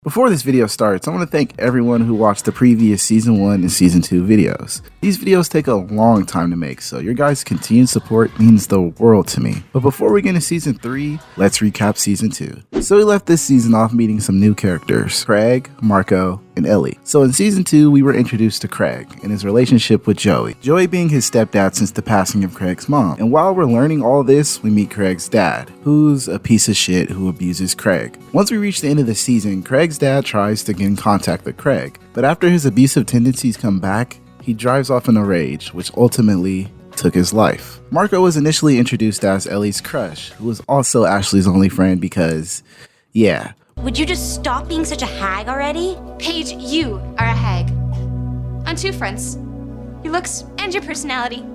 Before this video starts, I want to thank everyone who watched the previous Season 1 and Season 2 videos. These videos take a long time to make, so your guys' continued support means the world to me. But before we get into Season 3, let's recap Season 2. So we left this season off meeting some new characters, Craig, Marco, and Ellie. So in Season 2, we were introduced to Craig and his relationship with Joey. Joey being his stepdad since the passing of Craig's mom. And while we're learning all this, we meet Craig's dad, who's a piece of shit who abuses Craig. Once we reach the end of the season, Craig's dad tries to get in contact with Craig, but after his abusive tendencies come back, he drives off in a rage, which ultimately took his life. Marco was initially introduced as Ellie's crush, who was also Ashley's only friend because, yeah. Would you just stop being such a hag already? Paige, you are a hag. On two fronts. Your looks and your personality.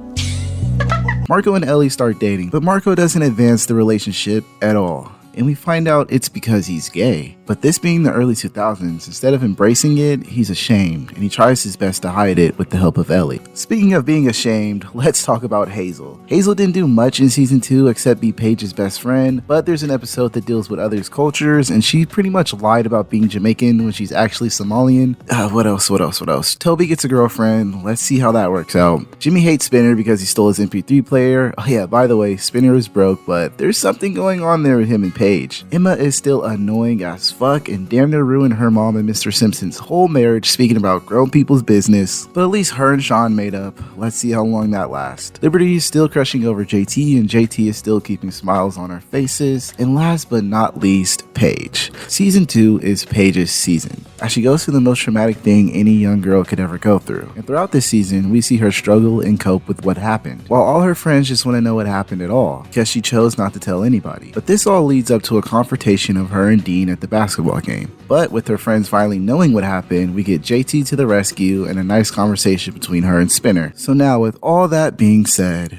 Marco and Ellie start dating, but Marco doesn't advance the relationship at all. And we find out it's because he's gay. But this being the early 2000s, instead of embracing it, he's ashamed, and he tries his best to hide it with the help of Ellie. Speaking of being ashamed, let's talk about Hazel. Hazel didn't do much in Season 2 except be Paige's best friend, but there's an episode that deals with others' cultures, and she pretty much lied about being Jamaican when she's actually Somalian. What else? Toby gets a girlfriend. Let's see how that works out. Jimmy hates Spinner because he stole his MP3 player. Oh yeah, by the way, Spinner is broke, but there's something going on there with him and Paige. Emma is still annoying as fuck and damn near ruined her mom and Mr. Simpson's whole marriage speaking about grown people's business, but at least her and Sean made up. Let's see how long that lasts. Liberty is still crushing over JT, and JT is still keeping smiles on our faces. And last but not least, Paige. Season 2 is Paige's season, as she goes through the most traumatic thing any young girl could ever go through. And throughout this season, we see her struggle and cope with what happened, while all her friends just want to know what happened at all, because she chose not to tell anybody. But this all leads up to a confrontation of her and Dean at the basketball game. But with her friends finally knowing what happened, we get JT to the rescue and a nice conversation between her and Spinner. So now with all that being said,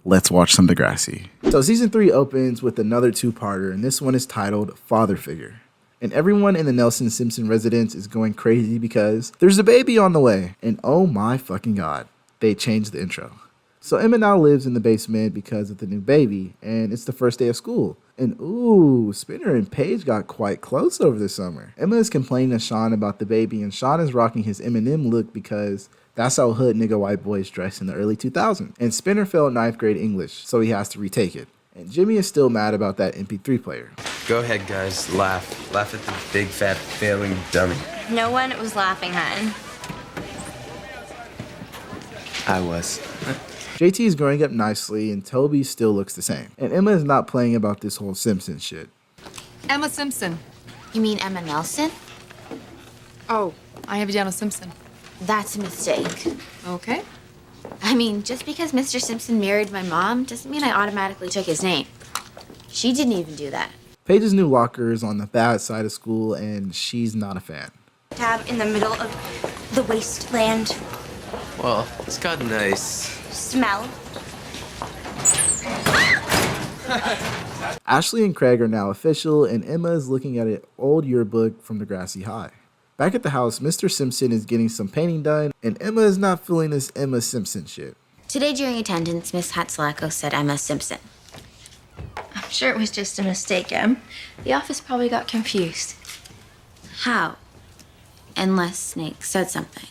let's watch some Degrassi. So Season 3 opens with another two-parter, and this one is titled Father Figure. And everyone in the Nelson Simpson residence is going crazy because there's a baby on the way. And oh my fucking god, they changed the intro. So Emma now lives in the basement because of the new baby, and it's the first day of school. And ooh, Spinner and Paige got quite close over the summer. Emma is complaining to Sean about the baby, and Sean is rocking his Eminem look because that's how hood nigga white boys dressed in the early 2000s. And Spinner failed 9th grade English, so he has to retake it. And Jimmy is still mad about that MP3 player. Go ahead, guys. Laugh. Laugh at the big, fat, failing dummy. No one was laughing, hun. I was. JT is growing up nicely, and Toby still looks the same. And Emma is not playing about this whole Simpson shit. Emma Simpson. You mean Emma Nelson? Oh, I have you down as Simpson. That's a mistake. Okay. I mean, just because Mr. Simpson married my mom doesn't mean I automatically took his name. She didn't even do that. Paige's new locker is on the bad side of school, and she's not a fan. Tab in the middle of the wasteland. Well, it's got nice Smell. Ashley and Craig are now official, and Emma is looking at an old yearbook from Degrassi High. Back at the house, Mr. Simpson is getting some painting done, and Emma is not feeling this Emma Simpson shit. Today during attendance, Miss Hatsalako said Emma Simpson. I'm sure it was just a mistake, Em. The office probably got confused. How? Unless Snake said something.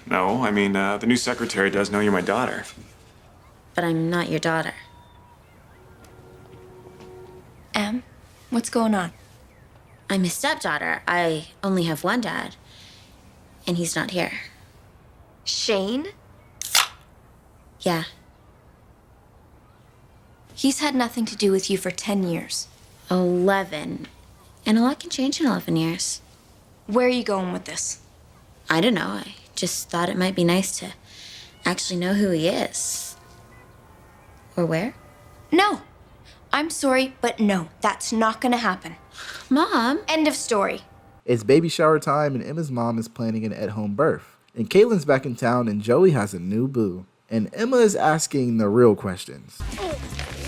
No. I mean, the new secretary does know you're my daughter. But I'm not your daughter. Em, what's going on? I'm his stepdaughter. I only have one dad. And he's not here. Shane? Yeah. He's had nothing to do with you for 10 years. 11. And a lot can change in 11 years. Where are you going with this? I don't know. I just thought it might be nice to actually know who he is. Or where? No. I'm sorry, but no, that's not gonna happen. Mom? End of story. It's baby shower time, and Emma's mom is planning an at-home birth. And Caitlin's back in town, and Joey has a new boo. And Emma is asking the real questions.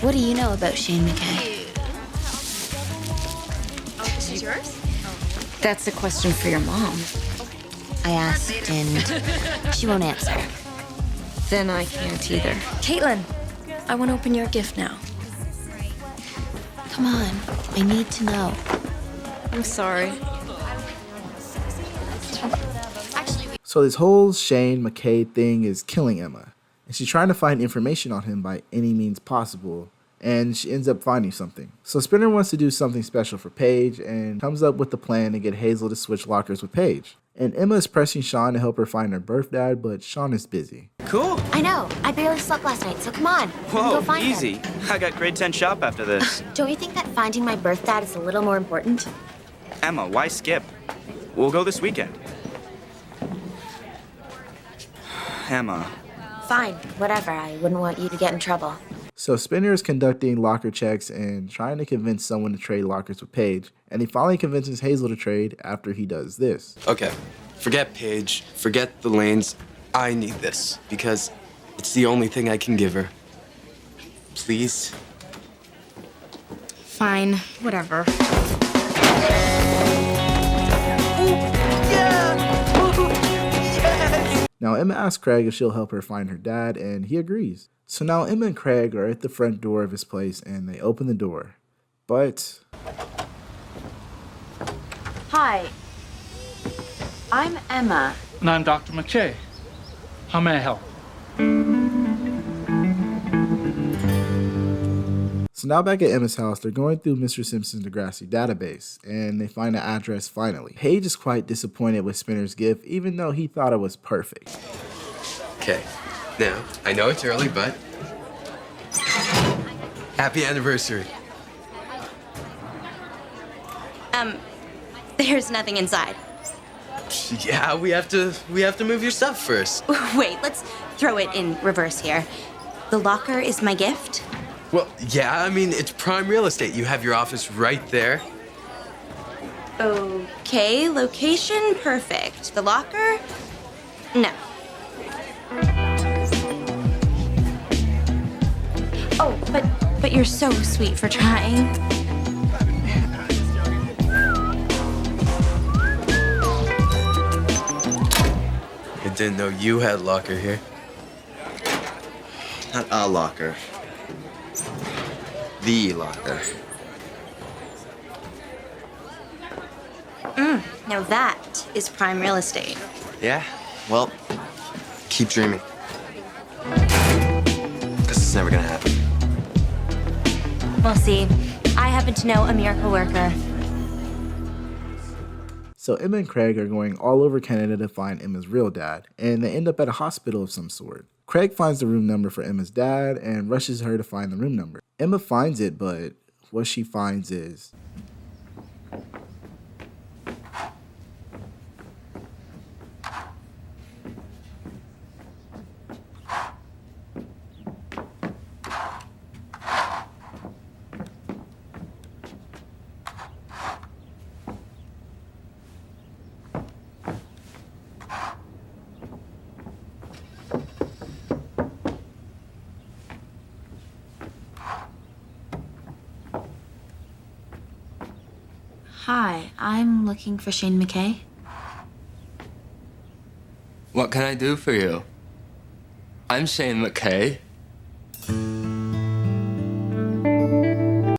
What do you know about Shane McKay? Oh, this is yours? That's a question for your mom. I asked, and she won't answer. Then I can't either. Caitlin, I want to open your gift now. Come on, I need to know. I'm sorry. Actually, So this whole Shane McKay thing is killing Emma, and she's trying to find information on him by any means possible, and she ends up finding something. So Spinner wants to do something special for Paige and comes up with the plan to get Hazel to switch lockers with Paige. And Emma is pressing Sean to help her find her birth dad, but Sean is busy. Cool. I know. I barely slept last night, so come on. We can go Whoa, find easy. him. I got grade 10 shop after this. Don't you think that finding my birth dad is a little more important? Emma, why skip? We'll go this weekend. Emma. Fine, whatever. I wouldn't want you to get in trouble. So Spinner is conducting locker checks and trying to convince someone to trade lockers with Paige, and he finally convinces Hazel to trade after he does this. Okay, forget Paige, forget the lanes. I need this because it's the only thing I can give her. Please? Fine, whatever. Now Emma asks Craig if she'll help her find her dad, and he agrees. So now Emma and Craig are at the front door of his place, and they open the door. But... Hi, I'm Emma. And I'm Dr. McKay. How may I help? So now back at Emma's house, they're going through Mr. Simpson's Degrassi database, and they find the address finally. Paige is quite disappointed with Spinner's gift, even though he thought it was perfect. Okay, now, I know it's early, but... Happy anniversary. There's nothing inside. Yeah, we have to move your stuff first. Wait, let's throw it in reverse here. The locker is my gift? Well, yeah, I mean, it's prime real estate. You have your office right there. Okay, location perfect. The locker? No. Oh, but you're so sweet for trying. I didn't know you had locker here. Not a locker. The locker. Now that is prime real estate. Yeah? Well, keep dreaming. This is never gonna happen. We'll see. I happen to know a miracle worker. So Emma and Craig are going all over Canada to find Emma's real dad, and they end up at a hospital of some sort. Craig finds the room number for Emma's dad and rushes her to find the room number. Emma finds it, but what she finds is... Hi, I'm looking for Shane McKay. What can I do for you? I'm Shane McKay.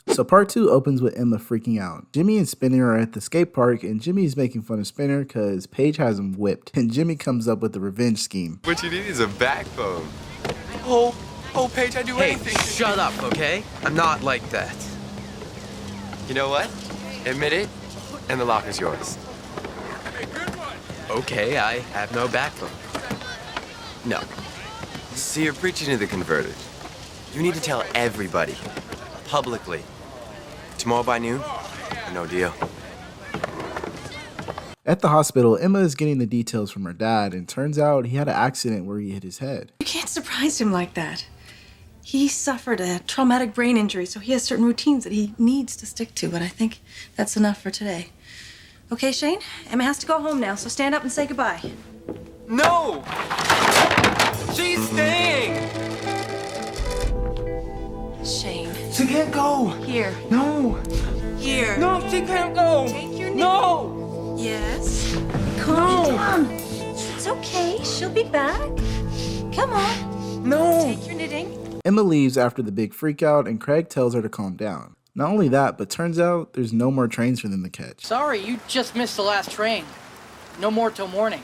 So part 2 opens with Emma freaking out. Jimmy and Spinner are at the skate park, and Jimmy is making fun of Spinner because Paige has him whipped, and Jimmy comes up with a revenge scheme. What you need is a backbone. Oh, Paige, I'd do anything. Hey, shut up, okay? I'm not like that. You know what? Admit it, and the locker's yours. Okay, I have no backbone. No. See, you're preaching to the converted. You need to tell everybody, publicly. Tomorrow by noon, or no deal. At the hospital, Emma is getting the details from her dad, and turns out he had an accident where he hit his head. You can't surprise him like that. He suffered a traumatic brain injury, so he has certain routines that he needs to stick to, but I think that's enough for today. Okay, Shane? Emma has to go home now, so stand up and say goodbye. No! She's staying! Shane. She can't go! Here. No! Here. No, she can't go! Take your knitting. No! Yes. Calm down. It's okay. She'll be back. Come on. No! Take your knitting. Emma leaves after the big freakout, and Craig tells her to calm down. Not only that, but turns out there's no more trains for them to catch. Sorry, you just missed the last train. No more till morning.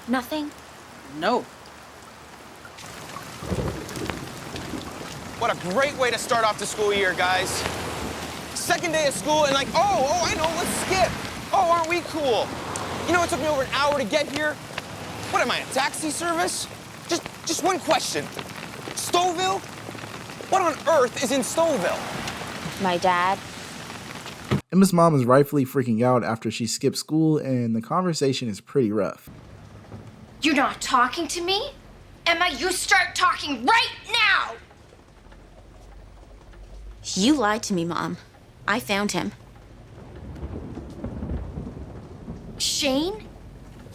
Nothing? No. What a great way to start off the school year, guys. Second day of school and like, oh, I know, let's skip. Oh, aren't we cool? You know, it took me over an hour to get here. What am I, a taxi service? Just one question. Stouffville? What on earth is in Stouffville? My dad. Emma's mom is rightfully freaking out after she skipped school, and the conversation is pretty rough. You're not talking to me? Emma, you start talking right now! You lied to me, Mom. I found him. Shane?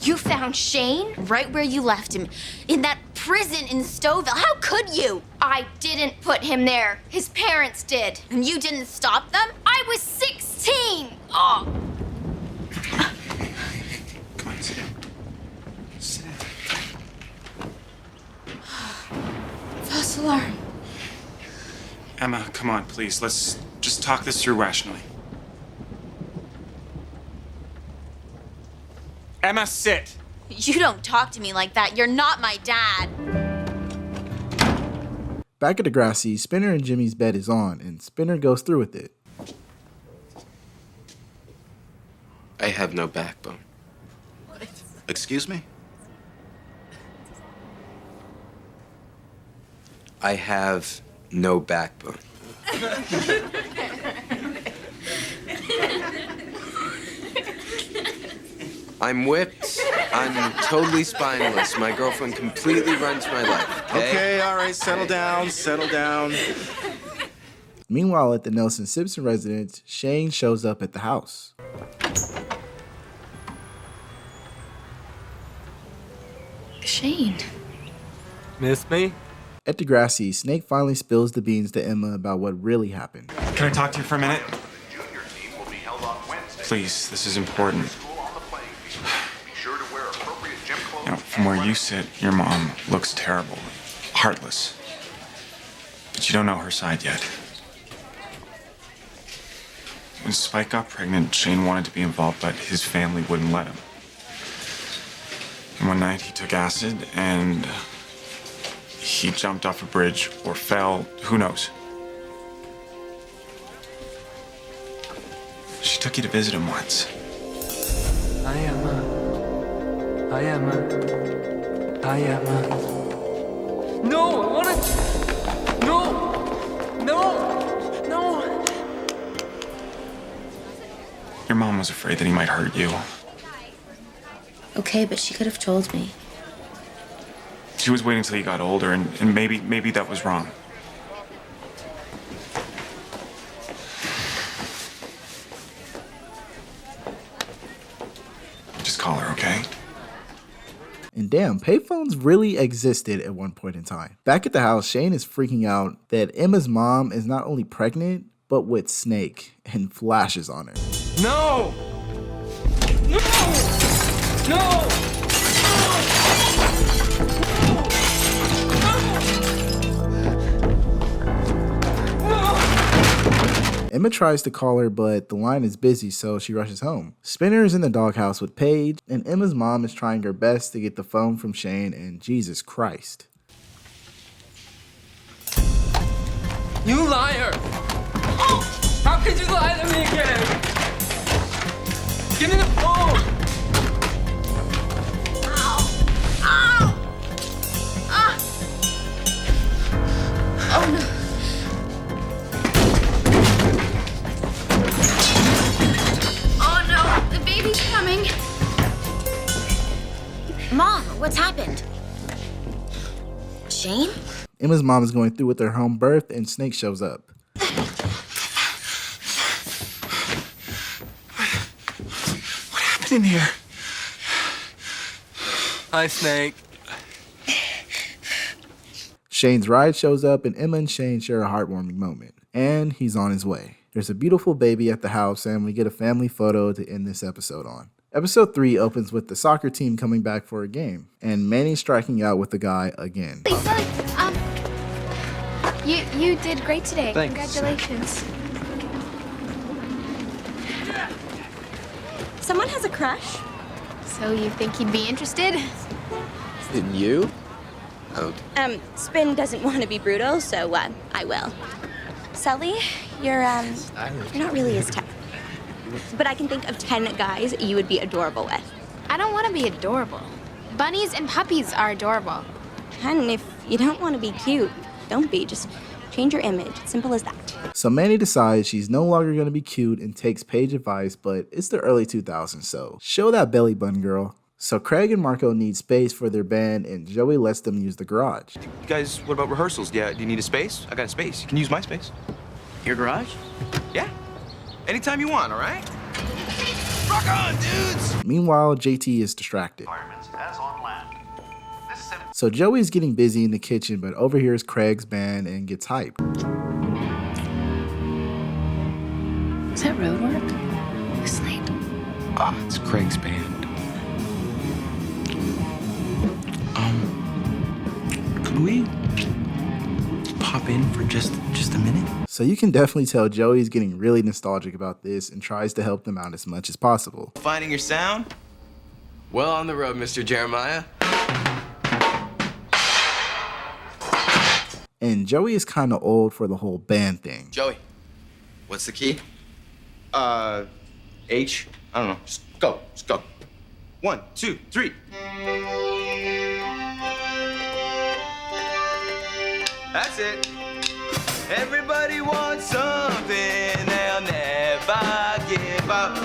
You found Shane? Right where you left him. In that prison in Stouffville. How could you? I didn't put him there. His parents did. And you didn't stop them? I was 16! Oh! Come on, sit down. Sit down. False alarm. Emma, come on, please. Let's just talk this through rationally. Emma, sit. You don't talk to me like that. You're not my dad. Back at Degrassi, Spinner and Jimmy's bed is on, and Spinner goes through with it. I have no backbone. Excuse me? I have no backbone. I'm whipped. I'm totally spineless. My girlfriend completely runs my life, okay? Okay, all right, settle down, settle down. Meanwhile, at the Nelson Simpson residence, Shane shows up at the house. Shane. Miss me? At Degrassi, Snake finally spills the beans to Emma about what really happened. Can I talk to you for a minute? Please, this is important. You know, from where you sit, your mom looks terrible, heartless. But you don't know her side yet. When Spike got pregnant, Shane wanted to be involved, but his family wouldn't let him. And one night he took acid and he jumped off a bridge or fell, who knows. She took you to visit him once. Hi, Emma. Hi, Emma. Hi, Emma. No, I wanna... No! No! No! Your mom was afraid that he might hurt you. Okay, but she could have told me. She was waiting till you got older, and maybe that was wrong. Just call her, okay? And damn, payphones really existed at one point in time. Back at the house, Shane is freaking out that Emma's mom is not only pregnant, but with Snake, and flashes on her. No! No! No! Emma tries to call her, but the line is busy, so she rushes home. Spinner is in the doghouse with Paige, and Emma's mom is trying her best to get the phone from Shane, and Jesus Christ. You liar! How could you lie to me again? Give me the phone! Ow! Ow! Ah! Oh no. Oh no, the baby's coming. Mom, what's happened? Shane? Emma's mom is going through with her home birth, and Snake shows up. What happened in here? Hi, Snake. Shane's ride shows up, and Emma and Shane share a heartwarming moment. And he's on his way. There's a beautiful baby at the house, and we get a family photo to end this episode on. Episode 3 opens with the soccer team coming back for a game, and Manny striking out with the guy again. Lisa, you did great today. Thanks. Congratulations. someone has a crush. So you think he'd be interested? In you? Oh. Spin doesn't want to be brutal, so I will. Sully, you're not really his type. But I can think of 10 guys you would be adorable with. I don't want to be adorable. Bunnies and puppies are adorable. And if you don't want to be cute, don't be. Just change your image. It's simple as that. So Manny decides she's no longer going to be cute and takes Paige advice, but it's the early 2000s, so show that belly button, girl. So Craig and Marco need space for their band, and Joey lets them use the garage. You guys, what about rehearsals? Yeah, do you need a space? I got a space. You can use my space. Your garage? Yeah. Anytime you want, all right? Rock on, dudes! Meanwhile, JT is distracted. So Joey's getting busy in the kitchen, but overhears Craig's band and gets hyped. Is that road work? This late? Ah, it's Craig's band. Could we pop in for just a minute? So you can definitely tell Joey's getting really nostalgic about this and tries to help them out as much as possible. Finding your sound? Well on the road, Mr. Jeremiah. And Joey is kind of old for the whole band thing. Joey, what's the key? H? I don't know. Just go. Just go. 1, 2, 3. That's it. Everybody wants something, they'll never give up.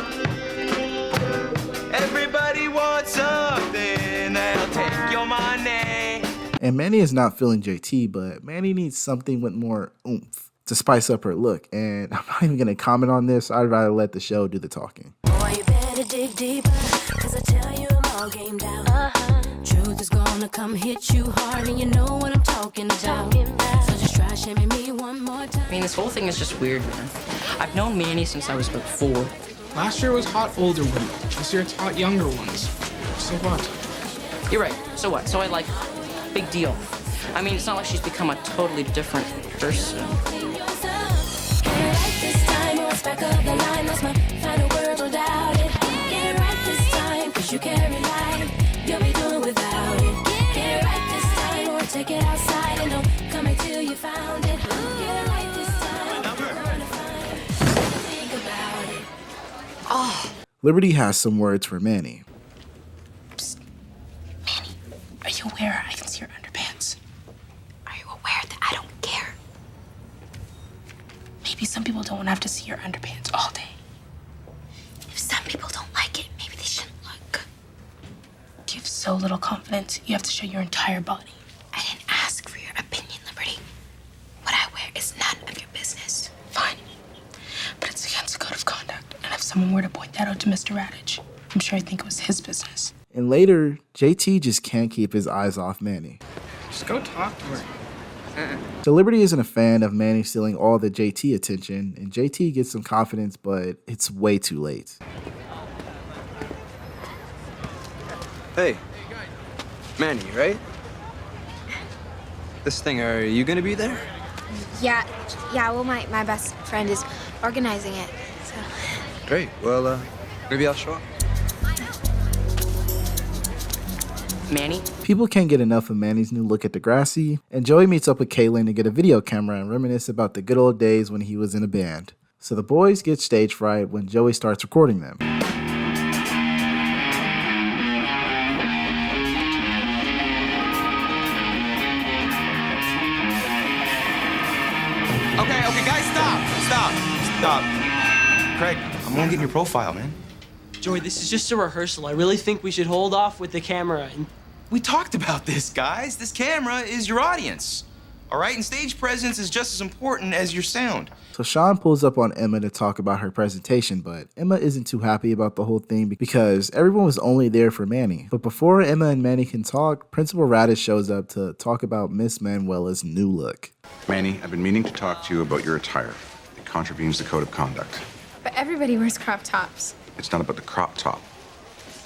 Everybody wants something, they'll take your money. And Manny is not feeling JT, but Manny needs something with more oomph to spice up her look. And I'm not even going to comment on this. I'd rather let the show do the talking. Boy, you better dig deeper, 'cause I tell you I'm all gamed out. Truth is gonna come hit you hard, and you know what I'm talking about. So just try shaming me one more time. I mean, this whole thing is just weird, man. I've known Manny since I was about 4. Last year was hot older women. This year it's hot younger ones. So what? You're right. So what? So I like her. Big deal. I mean, it's not like she's become a totally different person. Get right this time, or it's back up the line. That's my final word, don't doubt it. Get right this time, 'cause you carry light. You'll be doing without it. Get right this time, or take it outside and don't come until you found it. Get right this time, you're gonna find it. Think about it. Oh. Liberty has some words for Manny. Psst. Manny, are you aware I can see your underpants? Are you aware that I don't care? Maybe some people don't have to see your underpants all day. If some people don't like it, maybe they shouldn't look. You have so little confidence, you have to show your entire body. I didn't ask for your opinion, Liberty. What I wear is none of your business. Fine. But it's against the code of conduct, and if someone were to point that out to Mr. Radich, I'm sure I'd think it was his business. And later, JT just can't keep his eyes off Manny. Just go talk to her. So Liberty isn't a fan of Manny stealing all the JT attention, and JT gets some confidence, but it's way too late. Hey, Manny, right? This thing, are you gonna be there? Yeah, well, my best friend is organizing it, so. Great, well, maybe I'll show up. Manny? People can't get enough of Manny's new look at Degrassi, and Joey meets up with Kaylin to get a video camera and reminisce about the good old days when he was in a band. So the boys get stage fright when Joey starts recording them. Okay, guys, stop. Craig, I'm gonna get in your profile, man. Joey, this is just a rehearsal. I really think we should hold off with the camera. We talked about this, guys. This camera is your audience, all right? And stage presence is just as important as your sound. So Sean pulls up on Emma to talk about her presentation, but Emma isn't too happy about the whole thing because everyone was only there for Manny. But before Emma and Manny can talk, Principal Radish shows up to talk about Miss Manuela's new look. Manny, I've been meaning to talk to you about your attire. It contravenes the code of conduct. But everybody wears crop tops. It's not about the crop top.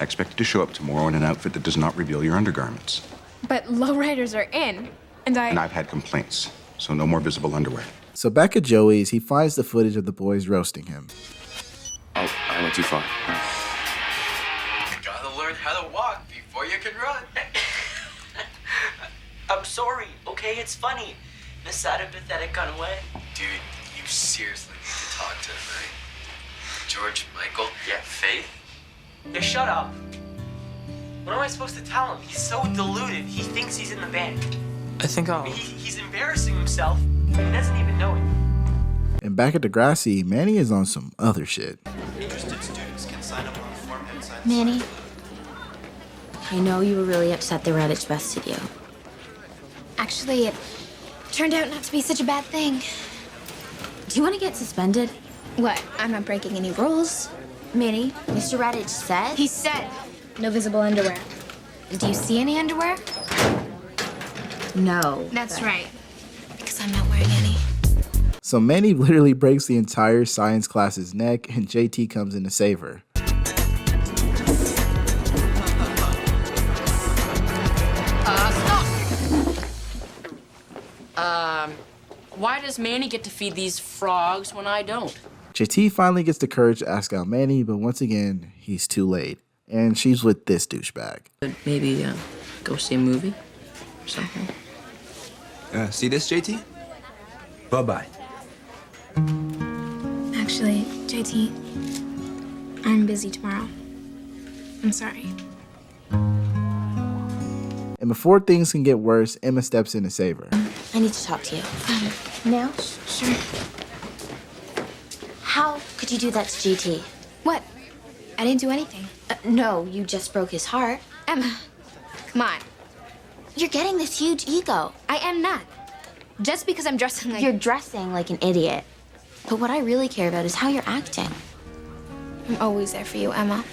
I expect you to show up tomorrow in an outfit that does not reveal your undergarments. But lowriders are in, and I've had complaints, so no more visible underwear. So back at Joey's, he finds the footage of the boys roasting him. Oh, I went too far. learn how to walk before you can run. I'm sorry, okay? It's funny. In a sad and pathetic kind of way. Dude, you seriously need to talk to him, right? George, Michael, Yeah. Faith. Yeah, shut up. What am I supposed to tell him? He's so deluded. He thinks he's in the band. I think I'll. He's embarrassing himself. He doesn't even know it. And back at Degrassi, Manny is on some other shit. Interested students can sign up on the form and sign Manny, I know you were really upset the Redditch busted you. Actually, it turned out not to be such a bad thing. Do you want to get suspended? What? I'm not breaking any rules. Manny, Mr. Redditch said... He said no visible underwear. Do you see any underwear? No. That's right. Because I'm not wearing any. So Manny literally breaks the entire science class's neck, and JT comes in to save her. Stop! Why does Manny get to feed these frogs when I don't? JT finally gets the courage to ask out Manny, but once again, he's too late. And she's with this douchebag. Maybe go see a movie or something. See this, JT? Bye-bye. Actually, JT, I'm busy tomorrow. I'm sorry. And before things can get worse, Emma steps in to save her. I need to talk to you. Now? Sure. How could you do that to JT? What? I didn't do anything. No, you just broke his heart. Emma, come on. You're getting this huge ego. I am not. Just because I'm dressing like... You're dressing like an idiot. But what I really care about is how you're acting. I'm always there for you, Emma.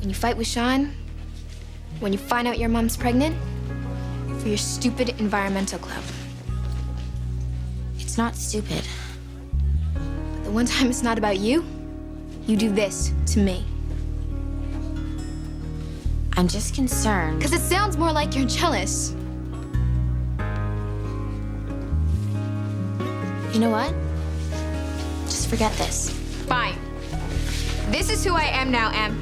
When you fight with Sean, when you find out your mom's pregnant, for your stupid environmental club. It's not stupid. But the one time it's not about you, you do this to me. I'm just concerned. Because it sounds more like you're jealous. You know what? Just forget this. Fine. This is who I am now, Em.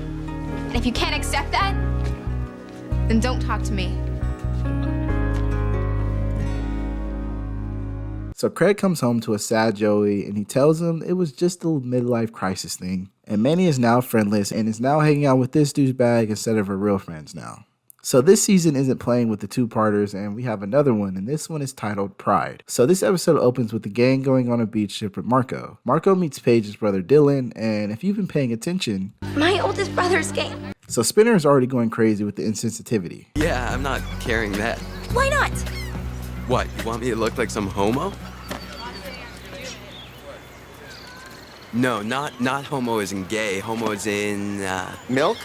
And if you can't accept that, then don't talk to me. So Craig comes home to a sad Joey, and he tells him it was just a midlife crisis thing. And Manny is now friendless and is now hanging out with this douchebag instead of her real friends now. So this season isn't playing with the two-parters, and we have another one, and this one is titled Pride. So this episode opens with the gang going on a beach trip with Marco. Marco meets Paige's brother Dylan, and if you've been paying attention... My oldest brother's gay. So Spinner is already going crazy with the insensitivity. Yeah, I'm not carrying that. Why not? What, you want me to look like some homo? No, not homo as in gay. Homo as in, Milk?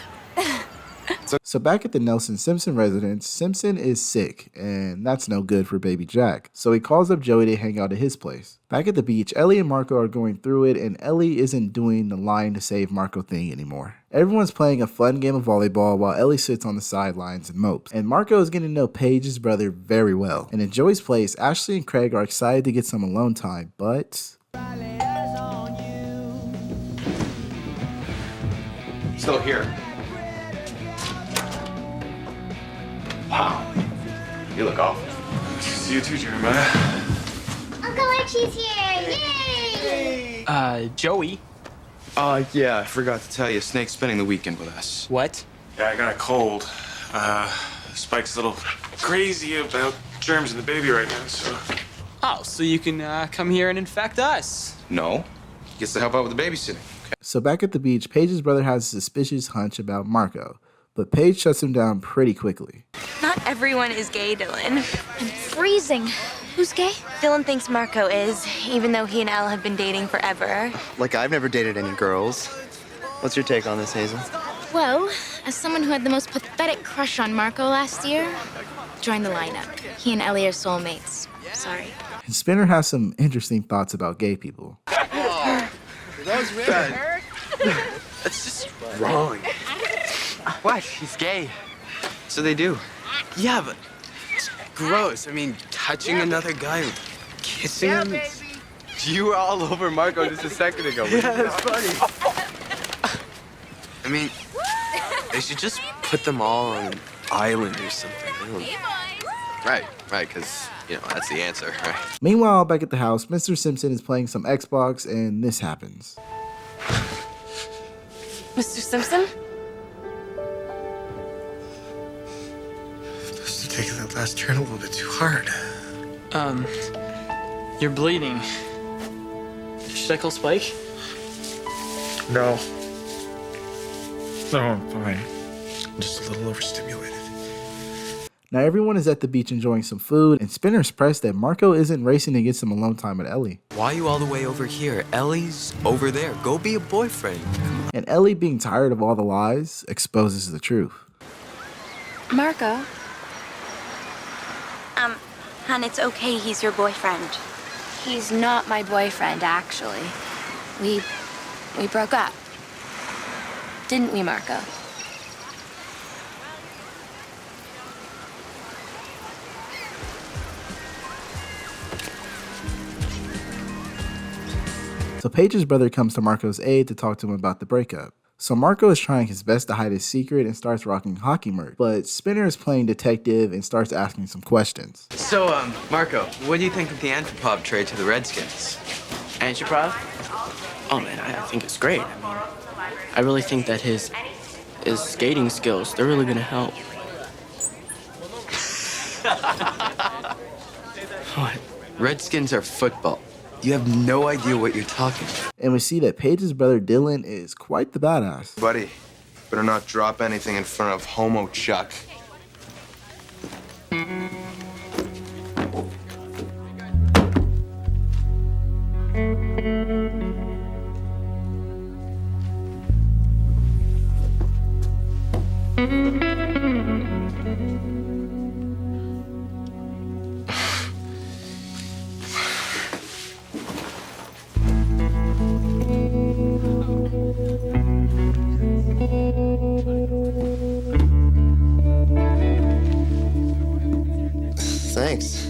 So back at the Nelson Simpson residence, Simpson is sick, and that's no good for baby Jack. So he calls up Joey to hang out at his place. Back at the beach, Ellie and Marco are going through it, and Ellie isn't doing the lying to save Marco thing anymore. Everyone's playing a fun game of volleyball while Ellie sits on the sidelines and mopes. And Marco is getting to know Paige's brother very well. And at Joey's place, Ashley and Craig are excited to get some alone time, but... Still here. Wow. You look awful. See you too, Jeremiah. Uncle Archie's here! Yay! Joey? Yeah, I forgot to tell you, Snake's spending the weekend with us. What? Yeah, I got a cold. Spike's a little crazy about germs in the baby right now, so... Oh, so you can come here and infect us. No. He gets to help out with the babysitting. So back at the beach, Paige's brother has a suspicious hunch about Marco. But Paige shuts him down pretty quickly. Not everyone is gay, Dylan. I'm freezing. Who's gay? Dylan thinks Marco is, even though he and Elle have been dating forever. Like I've never dated any girls. What's your take on this, Hazel? Well, as someone who had the most pathetic crush on Marco last year, join the lineup. He and Ellie are soulmates. Sorry. And Spinner has some interesting thoughts about gay people. That was bad. that's just wrong. What? He's gay. So they do. Yeah, but it's gross. I mean, touching another guy and kissing him. You were all over Marco just a second ago. Yeah, that's funny. I mean, They should just put them all on an island or something. Right, because, that's the answer, right? Meanwhile, back at the house, Mr. Simpson is playing some Xbox and this happens. Mr. Simpson? Must have taken that last turn a little bit too hard. You're bleeding. Should I call Spike? No. No, I'm fine. I'm just a little overstimulated. Now everyone is at the beach enjoying some food, and Spinner's pressed that Marco isn't racing to get some alone time with Ellie. Why are you all the way over here? Ellie's over there. Go be a boyfriend. And Ellie, being tired of all the lies, exposes the truth. Marco? Hon, it's okay. He's your boyfriend. He's not my boyfriend, actually. We broke up. Didn't we, Marco? So Paige's brother comes to Marco's aid to talk to him about the breakup. So Marco is trying his best to hide his secret and starts rocking hockey merch, but Spinner is playing detective and starts asking some questions. So, Marco, what do you think of the Anthropov trade to the Redskins? Anthropov? Oh man, I think it's great. I really think that his skating skills, they're really gonna help. What? Redskins are football. You have no idea what you're talking about. And we see that Paige's brother Dylan is quite the badass. Buddy, better not drop anything in front of Homo Chuck. Thanks.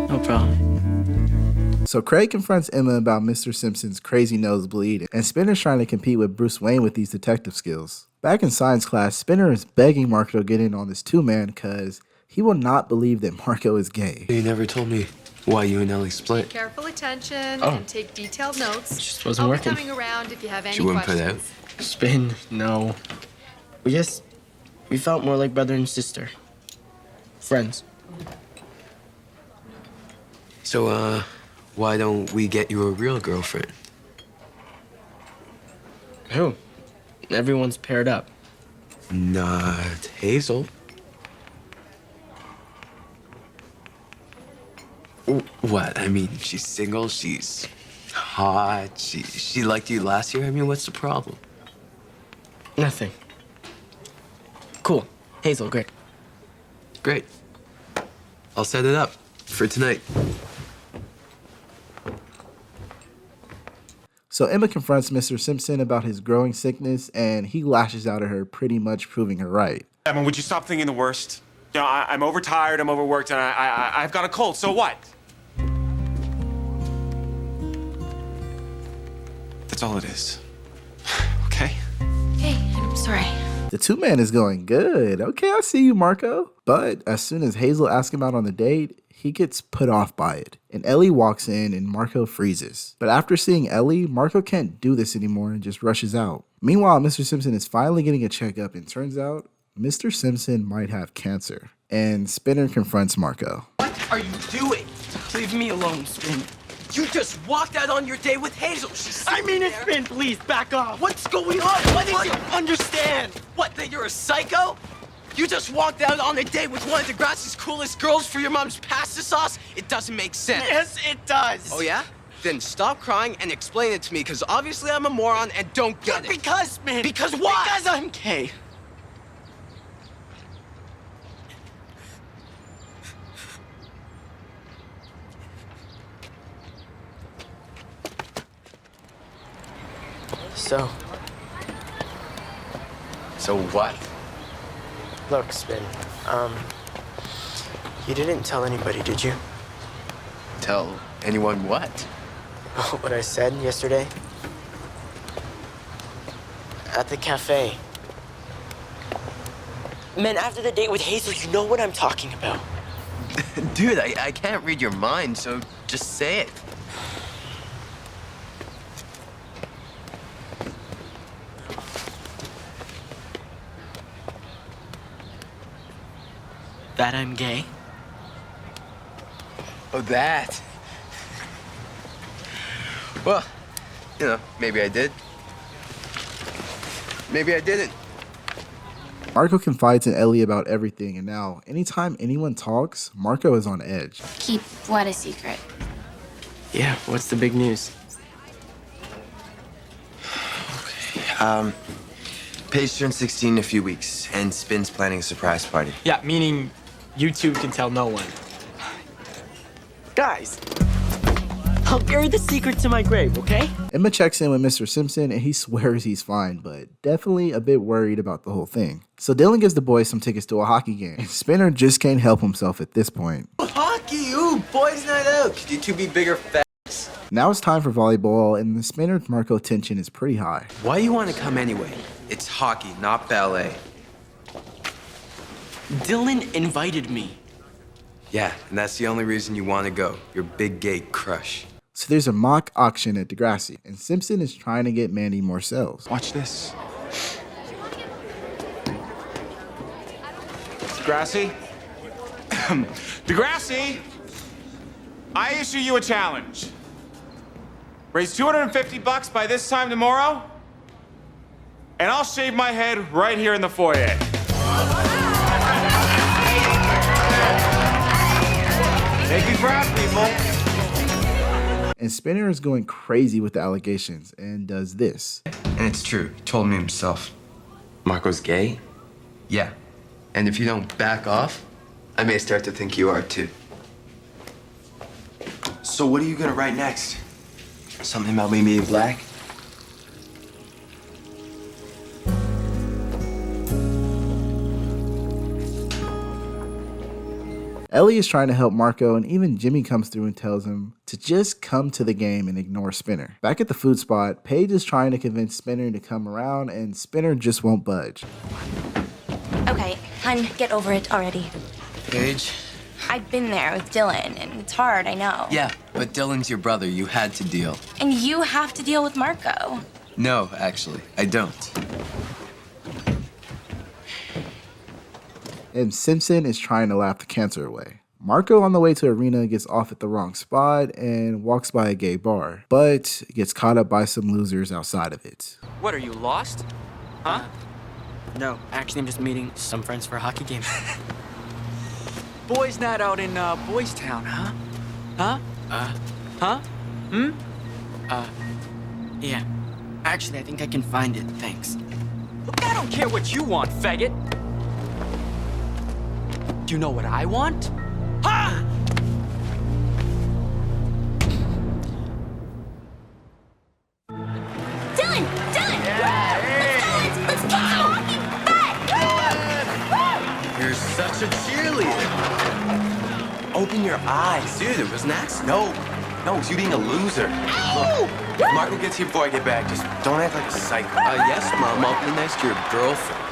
No problem. So Craig confronts Emma about Mr. Simpson's crazy nosebleed, and Spinner's trying to compete with Bruce Wayne with these detective skills. Back in science class, Spinner is begging Marco to get in on this two-man because he will not believe that Marco is gay. You never told me why you and Ellie split. Careful attention Oh. and take detailed notes. It just wasn't I'll working. be coming around if you have any She wouldn't put questions. out. Spin, no. We felt more like brother and sister. Friends. So, why don't we get you a real girlfriend? Who? Everyone's paired up. Not Hazel. What? I mean, she's single, she's hot, she liked you last year. I mean, what's the problem? Nothing. Cool. Hazel, great. Great. I'll set it up for tonight. So Emma confronts Mr. Simpson about his growing sickness, and he lashes out at her, pretty much proving her right. Emma, would you stop thinking the worst? You know, I'm overtired, I'm overworked, and I've got a cold, so what? That's all it is. Okay? Hey, I'm sorry. The two-man is going good. Okay, I see you, Marco. But as soon as Hazel asks him out on the date, he gets put off by it. And Ellie walks in and Marco freezes. But after seeing Ellie, Marco can't do this anymore and just rushes out. Meanwhile, Mr. Simpson is finally getting a checkup, and turns out Mr. Simpson might have cancer. And Spinner confronts Marco. What are you doing? Leave me alone, Spin. You just walked out on your date with Hazel. I mean it, Spin, please, back off. What's going on? What did you understand? What, that you're a psycho? You just walked out on a date with one of Degrassi's coolest girls for your mom's pasta sauce? It doesn't make sense. Yes, it does. Oh, yeah? Then stop crying and explain it to me, because obviously I'm a moron and don't get it. Because, Spin. Because what? Because I'm gay. So what? Look, Spin, you didn't tell anybody, did you? Tell anyone what? What I said yesterday? At the cafe. Man, after the date with Hazel, you know what I'm talking about. Dude, I can't read your mind, so just say it. That I'm gay? Oh, that. Well, you know, maybe I did. Maybe I didn't. Marco confides in Ellie about everything, and now, anytime anyone talks, Marco is on edge. Keep what a secret. Yeah, what's the big news? Paige turns 16 in a few weeks, and Spin's planning a surprise party. Yeah, meaning you two can tell no one. Guys, I'll carry the secret to my grave, okay? Emma checks in with Mr. Simpson, and he swears he's fine, but definitely a bit worried about the whole thing. So Dylan gives the boys some tickets to a hockey game, and Spinner just can't help himself at this point. Hockey, ooh, boys night out. Could you two be bigger fats? Now it's time for volleyball, and the Spinner-Marco tension is pretty high. Why you want to come anyway? It's hockey, not ballet. Dylan invited me. Yeah, and that's the only reason you want to go. Your big gay crush. So there's a mock auction at Degrassi, and Simpson is trying to get Mandy more cells. Watch this. Degrassi? Degrassi! I issue you a challenge. Raise $250 by this time tomorrow, and I'll shave my head right here in the foyer. Make me proud, people. And Spinner is going crazy with the allegations and does this. And it's true. He told me himself. Marco's gay? Yeah. And if you don't back off, I may start to think you are too. So what are you gonna write next? Something about me being black? Ellie is trying to help Marco, and even Jimmy comes through and tells him to just come to the game and ignore Spinner. Back at the food spot, Paige is trying to convince Spinner to come around, and Spinner just won't budge. Okay, hun, get over it already. Paige? I've been there with Dylan, and it's hard, I know. Yeah, but Dylan's your brother. You had to deal. And you have to deal with Marco. No, actually, I don't. And Simpson is trying to laugh the cancer away. Marco on the way to arena gets off at the wrong spot and walks by a gay bar, but gets caught up by some losers outside of it. What, are you lost? Huh? No, actually, I'm just meeting some friends for a hockey game. Boys' night out in Boys Town, huh? Huh? Huh? Yeah. Actually, I think I can find it, thanks. Look, I don't care what you want, faggot. Do you know what I want? Ha! Dylan! Dylan! Let's go! Let's get hockey! You're such a cheerleader. Open your eyes. Dude, it was next? No, it's you being a loser. Look, if Marco gets here before I get back, just don't act like a psycho. Yes, Mom, I'll be nice to your girlfriend.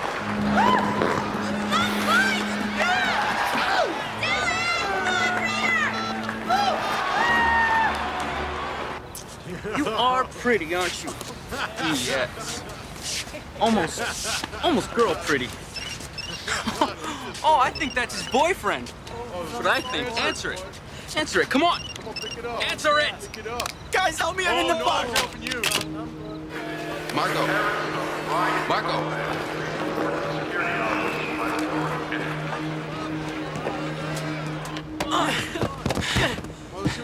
You are pretty, aren't you? Yes. Almost girl pretty. Oh, I think that's his boyfriend. What I think. Answer it. Answer it. Come on. Answer it. Guys, help me. I'm in the box. Marco.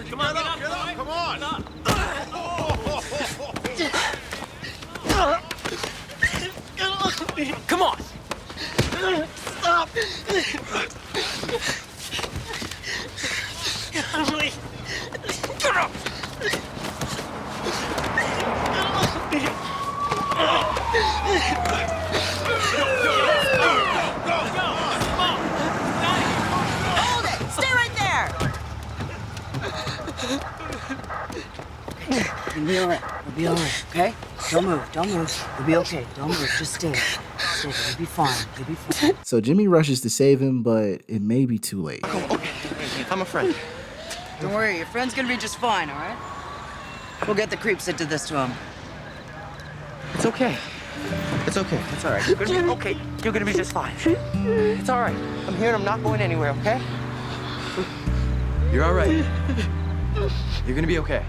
Come on, get up. Come on. Come on. Stop. Get up. Hold it! Stay right there! You'll be all right. You'll be all right, okay? Don't move. You'll be okay. Don't move. Just stay. You'll be fine. You'll be fine. So Jimmy rushes to save him, but it may be too late. I'm a friend. Don't worry, your friend's gonna be just fine, all right? We'll get the creeps that did this to him. It's okay. It's okay. It's all right. You're gonna be okay. You're gonna be just fine. It's all right. I'm here and I'm not going anywhere, okay? You're all right. You're gonna be okay.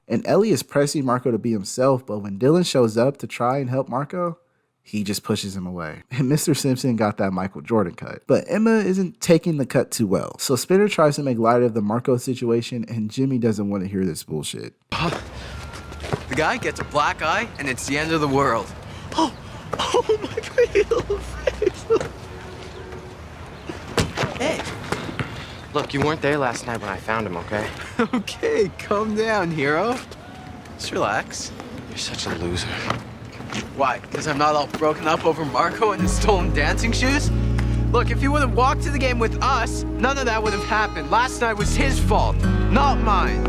And Ellie is pressing Marco to be himself, but when Dylan shows up to try and help Marco, he just pushes him away. And Mr. Simpson got that Michael Jordan cut. But Emma isn't taking the cut too well. So Spinner tries to make light of the Marco situation, and Jimmy doesn't want to hear this bullshit. The guy gets a black eye, and it's the end of the world. Oh my pretty little face. Hey. Look, you weren't there last night when I found him, okay? Okay, calm down, hero. Just relax. You're such a loser. Why? Because I'm not all broken up over Marco and his stolen dancing shoes? Look, if he would have walked to the game with us, none of that would have happened. Last night was his fault, not mine.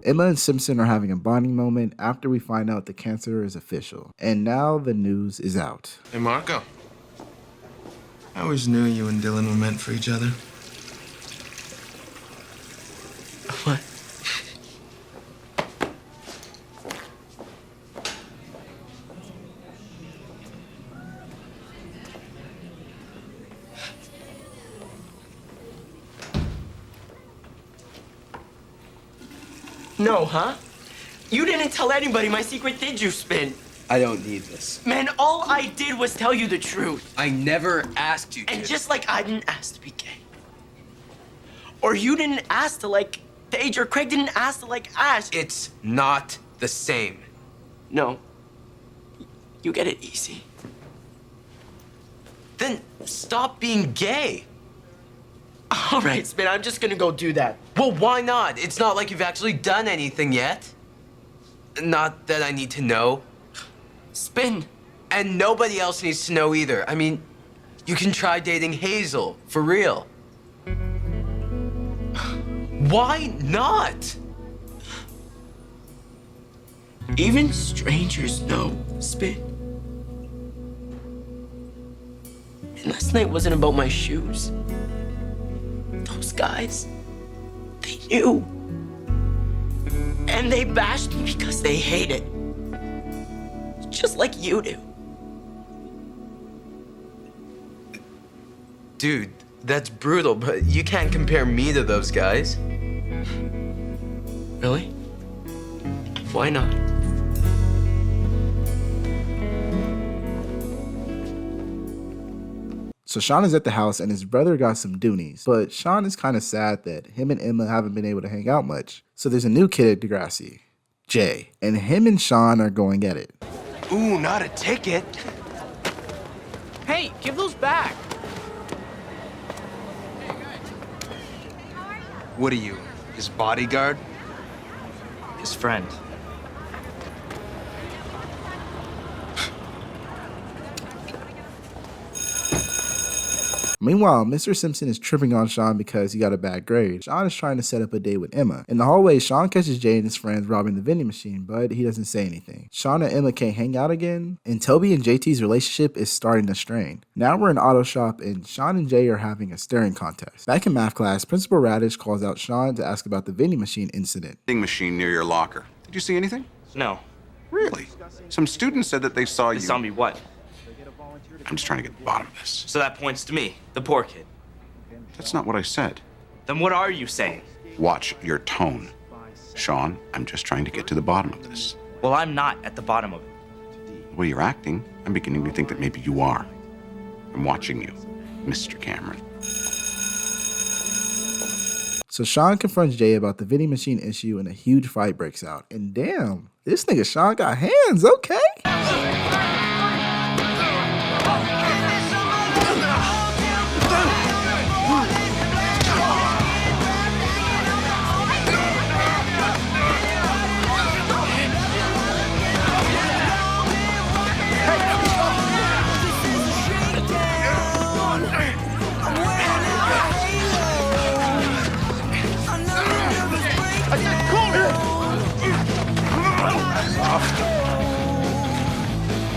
Emma and Simpson are having a bonding moment after we find out the cancer is official. And now the news is out. Hey, Marco. I always knew you and Dylan were meant for each other. What? No, huh? You didn't tell anybody my secret, did you, Spin? I don't need this. Man, all I did was tell you the truth. I never asked you to. And just like I didn't ask to be gay. Or you didn't ask to like Paige, or Craig didn't ask to like Ash. It's not the same. No. You get it easy. Then stop being gay. All right, Spin, I'm just gonna go do that. Well, why not? It's not like you've actually done anything yet. Not that I need to know. Spin. And nobody else needs to know either. I mean, you can try dating Hazel, for real. Why not? Even strangers know, Spin. And last night wasn't about my shoes. Those guys, they knew. And they bashed me because they hate it. Just like you do. Dude, that's brutal, but you can't compare me to those guys. Really? Why not? So Sean is at the house and his brother got some doonies, but Sean is kind of sad that him and Emma haven't been able to hang out much. So there's a new kid at Degrassi, Jay, and him and Sean are going at it. Ooh, not a ticket. Hey, give those back. What are you, his bodyguard? His friend. Meanwhile, Mr. Simpson is tripping on Sean because he got a bad grade. Sean is trying to set up a date with Emma. In the hallway, Sean catches Jay and his friends robbing the vending machine, but he doesn't say anything. Sean and Emma can't hang out again, and Toby and JT's relationship is starting to strain. Now we're in auto shop, and Sean and Jay are having a staring contest. Back in math class, Principal Radish calls out Sean to ask about the vending machine incident. Vending machine near your locker. Did you see anything? No. Really? Some students said that they saw you. They saw me what? I'm just trying to get to the bottom of this. So that points to me, the poor kid. That's not what I said. Then what are you saying? Watch your tone. Sean, I'm just trying to get to the bottom of this. Well, I'm not at the bottom of it. The way you're acting, I'm beginning to think that maybe you are. I'm watching you, Mr. Cameron. So Sean confronts Jay about the vending machine issue and a huge fight breaks out. And damn, this nigga Sean got hands, okay?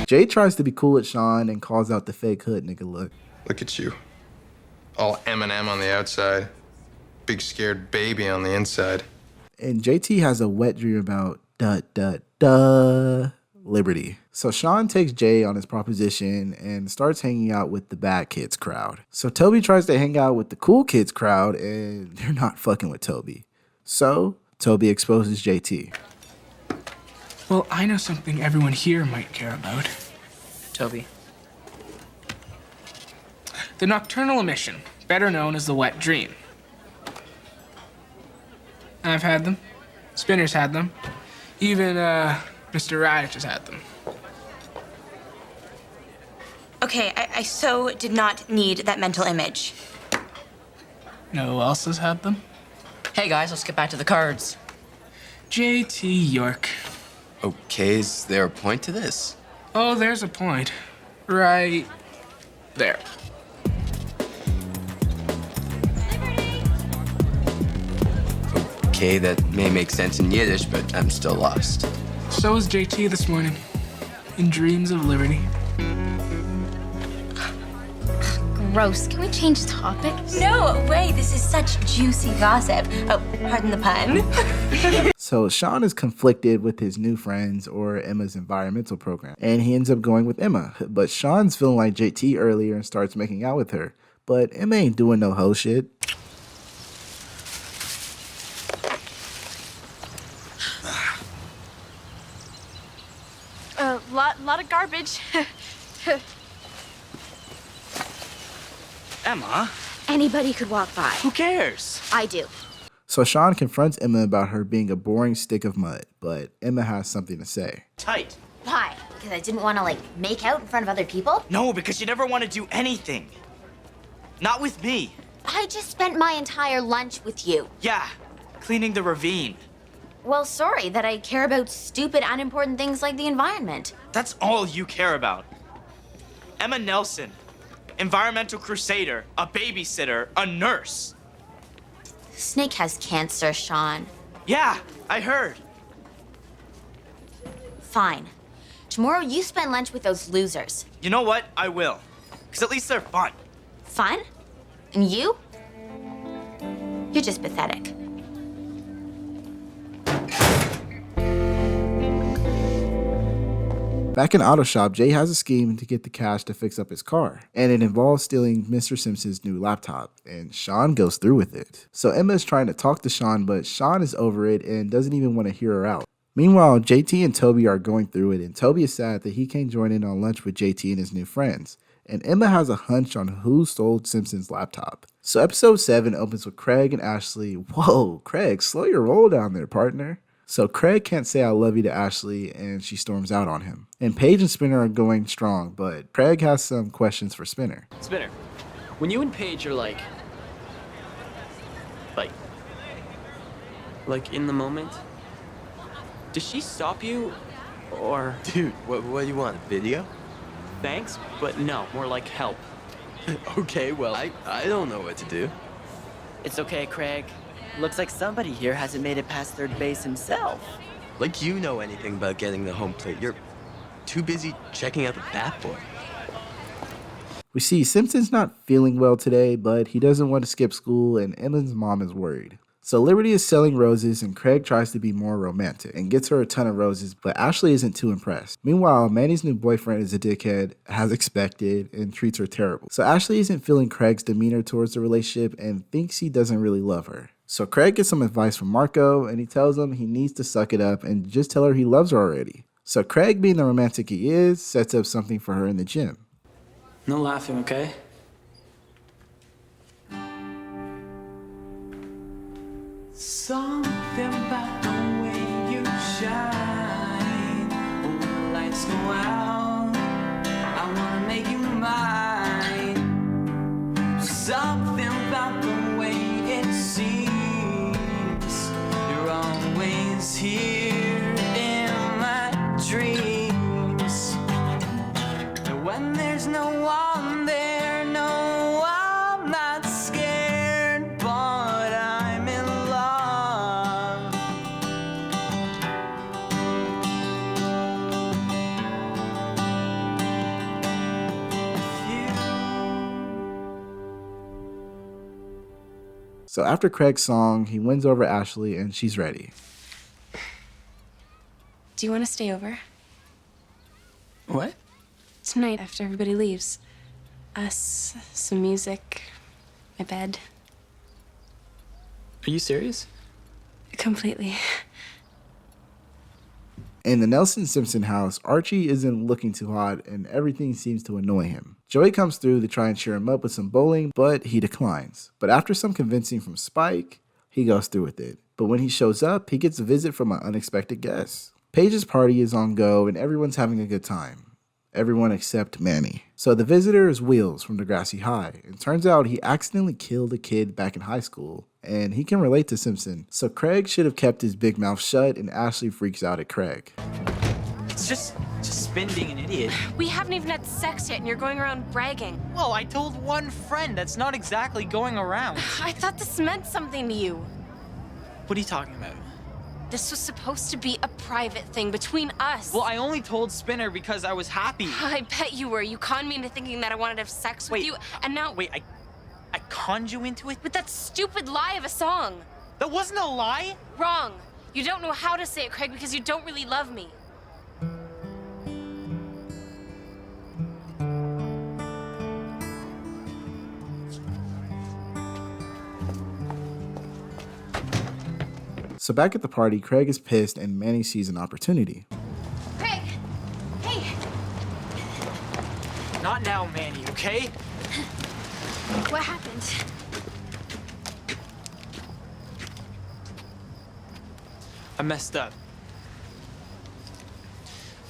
Jay tries to be cool at Sean and calls out the fake hood nigga look. Look at you. All Eminem on the outside. Big scared baby on the inside. And JT has a wet dream about Liberty. So Sean takes Jay on his proposition and starts hanging out with the bad kids crowd. So Toby tries to hang out with the cool kids crowd and they're not fucking with Toby. So Toby exposes JT. Well, I know something everyone here might care about. Toby. The nocturnal emission, better known as the wet dream. I've had them. Spinner's had them. Even, Mr. Radich has had them. Okay, I so did not need that mental image. No who else has had them? Hey guys, let's get back to the cards. JT York. Okay, is there a point to this? Oh, there's a point. Right there. Okay, that may make sense in Yiddish, but I'm still lost. So was JT this morning. In dreams of liberty. Gross. Can we change topics? No way, this is such juicy gossip. Oh, pardon the pun. So Sean is conflicted with his new friends or Emma's environmental program, and he ends up going with Emma. But Sean's feeling like JT earlier and starts making out with her. But Emma ain't doing no hoe shit. Lot of garbage. Emma? Anybody could walk by. Who cares? I do. So Sean confronts Emma about her being a boring stick of mud, but Emma has something to say. Tight. Why? Because I didn't want to, make out in front of other people? No, because you never want to do anything. Not with me. I just spent my entire lunch with you. Yeah, cleaning the ravine. Well, sorry that I care about stupid, unimportant things like the environment. That's all you care about. Emma Nelson, environmental crusader, a babysitter, a nurse. Snake has cancer, Sean. Yeah, I heard. Fine. Tomorrow you spend lunch with those losers. You know what? I will. Because at least they're fun. Fun? And you? You're just pathetic. Back in Auto Shop, Jay has a scheme to get the cash to fix up his car, and it involves stealing Mr. Simpson's new laptop, and Sean goes through with it. So Emma is trying to talk to Sean, but Sean is over it and doesn't even want to hear her out. Meanwhile, JT and Toby are going through it, and Toby is sad that he can't join in on lunch with JT and his new friends. And Emma has a hunch on who stole Simpson's laptop. So episode 7 opens with Craig and Ashley. Whoa, Craig, slow your roll down there, partner. So Craig can't say I love you to Ashley, and she storms out on him. And Paige and Spinner are going strong, but Craig has some questions for Spinner. Spinner, when you and Paige are like in the moment, does she stop you, or? Dude, what do you want, video? Thanks, but no, more like help. Okay, well, I don't know what to do. It's okay, Craig. Looks like somebody here hasn't made it past third base himself. Like you know anything about getting the home plate. You're too busy checking out the bat boy. We see Simpson's not feeling well today, but he doesn't want to skip school, and Emma's mom is worried. So Liberty is selling roses, and Craig tries to be more romantic and gets her a ton of roses, but Ashley isn't too impressed. Meanwhile, Manny's new boyfriend is a dickhead, as expected, and treats her terrible. So Ashley isn't feeling Craig's demeanor towards the relationship and thinks he doesn't really love her. So Craig gets some advice from Marco, and he tells him he needs to suck it up and just tell her he loves her already. So Craig, being the romantic he is, sets up something for her in the gym. No laughing, okay? Something about the way you shine. When the lights go out, I wanna make you mine. Something about the way it seems. You're always here in my dreams. And when there's no one there, no, I'm not scared, but I'm in love. So after Craig's song, he wins over Ashley and she's ready. Do you want to stay over? What? Tonight, after everybody leaves. Us, some music, my bed. Are you serious? Completely. In the Nelson Simpson house, Archie isn't looking too hot and everything seems to annoy him. Joey comes through to try and cheer him up with some bowling, but he declines. But after some convincing from Spike, he goes through with it. But when he shows up, he gets a visit from an unexpected guest. Paige's party is on go and everyone's having a good time. Everyone except Manny. So the visitor is Wheels from Degrassi High. And turns out he accidentally killed a kid back in high school. And he can relate to Simpson. So Craig should have kept his big mouth shut and Ashley freaks out at Craig. It's just Spin being an idiot. We haven't even had sex yet and you're going around bragging. Well, I told one friend. That's not exactly going around. I thought this meant something to you. What are you talking about? This was supposed to be a private thing between us. Well, I only told Spinner because I was happy. I bet you were. You conned me into thinking that I wanted to have sex with you, and now... Wait, I conned you into it? With that stupid lie of a song. That wasn't a lie? Wrong. You don't know how to say it, Craig, because you don't really love me. So back at the party, Craig is pissed and Manny sees an opportunity. Craig! Hey! Not now, Manny, okay? What happened? I messed up.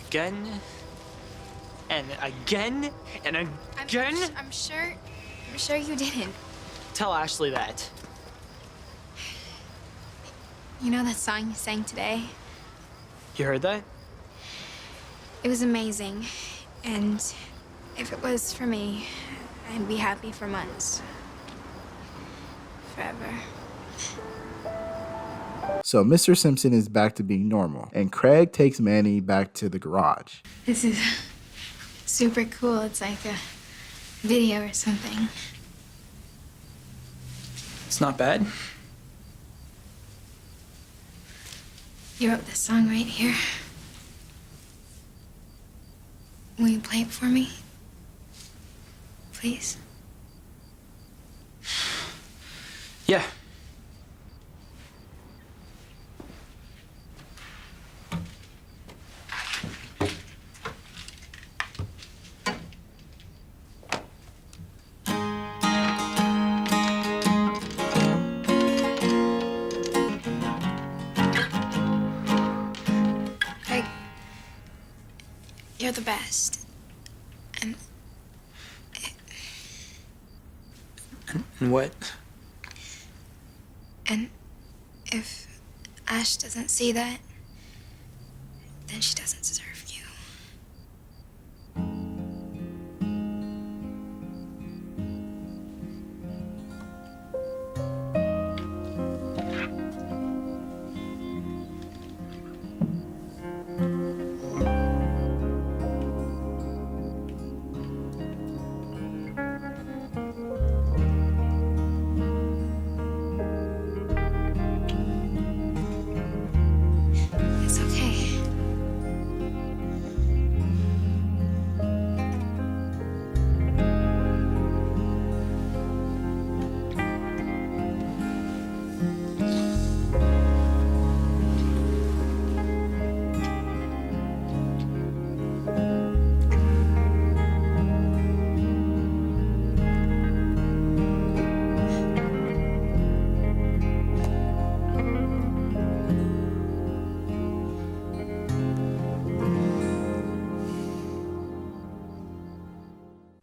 Again. And again. And again. I'm sure you didn't. Tell Ashley that. You know that song you sang today? You heard that? It was amazing. And if it was for me, I'd be happy for months. Forever. So Mr. Simpson is back to being normal, and Craig takes Manny back to the garage. This is super cool. It's like a video or something. It's not bad. You wrote this song right here. Will you play it for me? Please? Yeah. Craig, you're the best. And what? And if Ash doesn't see that, then she doesn't deserve you. It's okay.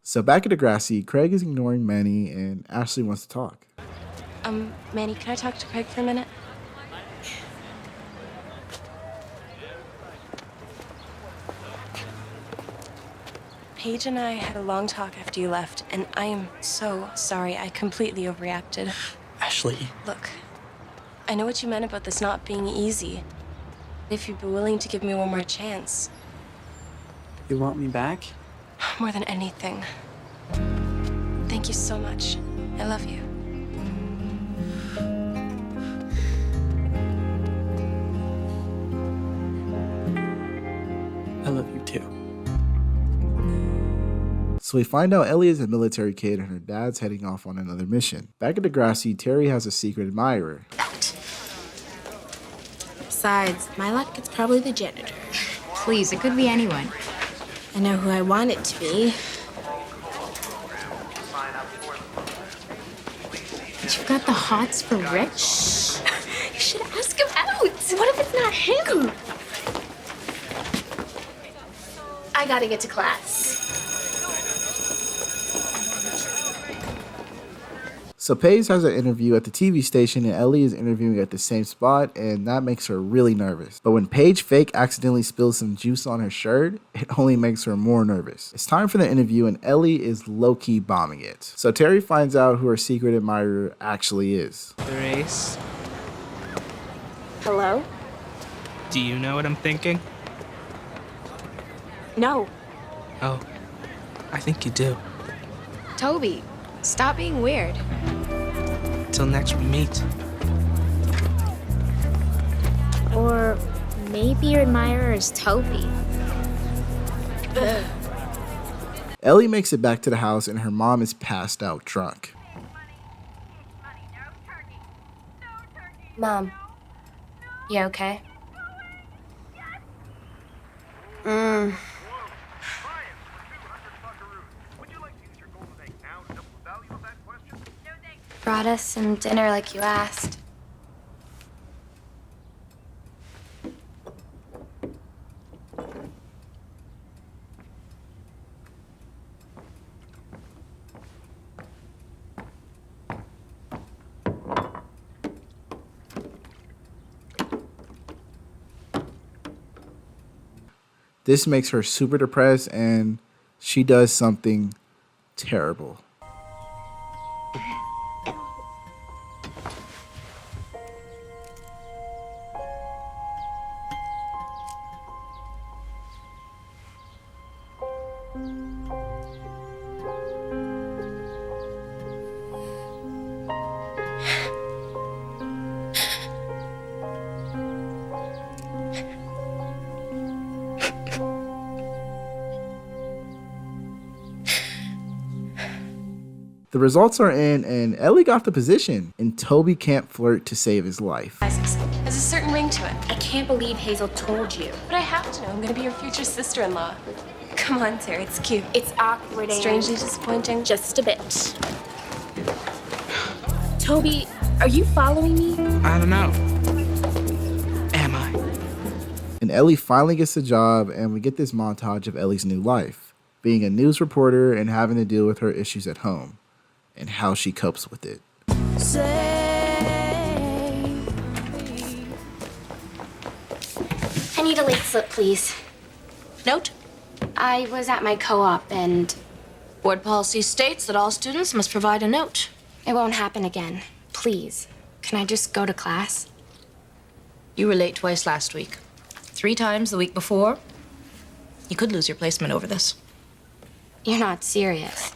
So back at Degrassi, Craig is ignoring Manny and Ashley wants to talk. Manny, can I talk to Craig for a minute? Paige and I had a long talk after you left, and I am so sorry. I completely overreacted. Ashley. Look, I know what you meant about this not being easy. If you'd be willing to give me one more chance. You want me back? More than anything. Thank you so much. I love you. So we find out Ellie is a military kid and her dad's heading off on another mission. Back at Degrassi, Terry has a secret admirer. Besides, my luck, it's probably the janitor. Please, it could be anyone. I know who I want it to be. You've got the hots for Rick? Shh. You should ask him out. What if it's not him? I gotta get to class. So Paige has an interview at the TV station and Ellie is interviewing at the same spot, and that makes her really nervous. But when Paige fake accidentally spills some juice on her shirt, it only makes her more nervous. It's time for the interview and Ellie is low-key bombing it. So Terry finds out who her secret admirer actually is. Grace, Hello? do you know what I'm thinking? No. Oh, I think you do. Toby, stop being weird. Till next we meet. Or maybe your admirer is Toby. Ellie makes it back to the house and her mom is passed out drunk. Mom, you okay? Brought us some dinner like you asked. This makes her super depressed and she does something terrible. The results are in, and Ellie got the position, and Toby can't flirt to save his life. There's a certain ring to it. I can't believe Hazel told you. But I have to know. I'm gonna be your future sister-in-law. Come on, Sarah. It's cute. It's awkward and Strangely disappointing. just a bit. Toby, are you following me? I don't know. Am I? And Ellie finally gets the job, and we get this montage of Ellie's new life, being a news reporter and having to deal with her issues at home, and how she copes with it. I need a late slip, please. Note, I was at my co-op and board policy states that all students must provide a note. it won't happen again. Please, can I just go to class? You were late twice last week. 3 times the week before. You could lose your placement over this. You're not serious.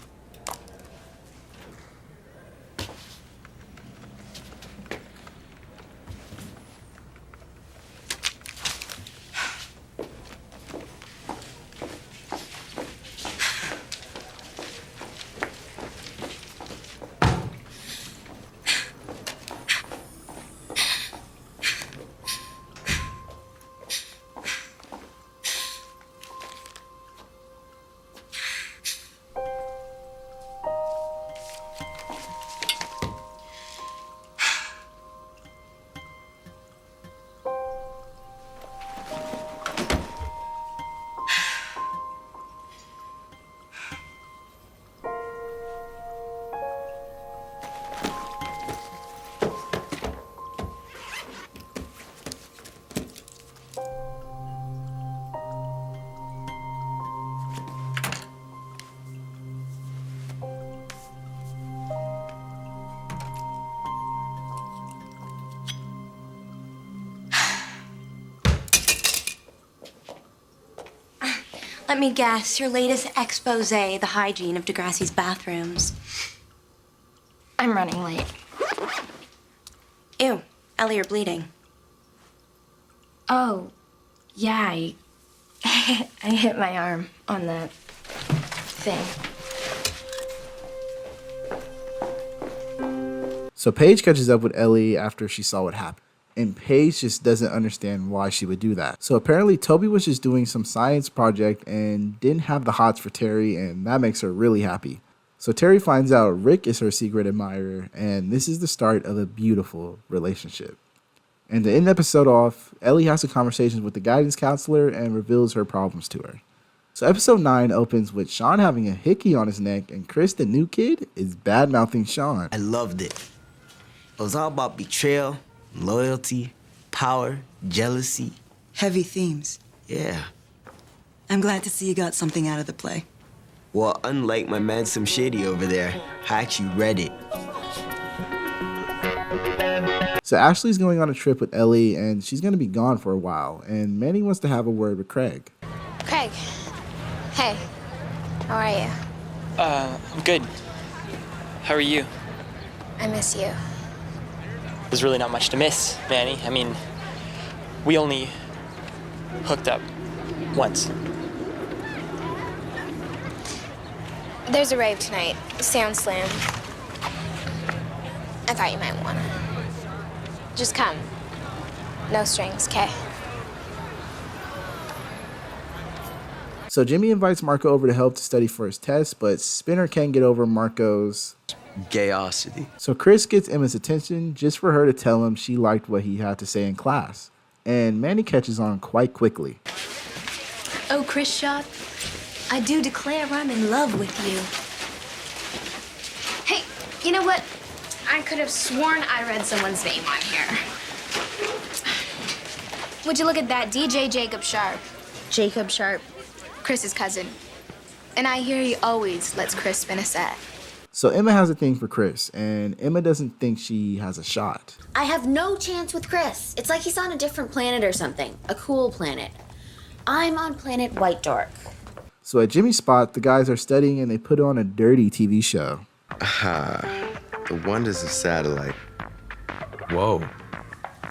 Let me guess, your latest expose, the hygiene of Degrassi's bathrooms. I'm running late. Ew, Ellie, you're bleeding. Oh, yeah, I hit my arm on the thing. So Paige catches up with Ellie after she saw what happened. And Paige just doesn't understand why she would do that. So apparently Toby was just doing some science project and didn't have the hots for Terry, and that makes her really happy. So Terry finds out Rick is her secret admirer, and this is the start of a beautiful relationship. And to end the episode off, Ellie has a conversation with the guidance counselor and reveals her problems to her. So episode 9 opens with Sean having a hickey on his neck, and Chris, the new kid, is bad-mouthing Sean. I loved it. It was all about betrayal, loyalty, power, jealousy. Heavy themes. Yeah. I'm glad to see you got something out of the play. Well, unlike my man Some Shady over there, I actually read it. So Ashley's going on a trip with Ellie, and she's going to be gone for a while, and Manny wants to have a word with Craig. Craig. Hey. How are you? I'm good. How are you? I miss you. There's really not much to miss, Manny. I mean, we only hooked up once. There's a rave tonight. Sound Slam. I thought you might wanna. Just come. No strings, okay? So Jimmy invites Marco over to help to study for his test, but Spinner can't get over Marco's gayosity. So Chris gets Emma's attention just for her to tell him she liked what he had to say in class. And Manny catches on quite quickly. Oh, Chris Shot, I do declare I'm in love with you. Hey, you know what? I could have sworn I read someone's name on here. Would you look at that? DJ Jacob Sharp. Jacob Sharp. Chris's cousin. And I hear he always lets Chris spin a set. So Emma has a thing for Chris, and Emma doesn't think she has a shot. I have no chance with Chris. It's like he's on a different planet or something. A cool planet. I'm on planet White Dork. So at Jimmy's spot, the guys are studying and they put on a dirty TV show. The wonders of satellite. Whoa.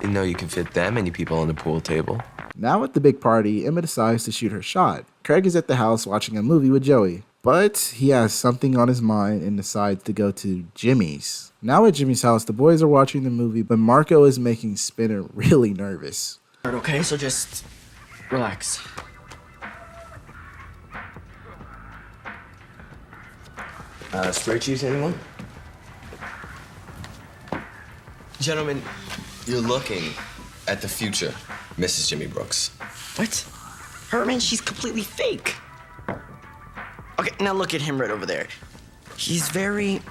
Didn't know you could fit that many people on the pool table. Now at the big party, Emma decides to shoot her shot. Craig is at the house watching a movie with Joey. But he has something on his mind and decides to go to Jimmy's. Now at Jimmy's house, the boys are watching the movie, but Marco is making Spinner really nervous. Okay, so just relax. Spray cheese, anyone? Gentlemen, you're looking at the future, Mrs. Jimmy Brooks. What? Herman, she's completely fake. Okay, now look at him right over there. He's very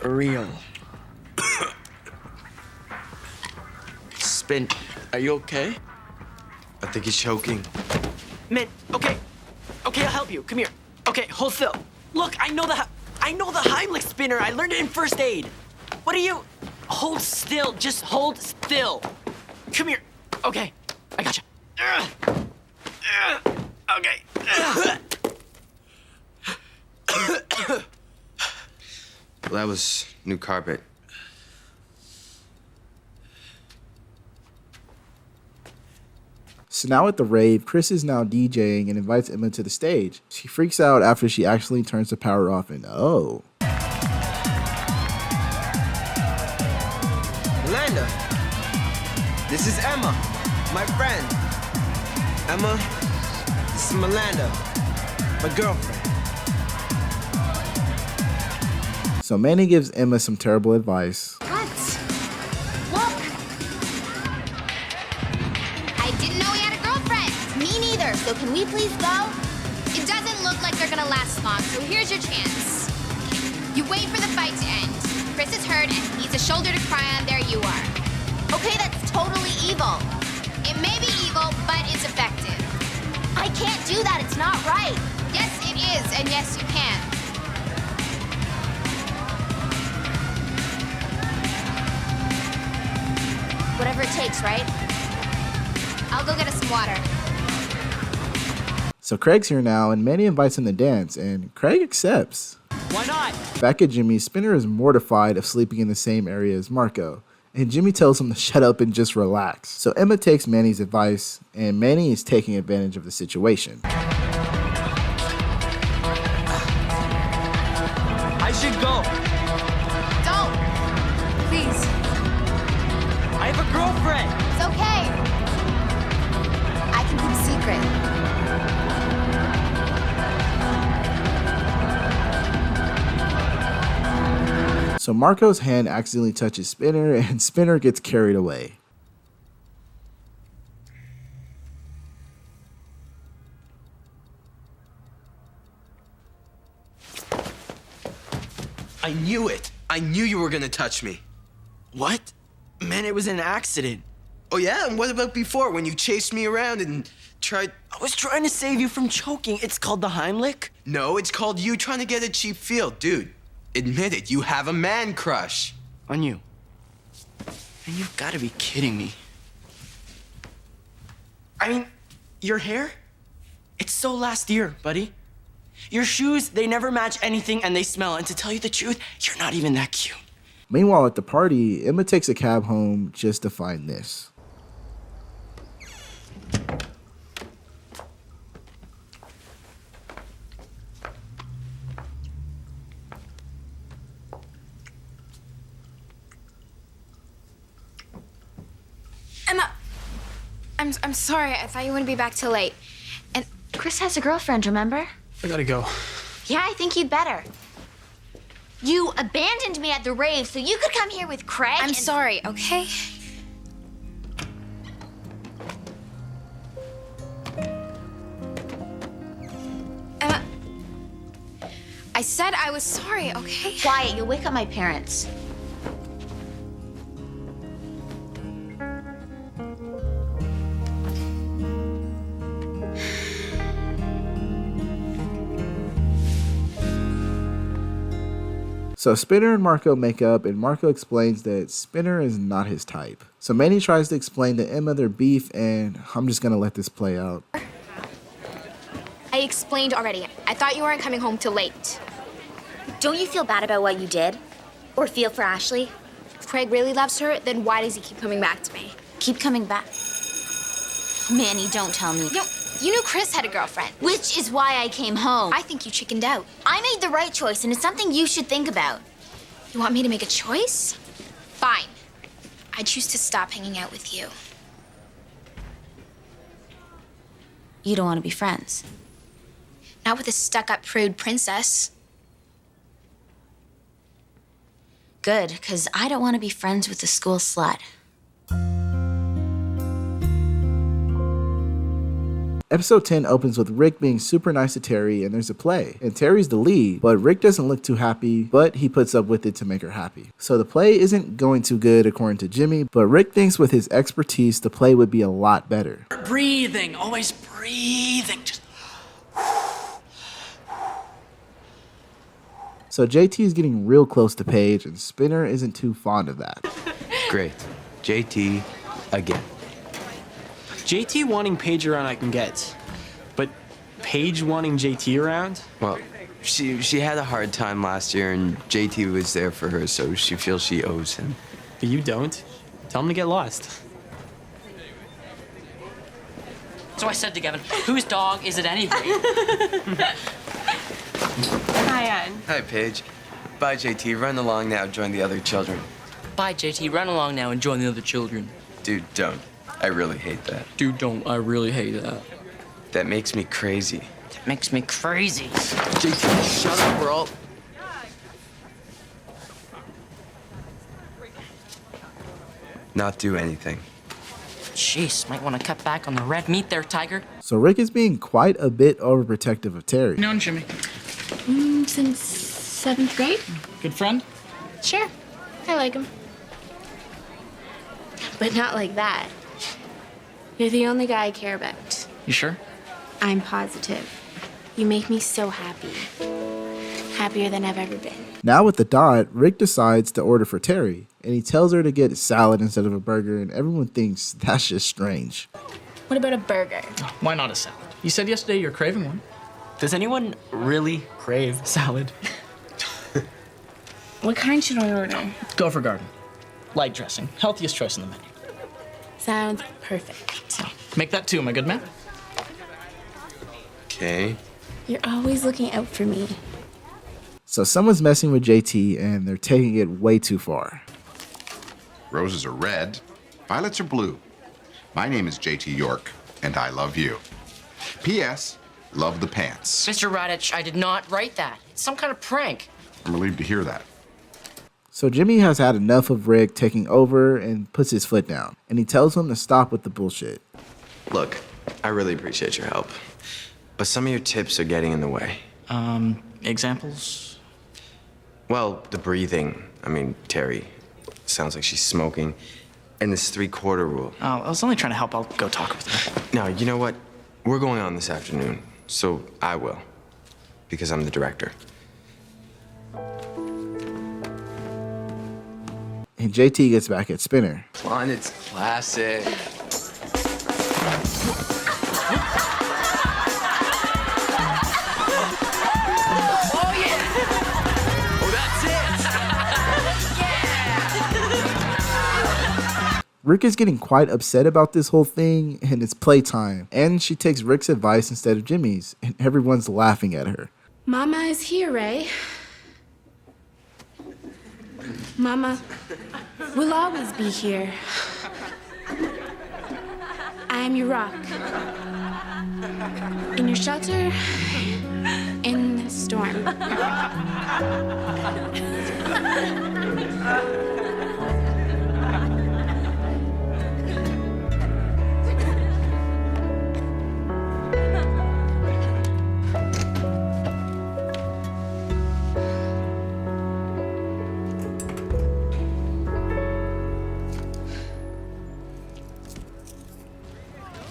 real. Spin, are you okay? I think he's choking. Man, okay, I'll help you. Come here. Okay, hold still. Look, I know the Heimlich spinner. I learned it in first aid. What are you? Hold still. Just hold still. Come here. Okay, I gotcha. Okay. Well, that was new carpet. So now at the rave, Chris is now DJing and invites Emma to the stage. She freaks out after she actually turns the power off and oh. Miranda, this is Emma, my friend. Emma, this is Miranda, my girlfriend. So Manny gives Emma some terrible advice. What? Look! I didn't know he had a girlfriend. Me neither, so can we please go? It doesn't look like they're gonna last long, so here's your chance. You wait for the fight to end. Chris is hurt and he needs a shoulder to cry on. There you are. Okay, that's totally evil. It may be evil, but it's effective. I can't do that, it's not right. Yes, it is, and yes, you can. Whatever it takes, right? I'll go get us some water. So Craig's here now, and Manny invites him to dance, and Craig accepts. Why not? Back at Jimmy, Spinner is mortified of sleeping in the same area as Marco, and Jimmy tells him to shut up and just relax. So Emma takes Manny's advice, and Manny is taking advantage of the situation. I should go. Don't. friend. It's okay. I can keep a secret. So Marco's hand accidentally touches Spinner and Spinner gets carried away. I knew it. I knew you were gonna touch me. What? Man, it was an accident. Oh yeah? And what about before when you chased me around and tried... I was trying to save you from choking. It's called the Heimlich. No, it's called you trying to get a cheap feel. Dude, admit it. You have a man crush. On you. And you've got to be kidding me. I mean, your hair? It's so last year, buddy. Your shoes, they never match anything and they smell. And to tell you the truth, you're not even that cute. Meanwhile, at the party, Emma takes a cab home just to find this. Emma, I'm sorry. I thought you wouldn't be back till late. And Chris has a girlfriend, remember? I gotta go. Yeah, I think you'd better. You abandoned me at the rave so you could come here with Craig. I'm sorry, okay? Emma, I said I was sorry, okay? Quiet, you'll wake up my parents. So Spinner and Marco make up, and Marco explains that Spinner is not his type. So Manny tries to explain to Emma their beef, and I'm just gonna let this play out. I explained already. I thought you weren't coming home till late. Don't you feel bad about what you did? Or feel for Ashley? If Craig really loves her, then why does he keep coming back to me? Keep coming back. Manny, don't tell me. No, you knew Chris had a girlfriend. Which is why I came home. I think you chickened out. I made the right choice, and it's something you should think about. You want me to make a choice? Fine. I choose to stop hanging out with you. You don't want to be friends. Not with a stuck-up prude princess. Good, because I don't want to be friends with the school slut. Episode 10 opens with Rick being super nice to Terry, and there's a play. And Terry's the lead, but Rick doesn't look too happy, but he puts up with it to make her happy. So the play isn't going too good according to Jimmy, but Rick thinks with his expertise, the play would be a lot better. Breathing, always breathing. Just... So JT is getting real close to Paige, and Spinner isn't too fond of that. Great. JT again. JT wanting Paige around I can get, but Paige wanting JT around? Well, she had a hard time last year, and JT was there for her, so she feels she owes him. But you don't. Tell him to get lost. So I said to Gavin, whose dog is it anyway? Hi, Ann. Hi, Paige. Bye, JT. Run along now. Join the other children. Bye, JT. Run along now and join the other children. Dude, don't. I really hate that. Dude, don't. I really hate that. That makes me crazy. That makes me crazy. JT, shut up. We're all... Not do anything. Jeez, might want to cut back on the red meat there, Tiger. So Rick is being quite a bit overprotective of Terry. Known Jimmy. Since 7th grade? Good friend? Sure. I like him. But not like that. You're the only guy I care about. You sure? I'm positive. You make me so happy. Happier than I've ever been. Now with the dot, Rick decides to order for Terry, and he tells her to get salad instead of a burger, and everyone thinks that's just strange. What about a burger? Oh, why not a salad? You said yesterday you're craving one. Does anyone really crave salad? What kind should I order? Go for garden. Light dressing. Healthiest choice in the menu. Sounds perfect. Make that two, my good man. Okay. You're always looking out for me. So someone's messing with JT, and they're taking it way too far. Roses are red, Violets are blue. My name is JT York, and I love you. P.S. Love the pants. Mr. Radich, I did not write that. It's some kind of prank. I'm relieved to hear that. So Jimmy has had enough of Rick taking over and puts his foot down, and he tells him to stop with the bullshit. Look, I really appreciate your help, but some of your tips are getting in the way. Examples? Well, the breathing. I mean, Terry, sounds like she's smoking. And this 3/4 rule. Oh, I was only trying to help. I'll go talk with her. Now, you know what? We're going on this afternoon, so I will, because I'm the director. And JT gets back at Spinner. Come on, it's classic. Rick is getting quite upset about this whole thing, and it's playtime. And she takes Rick's advice instead of Jimmy's, and everyone's laughing at her. Mama is here, Ray. Mama will always be here. I am your rock. In your shelter, in the storm.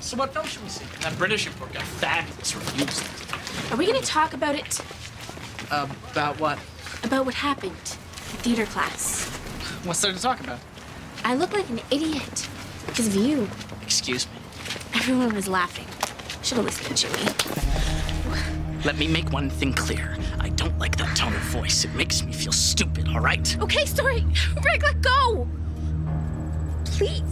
So what film should we see? That British report got fabulous reviews. Are we gonna talk about it? About what? About what happened in theater class. What's there to talk about? I look like an idiot because of you. Excuse me. Everyone was laughing. Should have listened to Jimmy. Let me make one thing clear. I don't like that tone of voice. It makes me feel stupid, all right? Okay, sorry. Rick, let go. Please.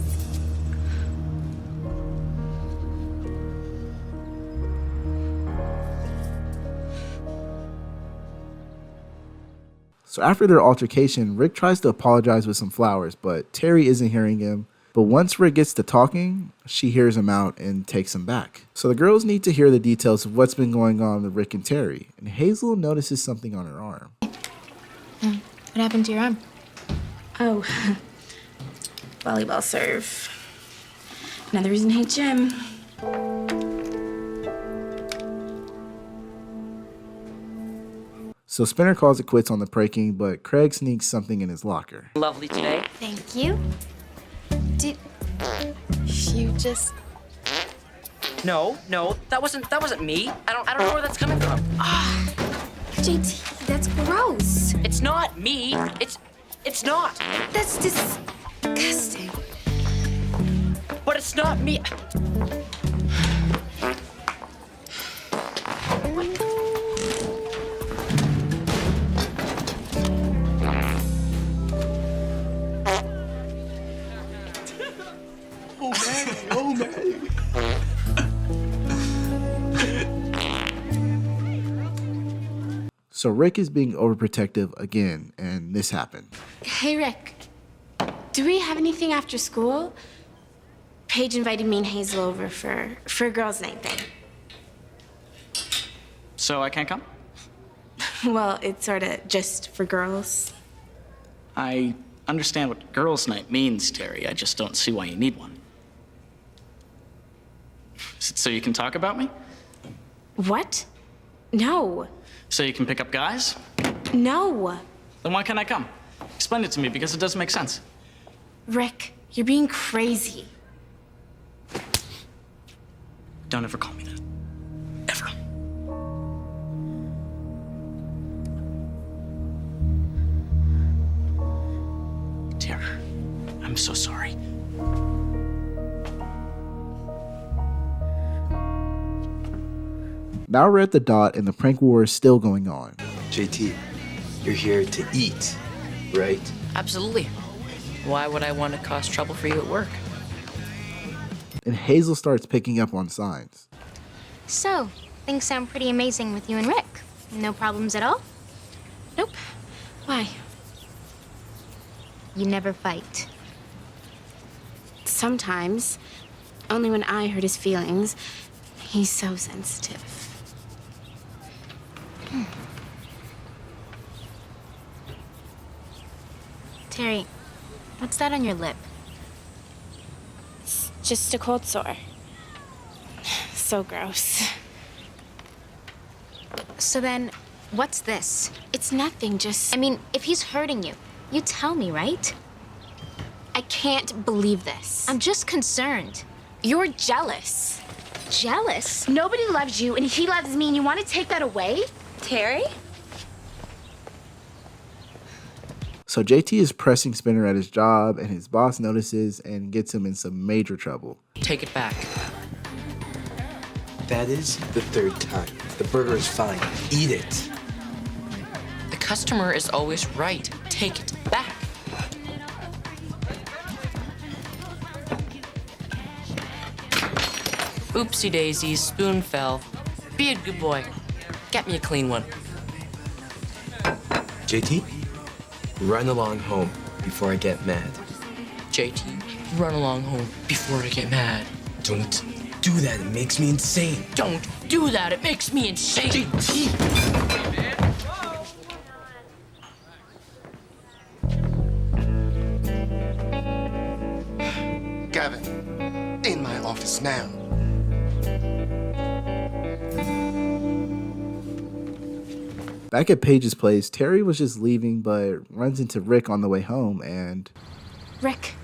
So after their altercation, Rick tries to apologize with some flowers, but Terry isn't hearing him. But once Rick gets to talking, she hears him out and takes him back. So the girls need to hear the details of what's been going on with Rick and Terry, and Hazel notices something on her arm. What happened to your arm? Oh, volleyball serve. Another reason to hate gym. So Spinner calls it quits on the pranking, but Craig sneaks something in his locker. Lovely today. Thank you. Did you just... No, that wasn't me. I don't know where that's coming from. JT, that's gross. It's not me. It's not. That's disgusting. But it's not me. Oh, man. So Rick is being overprotective again, and this happened. Hey, Rick. Do we have anything after school? Paige invited me and Hazel over for a girls' night thing. So I can't come? Well, it's sort of just for girls. I understand what girls' night means, Terry. I just don't see why you need one. Is it so you can talk about me? What? No. So you can pick up guys? No. Then why can't I come? Explain it to me, because it doesn't make sense. Rick, you're being crazy. Don't ever call me that. Ever. Terry, I'm so sorry. Now we're at the dot, and the prank war is still going on. JT, you're here to eat, right? Absolutely. Why would I want to cause trouble for you at work? And Hazel starts picking up on signs. So, things sound pretty amazing with you and Rick. No problems at all? Nope. Why? You never fight. Sometimes. Only when I hurt his feelings. He's so sensitive. Terry, what's that on your lip? It's just a cold sore. So gross. So then, what's this? It's nothing, just... I mean, if he's hurting you, you tell me, right? I can't believe this. I'm just concerned. You're jealous. Jealous? Nobody loves you, and he loves me, and you want to take that away? Terry? So JT is pressing Spinner at his job, and his boss notices and gets him in some major trouble. Take it back. That is the third time. The burger is fine. Eat it. The customer is always right. Take it back. Oopsie daisy, spoon fell. Be a good boy. Get me a clean one. JT, run along home before I get mad. JT, run along home before I get mad. Don't do that. It makes me insane. Don't do that. It makes me insane. JT! Gavin, in my office now. Back at Paige's place, Terry was just leaving but runs into Rick on the way home and... Rick,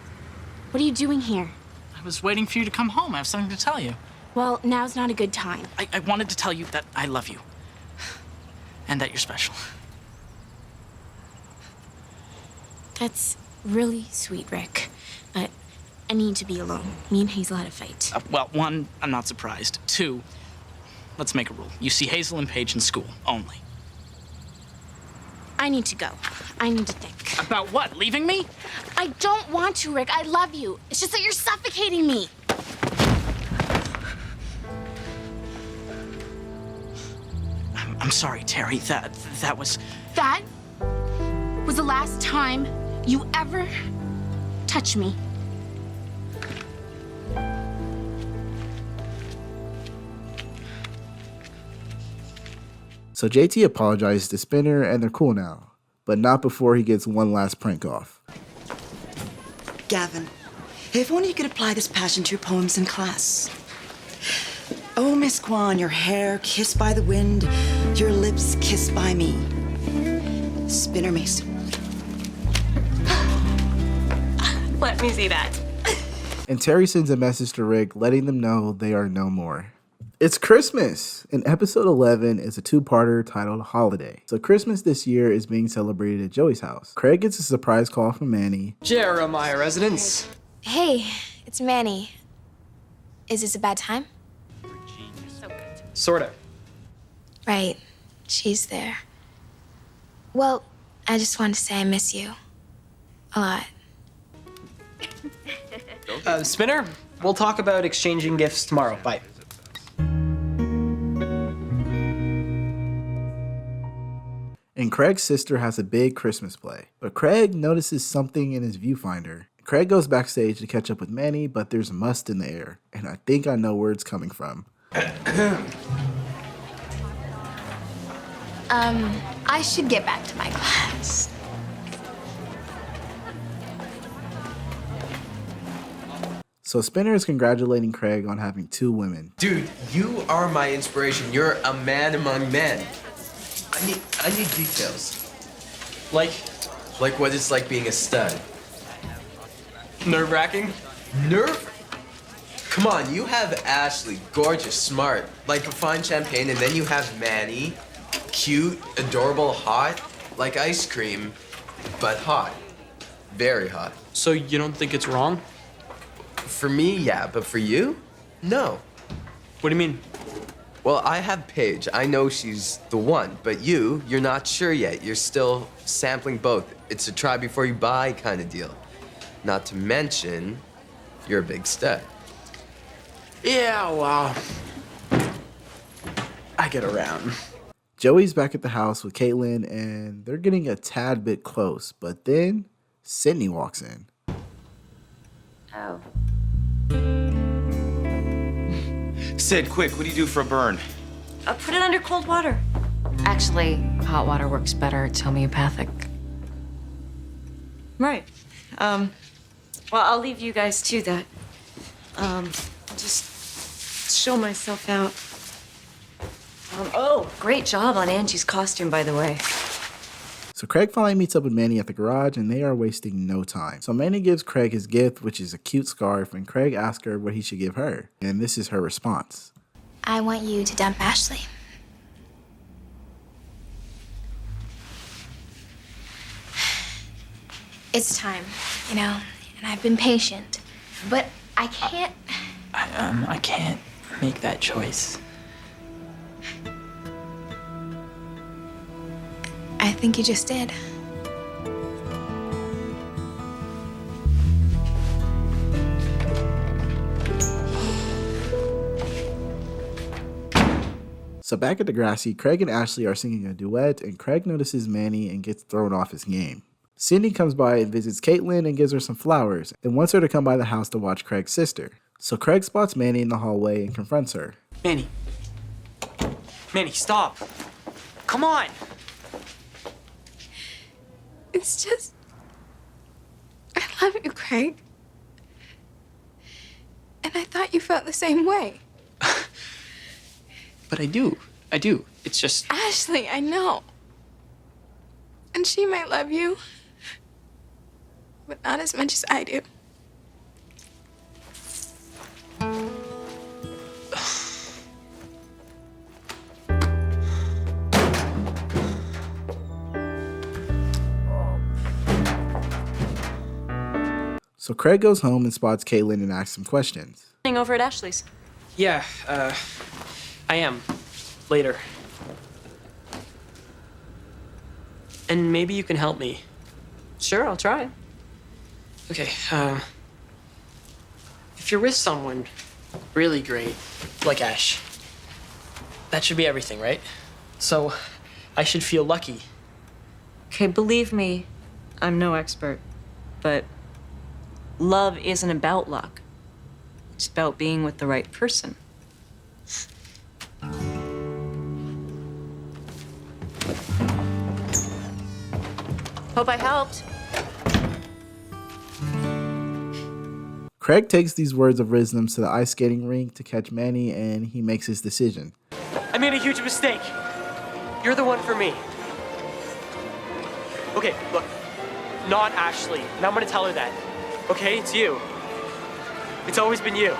what are you doing here? I was waiting for you to come home. I have something to tell you. Well, now's not a good time. I wanted to tell you that I love you. And that you're special. That's really sweet, Rick. But I need to be alone. Me and Hazel had a fight. Well, one, I'm not surprised. Two, let's make a rule. You see Hazel and Paige in school, only. I need to go. I need to think. About what? Leaving me? I don't want to, Rick. I love you. It's just that you're suffocating me. I'm sorry, Terry. That was... That was the last time you ever touched me. So JT apologizes to Spinner and they're cool now, but not before he gets one last prank off. Gavin, if only you could apply this passion to your poems in class. Oh, Miss Kwan, your hair kissed by the wind, your lips kissed by me. Spinner Mason. Let me see that. And Terry sends a message to Rick letting them know they are no more. It's Christmas, and episode 11 is a two-parter titled Holiday. So Christmas this year is being celebrated at Joey's house. Craig gets a surprise call from Manny. Jeremiah residence. Hey, it's Manny. Is this a bad time? Sorta. Right. She's there. Well, I just wanted to say I miss you. A lot. Spinner, we'll talk about exchanging gifts tomorrow. Bye. And Craig's sister has a big Christmas play. But Craig notices something in his viewfinder. Craig goes backstage to catch up with Manny, but there's must in the air. And I think I know where it's coming from. I should get back to my class. So Spinner is congratulating Craig on having two women. Dude, you are my inspiration. You're a man among men. I need details. Like what it's like being a stud. Nerve-wracking? Come on, you have Ashley, gorgeous, smart, like a fine champagne, and then you have Manny, cute, adorable, hot, like ice cream, but hot. Very hot. So you don't think it's wrong? For me, yeah, but for you? No. What do you mean? Well, I have Paige. I know she's the one, but you're not sure yet. You're still sampling both. It's a try before you buy kind of deal. Not to mention, you're a big stud. Yeah, well, I get around. Joey's back at the house with Caitlin, and they're getting a tad bit close, but then Sydney walks in. Oh, Sid, quick, what do you do for a burn? Put it under cold water. Actually, hot water works better. It's homeopathic. Right. Well, I'll leave you guys to that. Just show myself out. Oh, great job on Angie's costume, by the way. So Craig finally meets up with Manny at the garage, and they are wasting no time. So Manny gives Craig his gift, which is a cute scarf, and Craig asks her what he should give her. And this is her response. I want you to dump Ashley. It's time, you know, and I've been patient. But I can't... I can't make that choice. I think you just did. So back at Degrassi, Craig and Ashley are singing a duet, and Craig notices Manny and gets thrown off his game. Sydney comes by and visits Caitlin and gives her some flowers, and wants her to come by the house to watch Craig's sister. So Craig spots Manny in the hallway and confronts her. Manny. Manny, stop. Come on. It's just... I love you, Craig. And I thought you felt the same way. But I do. It's just... Ashley, I know. And she might love you. But not as much as I do. So Craig goes home and spots Caitlin and asks him questions. Over at Ashley's. Yeah, I am. Later. And maybe you can help me. Sure, I'll try. Okay, if you're with someone really great, like Ash, that should be everything, right? So, I should feel lucky. Okay, believe me, I'm no expert, but love isn't about luck. It's about being with the right person. Hope I helped. Craig takes these words of wisdom to the ice skating rink to catch Manny, and he makes his decision. I made a huge mistake. You're the one for me. Okay, look, not Ashley, and I'm gonna tell her that. Okay, it's you. It's always been you.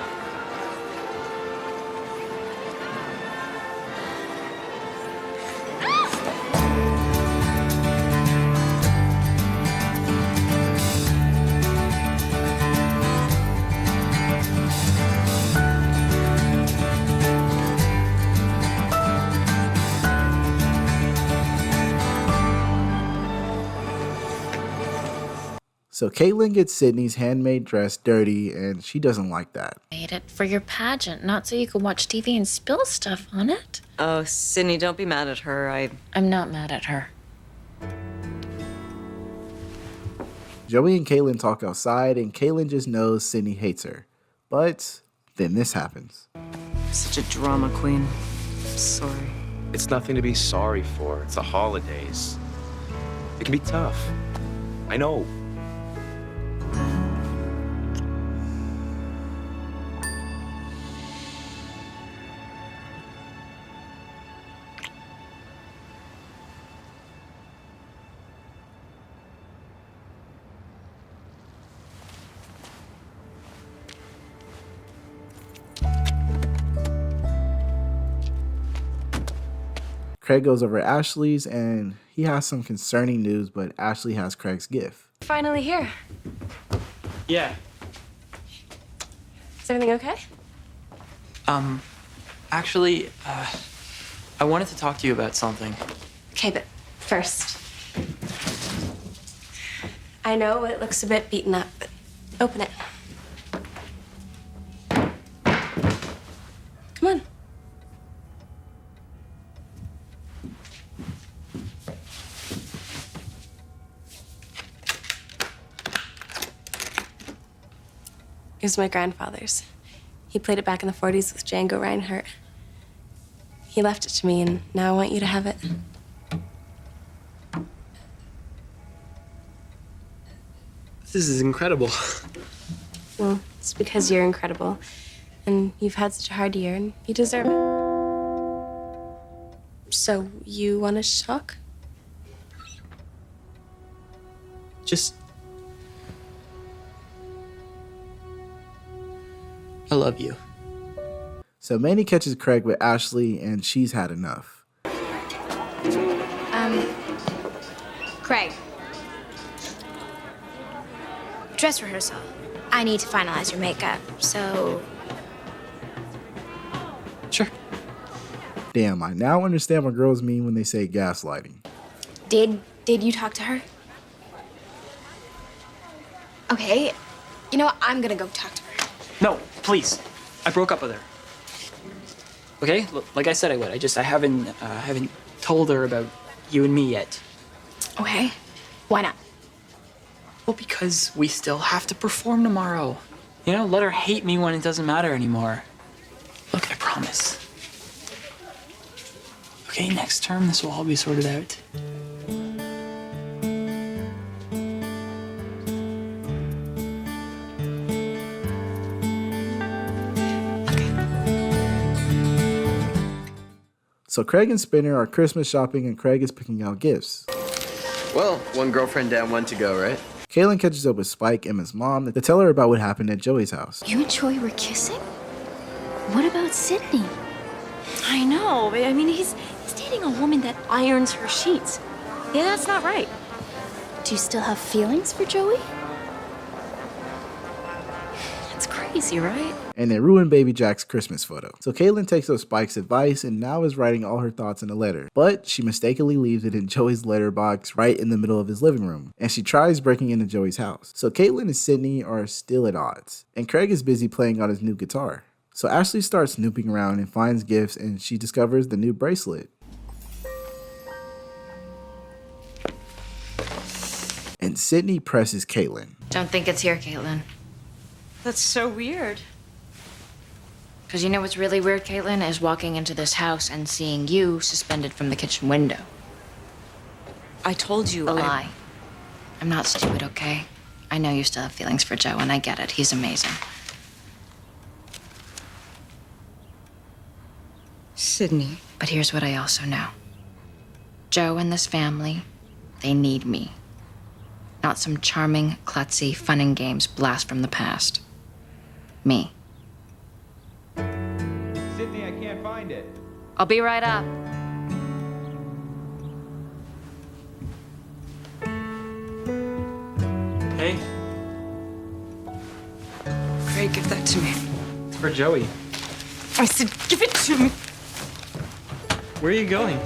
So Caitlin gets Sydney's handmade dress dirty, and she doesn't like that. Made it for your pageant, not so you could watch TV and spill stuff on it. Oh, Sydney, don't be mad at her. I'm not mad at her. Joey and Caitlin talk outside, and Caitlin just knows Sydney hates her. But then this happens. Such a drama queen. Sorry. It's nothing to be sorry for. It's the holidays. It can be tough. I know. Craig goes over to Ashley's, and he has some concerning news, but Ashley has Craig's gift. Finally here. Yeah. Is everything okay? Actually, I wanted to talk to you about something. Okay, but first, I know it looks a bit beaten up, but open it. Come on. was my grandfather's. He played it back in the 40s with Django Reinhardt. He left it to me, and now I want you to have it. This is incredible. Well, it's because you're incredible, and you've had such a hard year, and you deserve it. So, you want to talk? Just... I love you. So Manny catches Craig with Ashley, and she's had enough. Craig. Dress rehearsal. I need to finalize your makeup, so... Sure. Damn, I now understand what girls mean when they say gaslighting. Did you talk to her? Okay, you know what? I'm gonna go talk to her. No, please. I broke up with her. Okay, like I said I would. I haven't told her about you and me yet. Okay, why not? Well, because we still have to perform tomorrow. You know, let her hate me when it doesn't matter anymore. Look, I promise. Okay, next term this will all be sorted out. So Craig and Spinner are Christmas shopping, and Craig is picking out gifts. Well, one girlfriend down, one to go, right? Kaylin catches up with Spike, Emma's mom, to tell her about what happened at Joey's house. You and Joey were kissing? What about Sydney? I know. I mean, he's dating a woman that irons her sheets. Yeah, that's not right. Do you still have feelings for Joey? That's crazy, right? And they ruined Baby Jack's Christmas photo. So Kaylin takes up Spike's advice and now is writing all her thoughts in a letter. But she mistakenly leaves it in Joey's letterbox right in the middle of his living room. And she tries breaking into Joey's house. So Caitlin and Sydney are still at odds. And Craig is busy playing on his new guitar. So Ashley starts snooping around and finds gifts, and she discovers the new bracelet. And Sydney presses Caitlin. Don't think it's here, Caitlin. That's so weird. Because you know what's really weird, Caitlin, is walking into this house and seeing you suspended from the kitchen window. I told you. A lie. I'm not stupid, okay? I know you still have feelings for Joe, and I get it. He's amazing. Sydney. But here's what I also know. Joe and this family, they need me. Not some charming, klutzy, fun and games blast from the past. Me. Sydney, I can't find it. I'll be right up. Hey, Craig, give that to me. it's for Joey. I said, give it to me. Where are you going?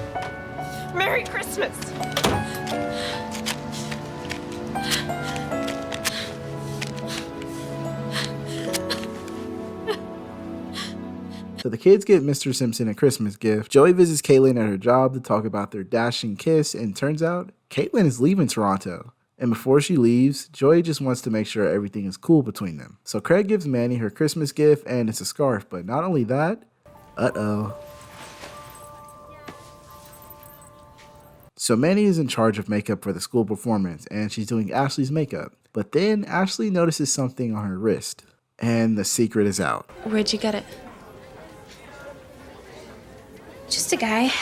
Merry Christmas. So the kids get Mr. Simpson a Christmas gift. Joey visits Caitlin at her job to talk about their dashing kiss, and turns out Caitlin is leaving Toronto. And before she leaves, Joey just wants to make sure everything is cool between them. So Craig gives Manny her Christmas gift, and it's a scarf. But not only that, So Manny is in charge of makeup for the school performance, and she's doing Ashley's makeup. But then Ashley notices something on her wrist, and the secret is out. Where'd you get it? Just a guy.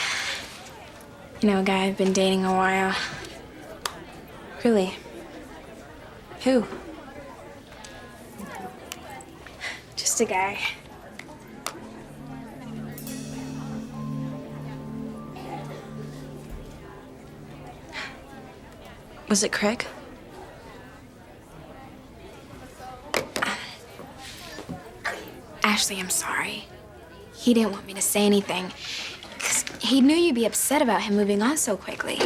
You know, a guy I've been dating a while. Really? Who? Just a guy. Was it Craig? Ashley, I'm sorry. He didn't want me to say anything, because he knew you'd be upset about him moving on so quickly.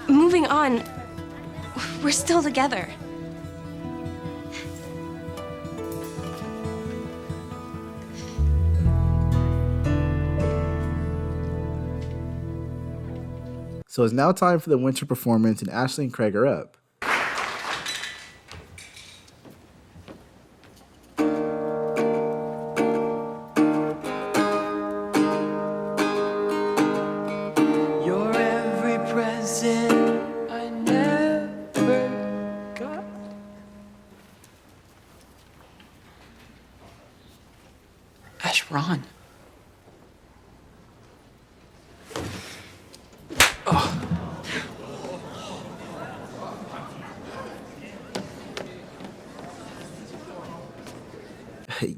Moving on. We're still together. So it's now time for the winter performance, and Ashley and Craig are up.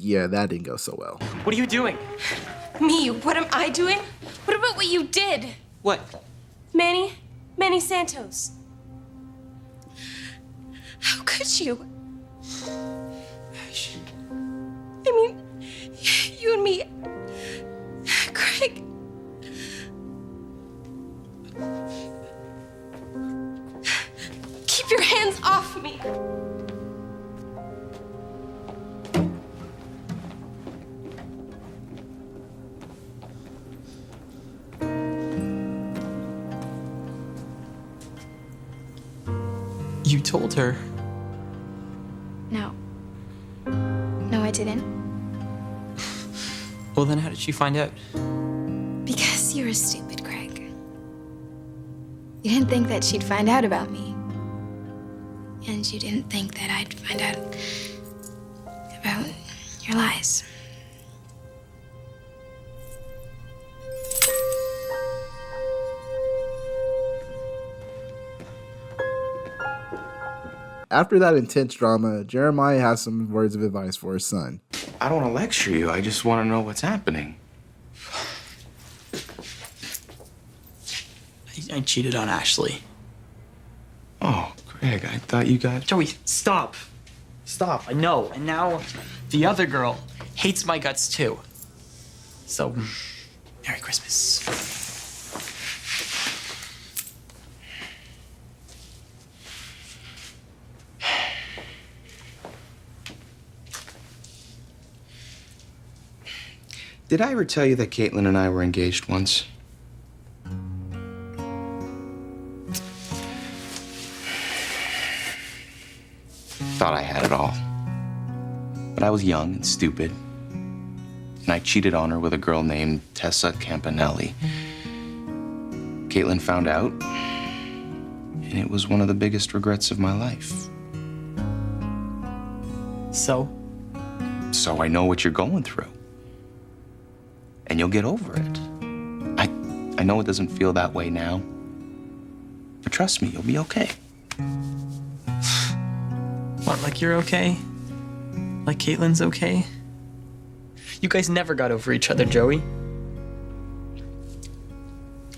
yeah, that didn't go so well. What are you doing? Me? What am I doing? What about what you did? What? Manny Santos. How could you? I mean, you and me, Craig. Keep your hands off me. You told her. No. No, I didn't. Well, then how did she find out? Because you're stupid, Craig. You didn't think that she'd find out about me. And you didn't think that I'd find out about your lies. After that intense drama, Jeremiah has some words of advice for his son. I don't want to lecture you. I just want to know what's happening. I cheated on Ashley. Oh, Craig, I thought you got... Joey, stop. Stop. I know. And now the other girl hates my guts too. So, Merry Christmas. Did I ever tell you that Caitlin and I were engaged once? Thought I had it all. But I was young and stupid. And I cheated on her with a girl named Tessa Campanelli. Caitlin found out, and it was one of the biggest regrets of my life. So I know what you're going through. And you'll get over it. I know it doesn't feel that way now. But trust me, you'll be okay. What, like you're okay? Like Caitlin's okay? You guys never got over each other, Joey.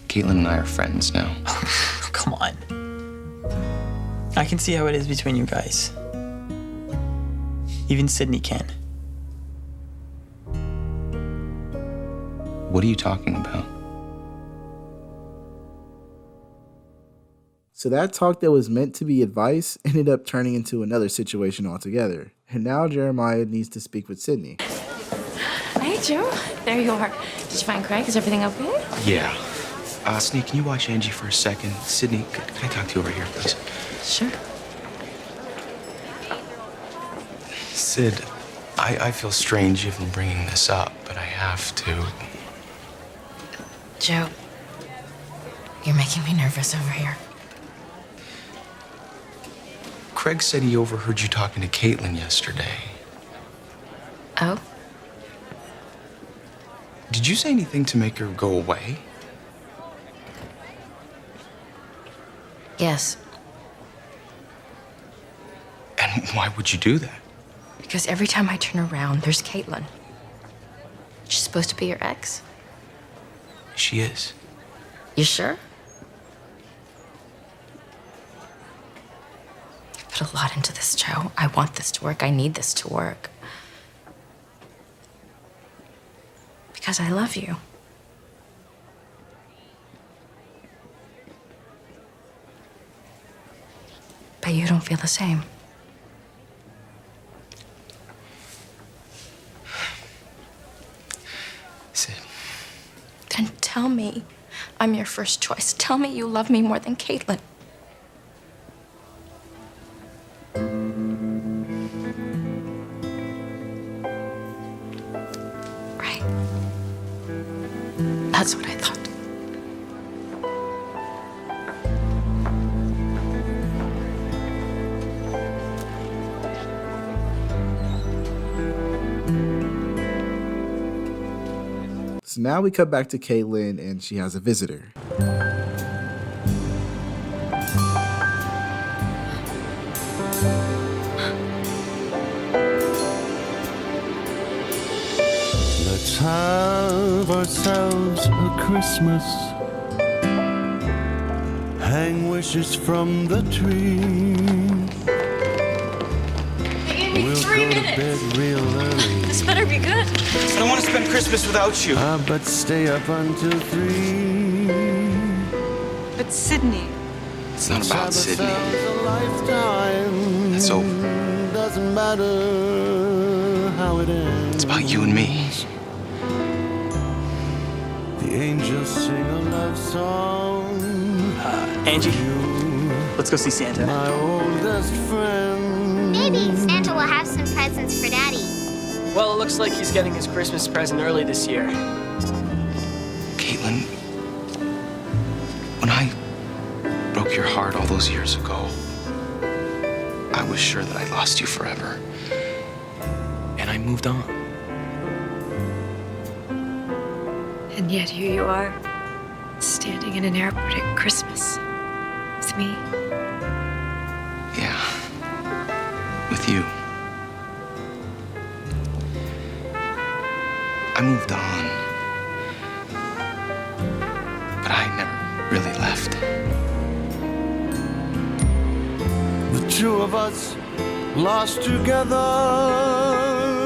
Caitlin and I are friends now. Come on. I can see how it is between you guys. Even Sydney can. What are you talking about? So that talk that was meant to be advice ended up turning into another situation altogether. And now Jeremiah needs to speak with Sydney. Hey, Joe. There you are. Did you find Craig? Is everything okay? Yeah. Sneak, can you watch Angie for a second? Sydney, can I talk to you over here, please? Sure. Sid, I feel strange even bringing this up, but I have to. Joe, you're making me nervous over here. Craig said he overheard you talking to Caitlin yesterday. Oh? Did you say anything to make her go away? Yes, And why would you do that? because every time I turn around, there's Caitlin. She's supposed to be your ex. She is. You sure? I put a lot into this, Joe. I want this to work. I need this to work. Because I love you. But you don't feel the same. Sid. Then tell me I'm your first choice. Tell me you love me more than Caitlin. Right. That's what I thought. So now we cut back to Caitlin and she has a visitor. have ourselves a Christmas. Hang wishes from the tree. They gave me We'll 3 go to minutes. bed real early. This better be good. I don't want to spend Christmas without you. But stay up until 3. But Sydney. It's not about Sydney. Lifetime. It's over. Doesn't matter how it ends. It's about you and me. The angels sing a love song. Angie, let's go see Santa. My oldest friend. Maybe Santa will have some presents for Daddy. Well, it looks like he's getting his Christmas present early this year. Caitlin, when I broke your heart all those years ago, I was sure that I lost you forever. And I moved on. And yet here you are, standing in an airport at Christmas with me. Yeah. With you. I moved on. But I never really left. The two of us lost together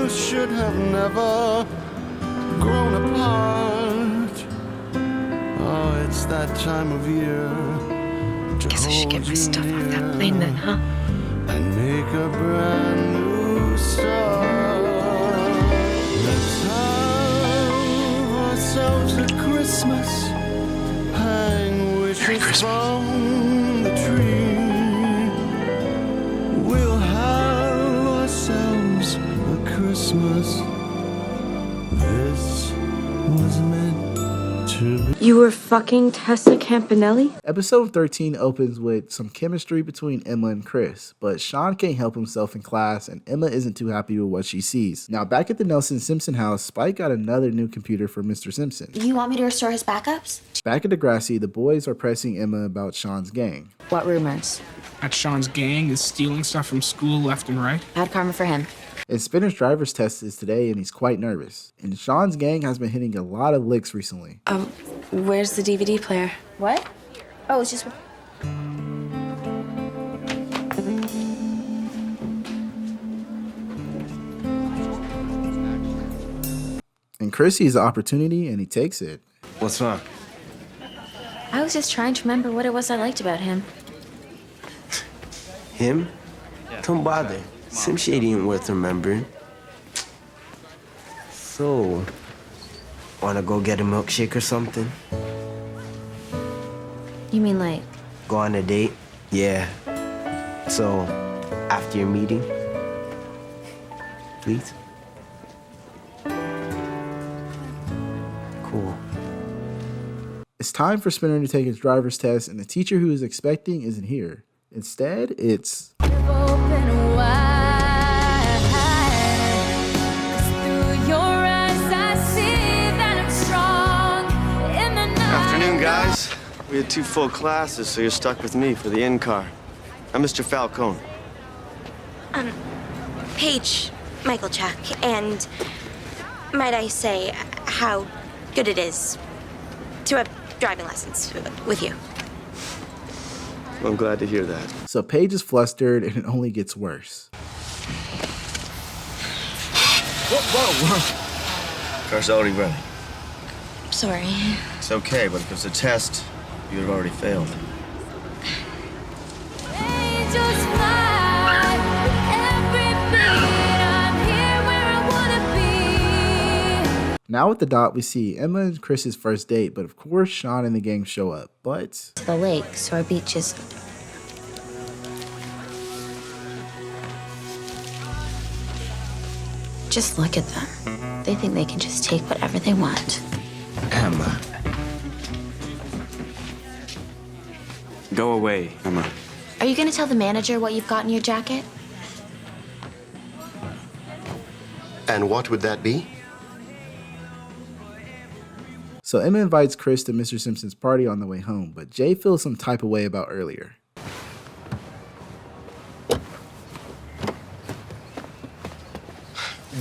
should have never grown apart. Oh, it's that time of year to Guess I should get my stuff off that hold plane you then, huh? and make a brand new start. Let's have ourselves a Christmas. Hang wishes from the tree. We'll have ourselves a Christmas. This was meant to be. You were fucking Tessa Campanelli? Episode 13 opens with some chemistry between Emma and Chris, but Sean can't help himself in class and Emma isn't too happy with what she sees. Now back at the Nelson Simpson house, Spike got another new computer for Mr. Simpson. You want me to restore his backups? Back at Degrassi, the boys are pressing Emma about Sean's gang. What rumors? That Sean's gang is stealing stuff from school left and right. Bad karma for him. And Spinner's driver's test is today and he's quite nervous. And Sean's gang has been hitting a lot of licks recently. Where's the DVD player? What? Oh, it's just... And Chris sees the opportunity and he takes it. What's wrong? I was just trying to remember what it was I liked about him. Him? Don't bother. Some shit ain't worth remembering. So, wanna go get a milkshake or something? You mean like... Go on a date? Yeah. So, after your meeting? Please? Cool. It's time for Spinner to take his driver's test and the teacher who he's expecting isn't here. Instead, it's... Afternoon, guys. We had 2 full classes, so you're stuck with me for the in-car. I'm Mr. Falcone. Paige, Michael Chuck, and might I say how good it is to have driving lessons with you. I'm glad to hear that. So Paige is flustered and it only gets worse. Whoa. Car's already running. Sorry. It's okay, but if it's a test, you would have already failed. Now at the dot, we see Emma and Chris's first date, but of course Sean and the gang show up, but... To the lake, so our beach is... Just look at them. They think they can just take whatever they want. Emma. Go away, Emma. Are you gonna tell the manager what you've got in your jacket? And what would that be? So Emma invites Chris to Mr. Simpson's party on the way home, but Jay feels some type of way about earlier.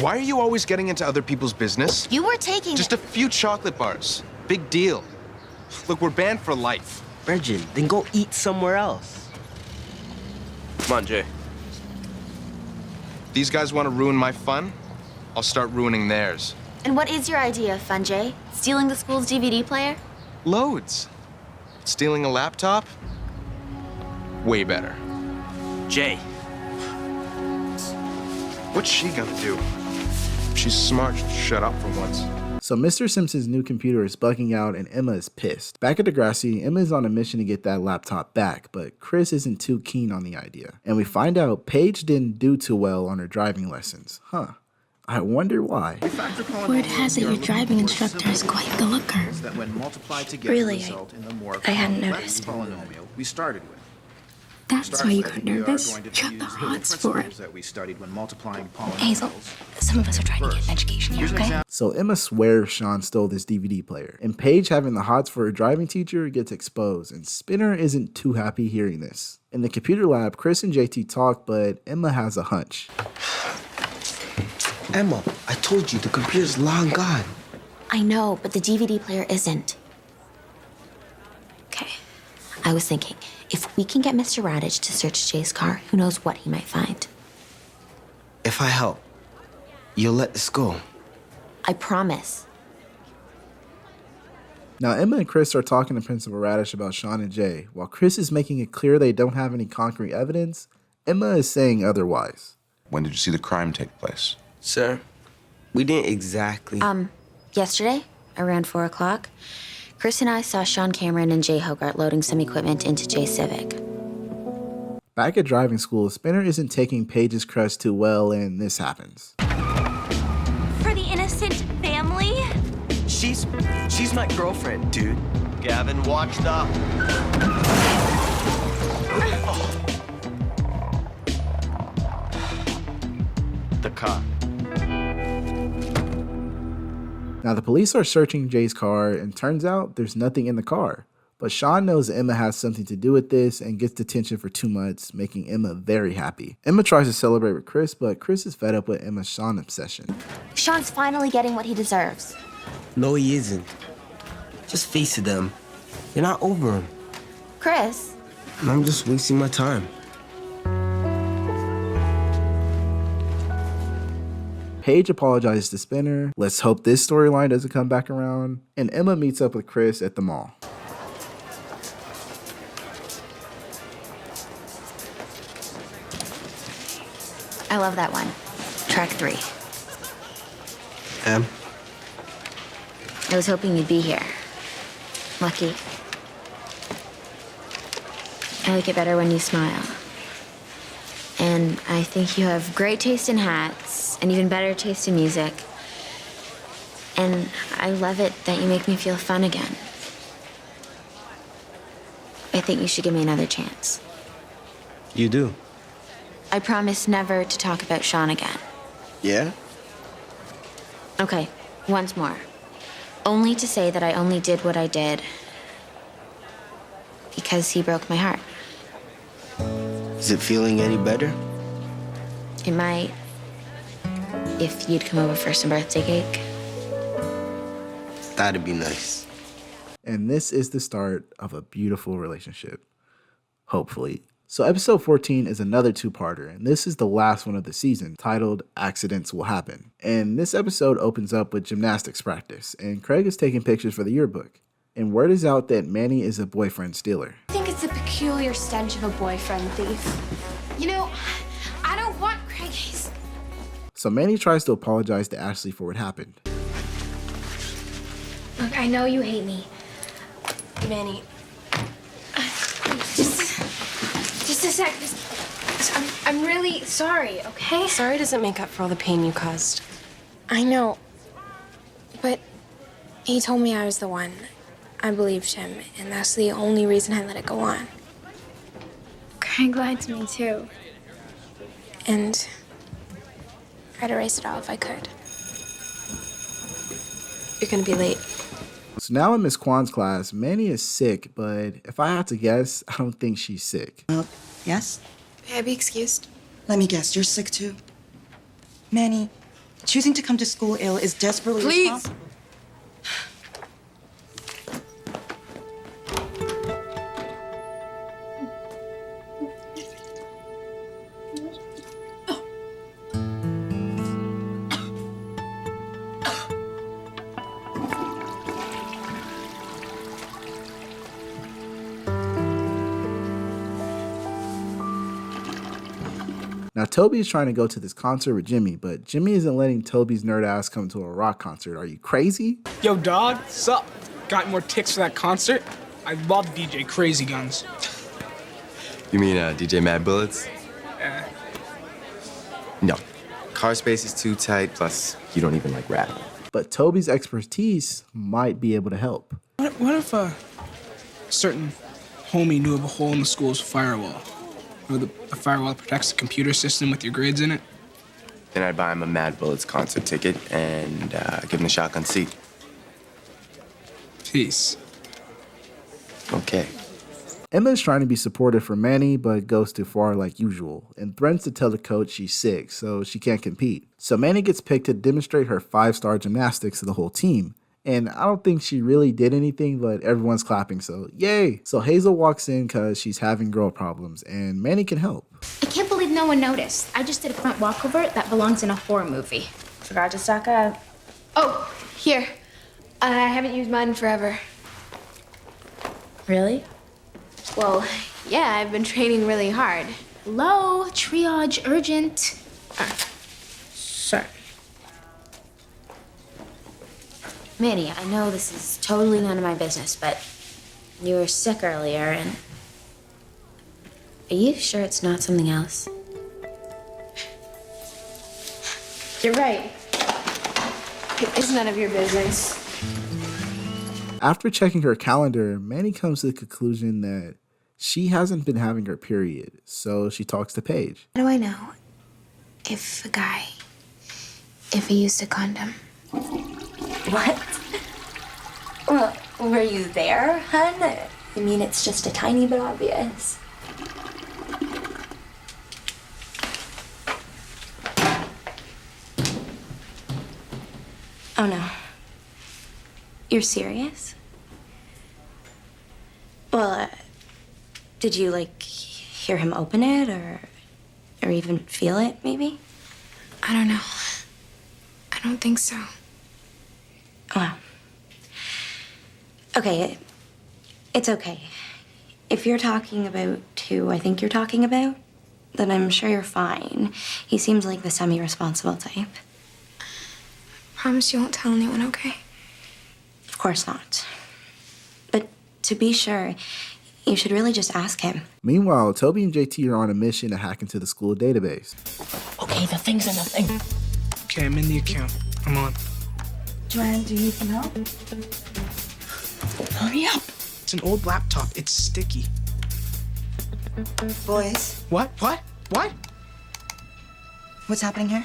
Why are you always getting into other people's business? You were taking Just a few chocolate bars. Big deal. Look, we're banned for life. Virgin, then go eat somewhere else. Come on, Jay. These guys want to ruin my fun? I'll start ruining theirs. And what is your idea of fun, Jay? Stealing the school's DVD player? Loads. Stealing a laptop? Way better. Jay. What's she gonna do? She's smart. She'll shut up for once. So Mr. Simpson's new computer is bugging out and Emma is pissed. Back at Degrassi, Emma is on a mission to get that laptop back, but Chris isn't too keen on the idea. And we find out Paige didn't do too well on her driving lessons. Huh. I wonder why. Word has it your driving instructor is quite the looker. Really, I hadn't noticed. We started with. That's why you got nervous? You got the hots for it. Hazel, some of us are trying to get an education here, okay? So Emma swears Sean stole this DVD player, and Paige having the hots for her driving teacher gets exposed, and Spinner isn't too happy hearing this. In the computer lab, Chris and JT talk, but Emma has a hunch. Emma, I told you the computer's long gone. I know, but the DVD player isn't. Okay, I was thinking, if we can get Mr. Radich to search Jay's car, who knows what he might find. If I help, you'll let this go. I promise. Now Emma and Chris are talking to Principal Radish about Sean and Jay. While Chris is making it clear they don't have any concrete evidence, Emma is saying otherwise. When did you see the crime take place? Sir, we didn't exactly... Yesterday, around 4 o'clock, Chris and I saw Sean Cameron and Jay Hogarth loading some equipment into Jay's Civic. Back at driving school, Spinner isn't taking Paige's crush too well, and this happens. For the innocent family? She's my girlfriend, dude. Gavin, watched up. The car. Now the police are searching Jay's car, and turns out there's nothing in the car. But Sean knows Emma has something to do with this and gets detention for 2 months, making Emma very happy. Emma tries to celebrate with Chris, but Chris is fed up with Emma's Sean obsession. Sean's finally getting what he deserves. No, he isn't. Just face it, them. You're not over him. Chris? I'm just wasting my time. Paige apologizes to Spinner. Let's hope this storyline doesn't come back around. And Emma meets up with Chris at the mall. I love that one. Track 3. Em? I was hoping you'd be here. Lucky. I like it better when you smile. And I think you have great taste in hats, and even better taste in music. And I love it that you make me feel fun again. I think you should give me another chance. You do? I promise never to talk about Sean again. Yeah? Okay, once more. Only to say that I only did what I did because he broke my heart. Is it feeling any better? It might, if you'd come over for some birthday cake. That'd be nice. And this is the start of a beautiful relationship. Hopefully. So episode 14 is another 2-parter, and this is the last one of the season, titled Accidents Will Happen. And this episode opens up with gymnastics practice, and Craig is taking pictures for the yearbook. And word is out that Manny is a boyfriend stealer. I think it's the peculiar stench of a boyfriend thief. You know, I don't want Craig. So Manny tries to apologize to Ashley for what happened. Look, I know you hate me, Manny. Just a sec. I'm really sorry, okay? Sorry doesn't make up for all the pain you caused. I know. But he told me I was the one. I believed him, and that's the only reason I let it go on. Craig lied to me, too. And I'd erase it all if I could. You're gonna be late. So now in Miss Kwan's class, Manny is sick, but if I had to guess, I don't think she's sick. Yes? May I be excused? Let me guess, you're sick too? Manny, Choosing to come to school ill is desperately responsible. Now, Toby is trying to go to this concert with Jimmy, but Jimmy isn't letting Toby's nerd ass come to a rock concert. Are you crazy? Yo, dog, sup? Got more tickets for that concert? I love DJ Crazy Guns. You mean DJ Mad Bullets? No. Car space is too tight, plus you don't even like rap. But Toby's expertise might be able to help. What if a certain homie knew of a hole in the school's firewall? You know, the firewall protects the computer system with your grades in it? Then I'd buy him a Mad Bullets concert ticket and give him the shotgun seat. Peace. Okay. Emma is trying to be supportive for Manny, but goes too far like usual, and threatens to tell the coach she's sick, so she can't compete. So Manny gets picked to demonstrate her 5-star gymnastics to the whole team. And I don't think she really did anything, but everyone's clapping, so yay! So Hazel walks in because she's having girl problems, and Manny can help. I can't believe no one noticed. I just did a front walkover that belongs in a horror movie. Forgot to stock up. Oh, here. I haven't used mine in forever. Really? Well, yeah, I've been training really hard. Low, triage, urgent. Sure. Manny, I know this is totally none of my business, but you were sick earlier, and are you sure it's not something else? You're right. It's none of your business. After checking her calendar, Manny comes to the conclusion that she hasn't been having her period, so she talks to Paige. How do I know if he used a condom? What? Well, were you there, hun? I mean, it's just a tiny bit obvious. Oh no. You're serious? Well, did you, like, hear him open it, or even feel it, maybe? I don't know. I don't think so. Wow. Okay, it's okay. If you're talking about who I think you're talking about, then I'm sure you're fine. He seems like the semi-responsible type. Promise you won't tell anyone, okay? Of course not. But to be sure, you should really just ask him. Meanwhile, Toby and JT are on a mission to hack into the school database. Okay, the thing's in the thing. Okay, I'm in the account. I'm on. Joanne, do you need some help? Hurry up! It's an old laptop. It's sticky. Boys, What? what's happening here?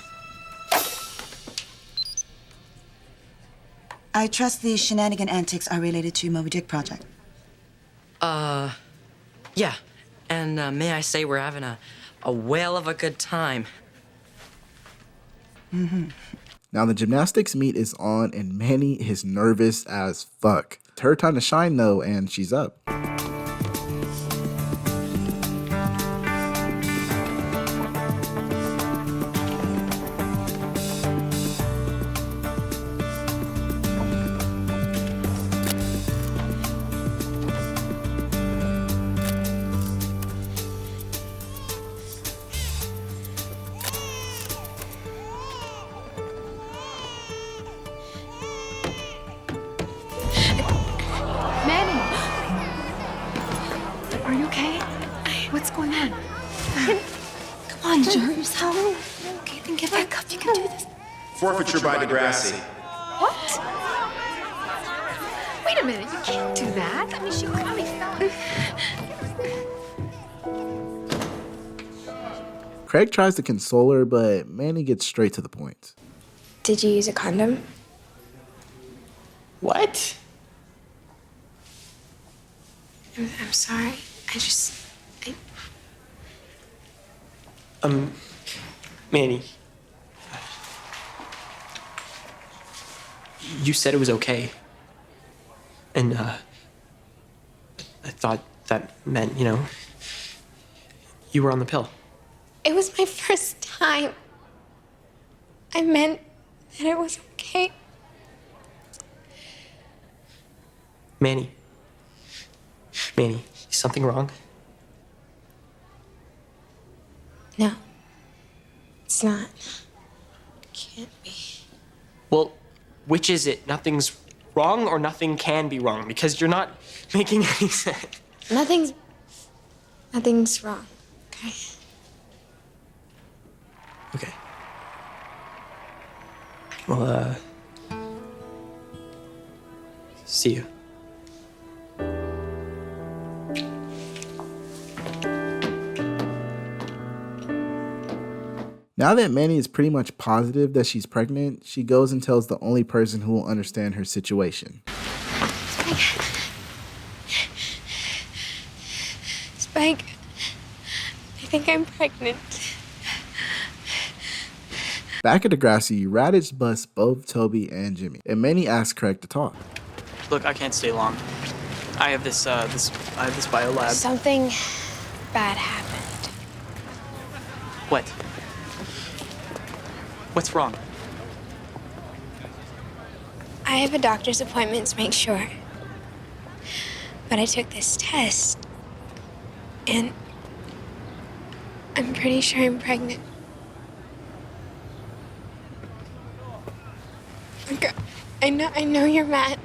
I trust these shenanigan antics are related to Moby Dick project. Yeah. And may I say we're having a whale of a good time. Mm-hmm. Now the gymnastics meet is on and Manny is nervous as fuck. It's her time to shine though, and she's up. Manny! Are you okay? What's going on? Come on, you hurt yourself. Okay, then get back up. You can do this. Forfeiture by Degrassi. What? Wait a minute, you can't do that. I mean, she probably fell. Craig tries to console her, but Manny gets straight to the point. Did you use a condom? What? I'm sorry. Manny. you said it was okay. And, I thought that meant, you were on the pill. It was my first time. I meant that it was okay. Manny, is something wrong? No, it's not. It can't be. Well, which is it? Nothing's wrong or nothing can be wrong? Because you're not making any sense. Nothing's wrong, okay? Okay. Well, see you. Now that Manny is pretty much positive that she's pregnant, she goes and tells the only person who will understand her situation. Spike, I think I'm pregnant. Back at Degrassi, Radish busts both Toby and Jimmy, and Manny asks Craig to talk. Look, I can't stay long. I have this bio lab. Something bad happened. What? What's wrong? I have a doctor's appointment to make sure. But I took this test, and I'm pretty sure I'm pregnant. Look, I know you're mad,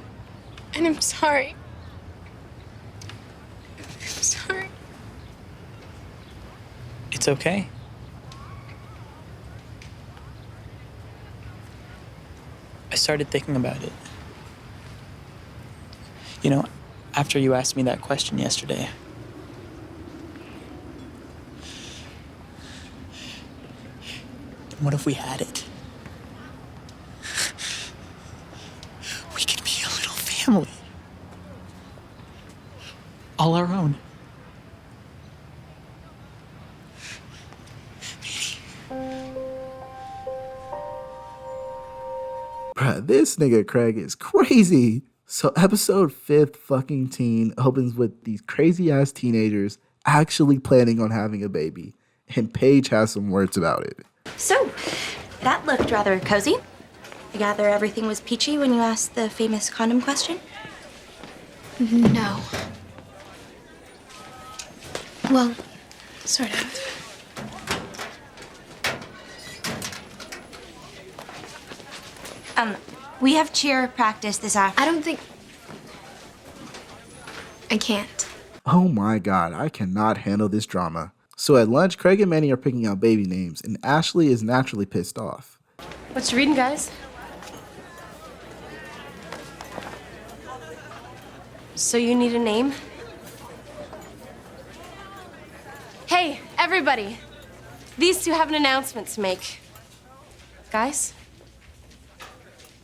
and I'm sorry. I'm sorry. It's okay. I started thinking about it. After you asked me that question yesterday. What if we had it? We could be a little family. All our own. Bruh, this nigga Craig is crazy. So episode 5th fucking teen opens with these crazy ass teenagers actually planning on having a baby. And Paige has some words about it. So, that looked rather cozy. I gather everything was peachy when you asked the famous condom question? No. Well, sort of. We have cheer practice this afternoon. I don't think... I can't. Oh my god, I cannot handle this drama. So at lunch, Craig and Manny are picking out baby names, and Ashley is naturally pissed off. What you reading, guys? So you need a name? Hey, everybody. These two have an announcement to make. Guys?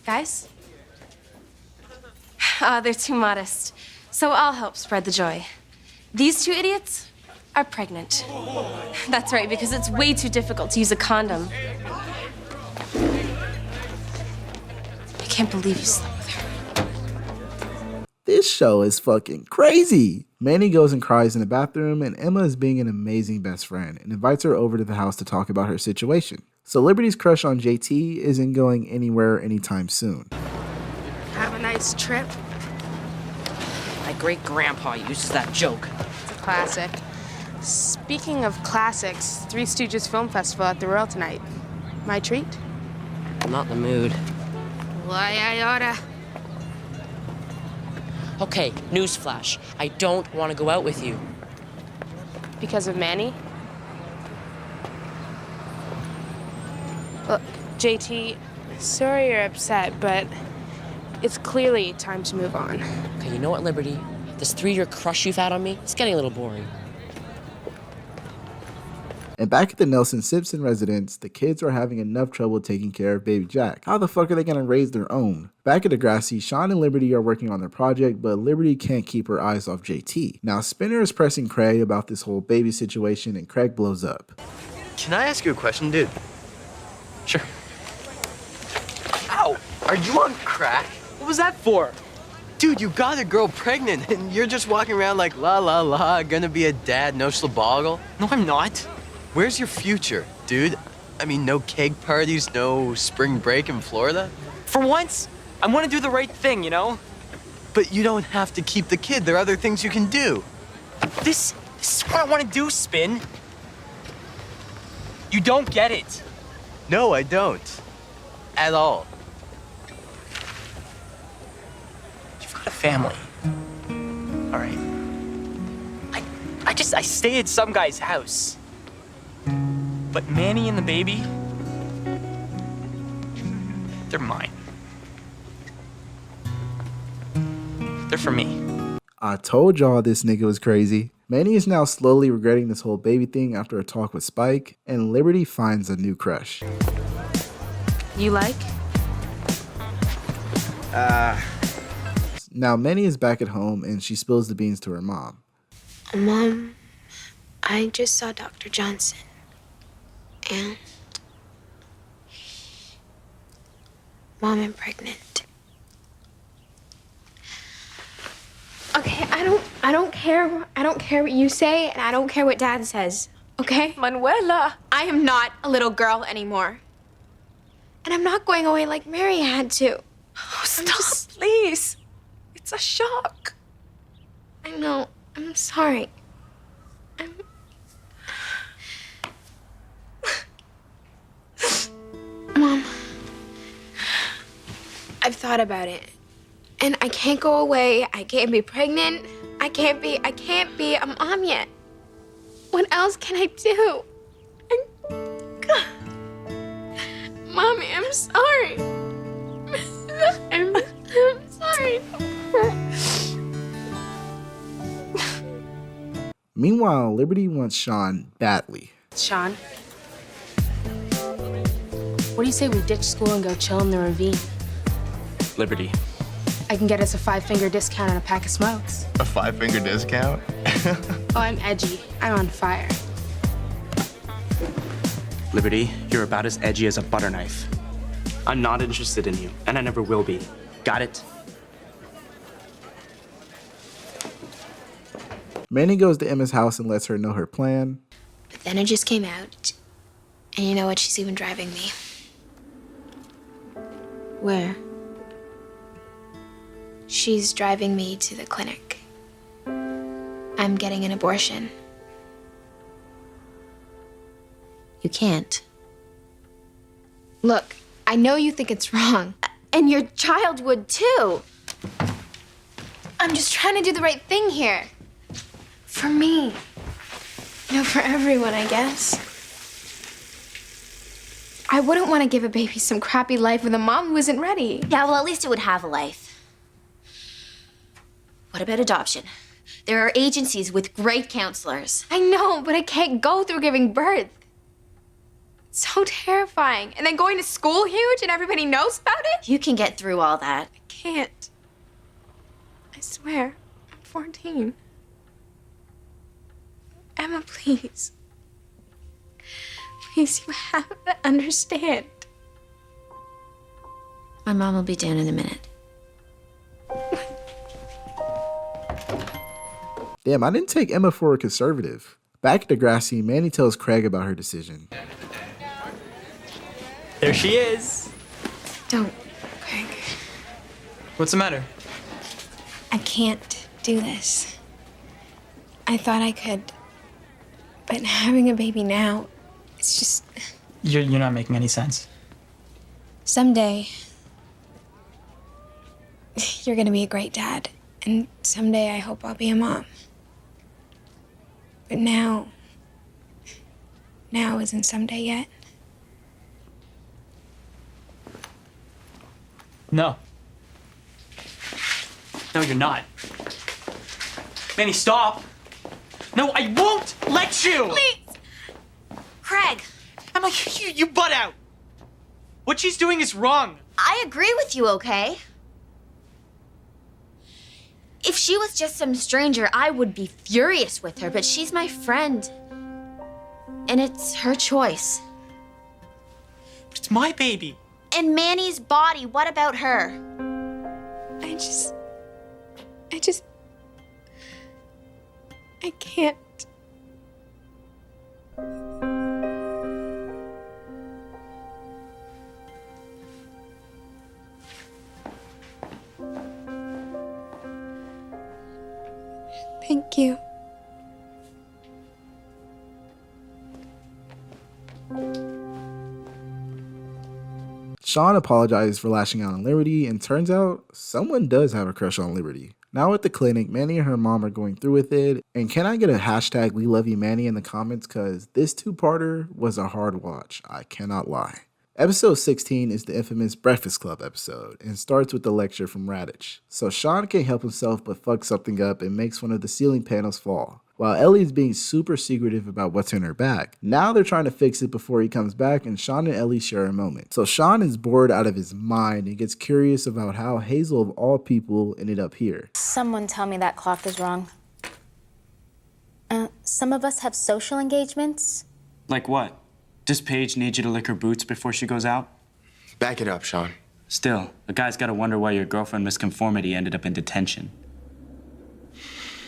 Guys? They're too modest. So I'll help spread the joy. These two idiots are pregnant. That's right, because it's way too difficult to use a condom. I can't believe you slept with her. This show is fucking crazy. Manny goes and cries in the bathroom, and Emma is being an amazing best friend and invites her over to the house to talk about her situation. So Liberty's crush on JT isn't going anywhere anytime soon. Have a nice trip. My great-grandpa uses that joke. It's a classic. Speaking of classics, Three Stooges Film Festival at the Royal tonight. My treat? I'm not in the mood. Why, I oughta. Okay, newsflash. I don't want to go out with you. Because of Manny? Look, JT, sorry you're upset, but it's clearly time to move on. Okay, you know what, Liberty? This 3-year crush you've had on me, it's getting a little boring. And back at the Nelson Simpson residence, the kids are having enough trouble taking care of baby Jack. How the fuck are they gonna raise their own? Back at Degrassi, Sean and Liberty are working on their project, but Liberty can't keep her eyes off JT. Now Spinner is pressing Craig about this whole baby situation, and Craig blows up. Can I ask you a question, dude? Sure. Ow! Are you on crack? What was that for? Dude, you got a girl pregnant and you're just walking around like la la la, gonna be a dad, no schlaboggle. No, I'm not. Where's your future, dude? I mean, no keg parties, no spring break in Florida? For once, I want to do the right thing, you know? But you don't have to keep the kid. There are other things you can do. This is what I want to do, Spin. You don't get it. No, I don't. At all. You've got a family. All right. I stay at some guy's house. But Manny and the baby, they're mine. They're for me. I told y'all this nigga was crazy. Manny is now slowly regretting this whole baby thing after a talk with Spike, and Liberty finds a new crush. You like? Now Manny is back at home and she spills the beans to her mom. Mom, I just saw Dr. Johnson. And Mom, I'm pregnant. Okay, I don't care. I don't care what you say, and I don't care what Dad says. Okay? Manuela. I am not a little girl anymore. And I'm not going away like Mary had to. Oh, stop, please. It's a shock. I know. I'm sorry. Mom, I've thought about it. And I can't go away. I can't be pregnant. I can't be a mom yet. What else can I do? Mommy, I'm sorry. I'm sorry. Meanwhile, Liberty wants Sean badly. Sean, what do you say we ditch school and go chill in the ravine? Liberty. I can get us a 5-finger discount on a pack of smokes. A 5-finger discount? Oh, I'm edgy. I'm on fire. Liberty, you're about as edgy as a butter knife. I'm not interested in you, and I never will be. Got it? Manny goes to Emma's house and lets her know her plan. But then it just came out. And you know what? She's even driving me. Where? She's driving me to the clinic. I'm getting an abortion. You can't. Look, I know you think it's wrong. And your child would too. I'm just trying to do the right thing here. For me. You know, for everyone, I guess. I wouldn't want to give a baby some crappy life with a mom who isn't ready. Yeah, well, at least it would have a life. What about adoption? There are agencies with great counselors. I know, but I can't go through giving birth. It's so terrifying. And then going to school huge and everybody knows about it? You can get through all that. I can't. I swear, I'm 14. Emma, please. Please, you have to understand. My mom will be down in a minute. Damn, I didn't take Emma for a conservative. Back at Degrassi, Manny tells Craig about her decision. There she is. Don't, Craig. What's the matter? I can't do this. I thought I could, but having a baby now, it's just... You're not making any sense. Someday, you're gonna be a great dad, and someday I hope I'll be a mom. But now isn't someday yet. No. No, you're not. Manny, stop! No, I won't let you! Please! Craig! I'm like, you butt out! What she's doing is wrong. I agree with you, okay? If she was just some stranger, I would be furious with her, but she's my friend. And it's her choice. But it's my baby. in Manny's body. What about her? I can't. Thank you. Sean apologizes for lashing out on Liberty, and turns out someone does have a crush on Liberty. Now at the clinic, Manny and her mom are going through with it, and can I get a hashtag We Love You Manny in the comments, cause this two-parter was a hard watch, I cannot lie. Episode 16 is the infamous Breakfast Club episode, and starts with the lecture from Raditch. So Sean can't help himself but fuck something up and makes one of the ceiling panels fall, while Ellie is being super secretive about what's in her bag. Now they're trying to fix it before he comes back, and Sean and Ellie share a moment. So Sean is bored out of his mind and gets curious about how Hazel of all people ended up here. Someone tell me that clock is wrong. Some of us have social engagements. Like what? Does Paige need you to lick her boots before she goes out? Back it up, Sean. Still, a guy's gotta wonder why your girlfriend misconformity ended up in detention.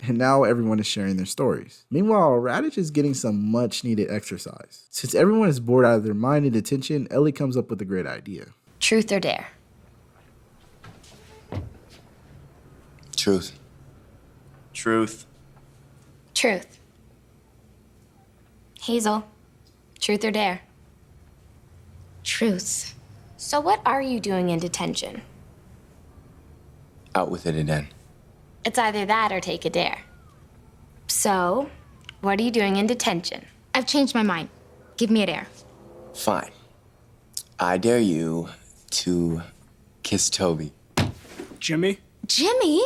And now everyone is sharing their stories. Meanwhile, Raditch is getting some much needed exercise. Since everyone is bored out of their mind in detention, Ellie comes up with a great idea. Truth or dare? Truth. Truth. Truth. Hazel, truth or dare? Truth. So what are you doing in detention? Out with it again. It's either that or take a dare. So, what are you doing in detention? I've changed my mind. Give me a dare. Fine. I dare you to kiss Toby. Jimmy? Jimmy?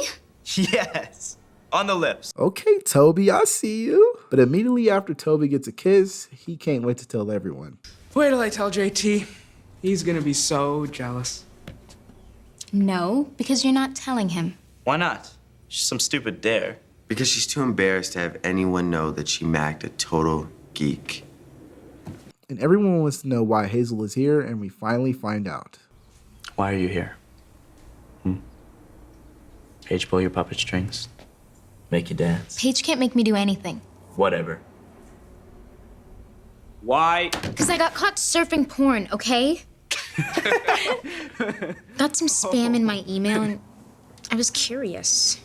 Yes. On the lips. Okay, Toby, I see you. But immediately after Toby gets a kiss, he can't wait to tell everyone. Wait till I tell JT. He's gonna be so jealous. No, because you're not telling him. Why not? Just some stupid dare. Because she's too embarrassed to have anyone know that she macked a total geek. And everyone wants to know why Hazel is here, and we finally find out. Why are you here? Paige pull your puppet strings? Make you dance? Paige can't make me do anything. Whatever. Why? Because I got caught surfing porn, okay? Got some spam in my email, and I was curious.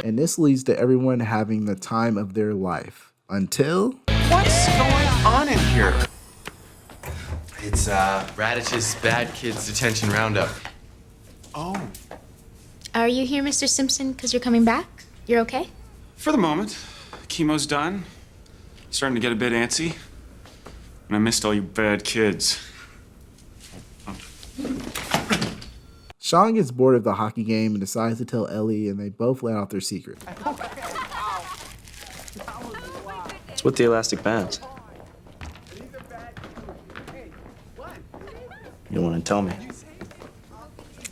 And this leads to everyone having the time of their life. Until... What's going on in here? It's Raditch's Bad Kids Detention Roundup. Oh. Are you here, Mr. Simpson, because you're coming back? You're okay? For the moment. Chemo's done. Starting to get a bit antsy. And I missed all you bad kids. Sean gets bored of the hockey game and decides to tell Ellie, and they both let out their secret. It's with the elastic bands. You don't want to tell me.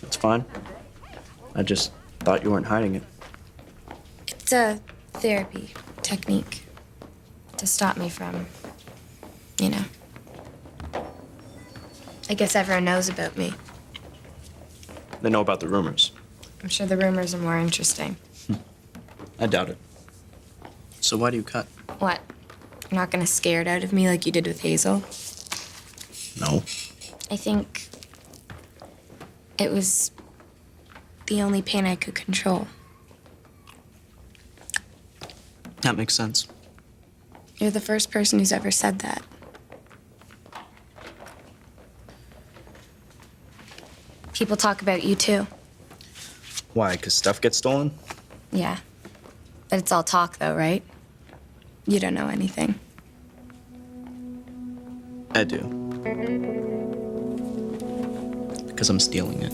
It's fine. I just thought you weren't hiding it. It's a therapy technique to stop me from, you know. I guess everyone knows about me. They know about the rumors. I'm sure the rumors are more interesting. I doubt it. So why do you cut? What? You're not gonna scare it out of me like you did with Hazel? No. I think it was the only pain I could control. That makes sense. You're the first person who's ever said that. People talk about you too. Why? Because stuff gets stolen? Yeah. But it's all talk though, right? You don't know anything. I do. Because I'm stealing it.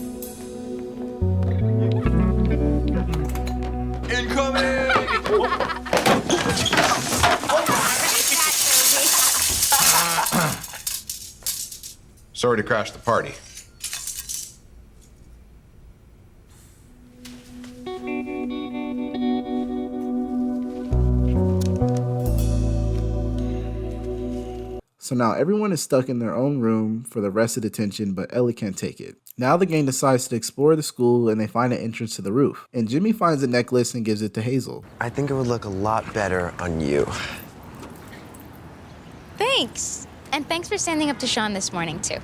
Incoming! Sorry to crash the party. So now everyone is stuck in their own room for the rest of detention, but Ellie can't take it. Now the gang decides to explore the school and they find an entrance to the roof. And Jimmy finds a necklace and gives it to Hazel. I think it would look a lot better on you. Thanks. And thanks for standing up to Sean this morning, too.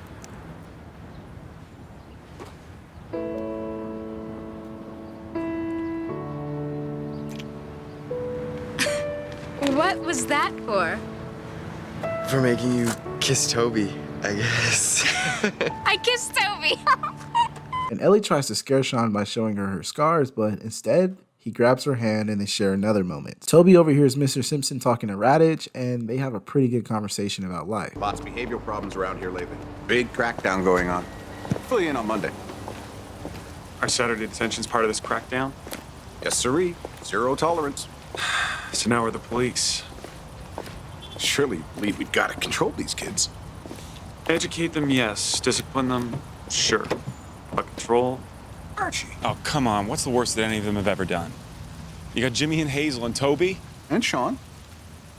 What was that for? For making you kiss Toby, I guess. I kissed Toby. And Ellie tries to scare Sean by showing her scars, but instead, he grabs her hand and they share another moment. Toby overhears Mr. Simpson talking to Radich, and they have a pretty good conversation about life. Lots of behavioral problems around here lately. Big crackdown going on. Fill you in on Monday. Our Saturday detention's part of this crackdown? Yes, sirree. Zero tolerance. So now we're the police. Surely you believe we've got to control these kids. Educate them, yes. Discipline them, sure. But control? Archie. Oh, come on. What's the worst that any of them have ever done? You got Jimmy and Hazel and Toby? And Sean.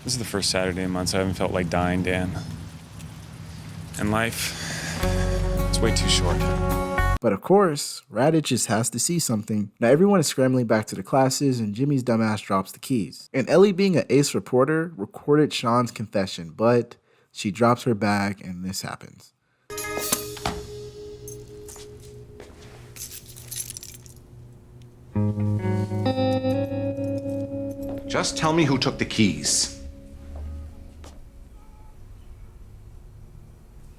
This is the first Saturday in months I haven't felt like dying, Dan. And life, it's way too short. But of course, Radich just has to see something. Now everyone is scrambling back to the classes and Jimmy's dumbass drops the keys. And Ellie, being an ace reporter, recorded Sean's confession, but she drops her bag and this happens. Just tell me who took the keys.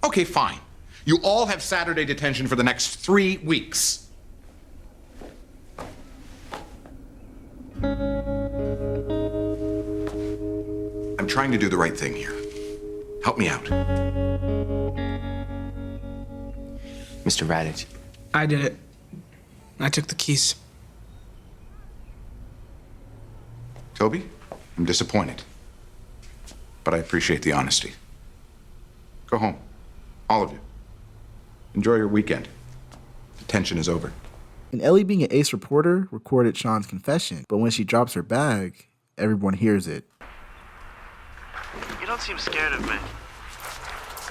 Okay, fine. You all have Saturday detention for the next 3 weeks. I'm trying to do the right thing here. Help me out. Mr. Radich. I did it. I took the keys. Toby, I'm disappointed. But I appreciate the honesty. Go home. All of you. Enjoy your weekend. Detention is over. And Ellie, being an ace reporter, recorded Sean's confession, but when she drops her bag, everyone hears it. You don't seem scared of me.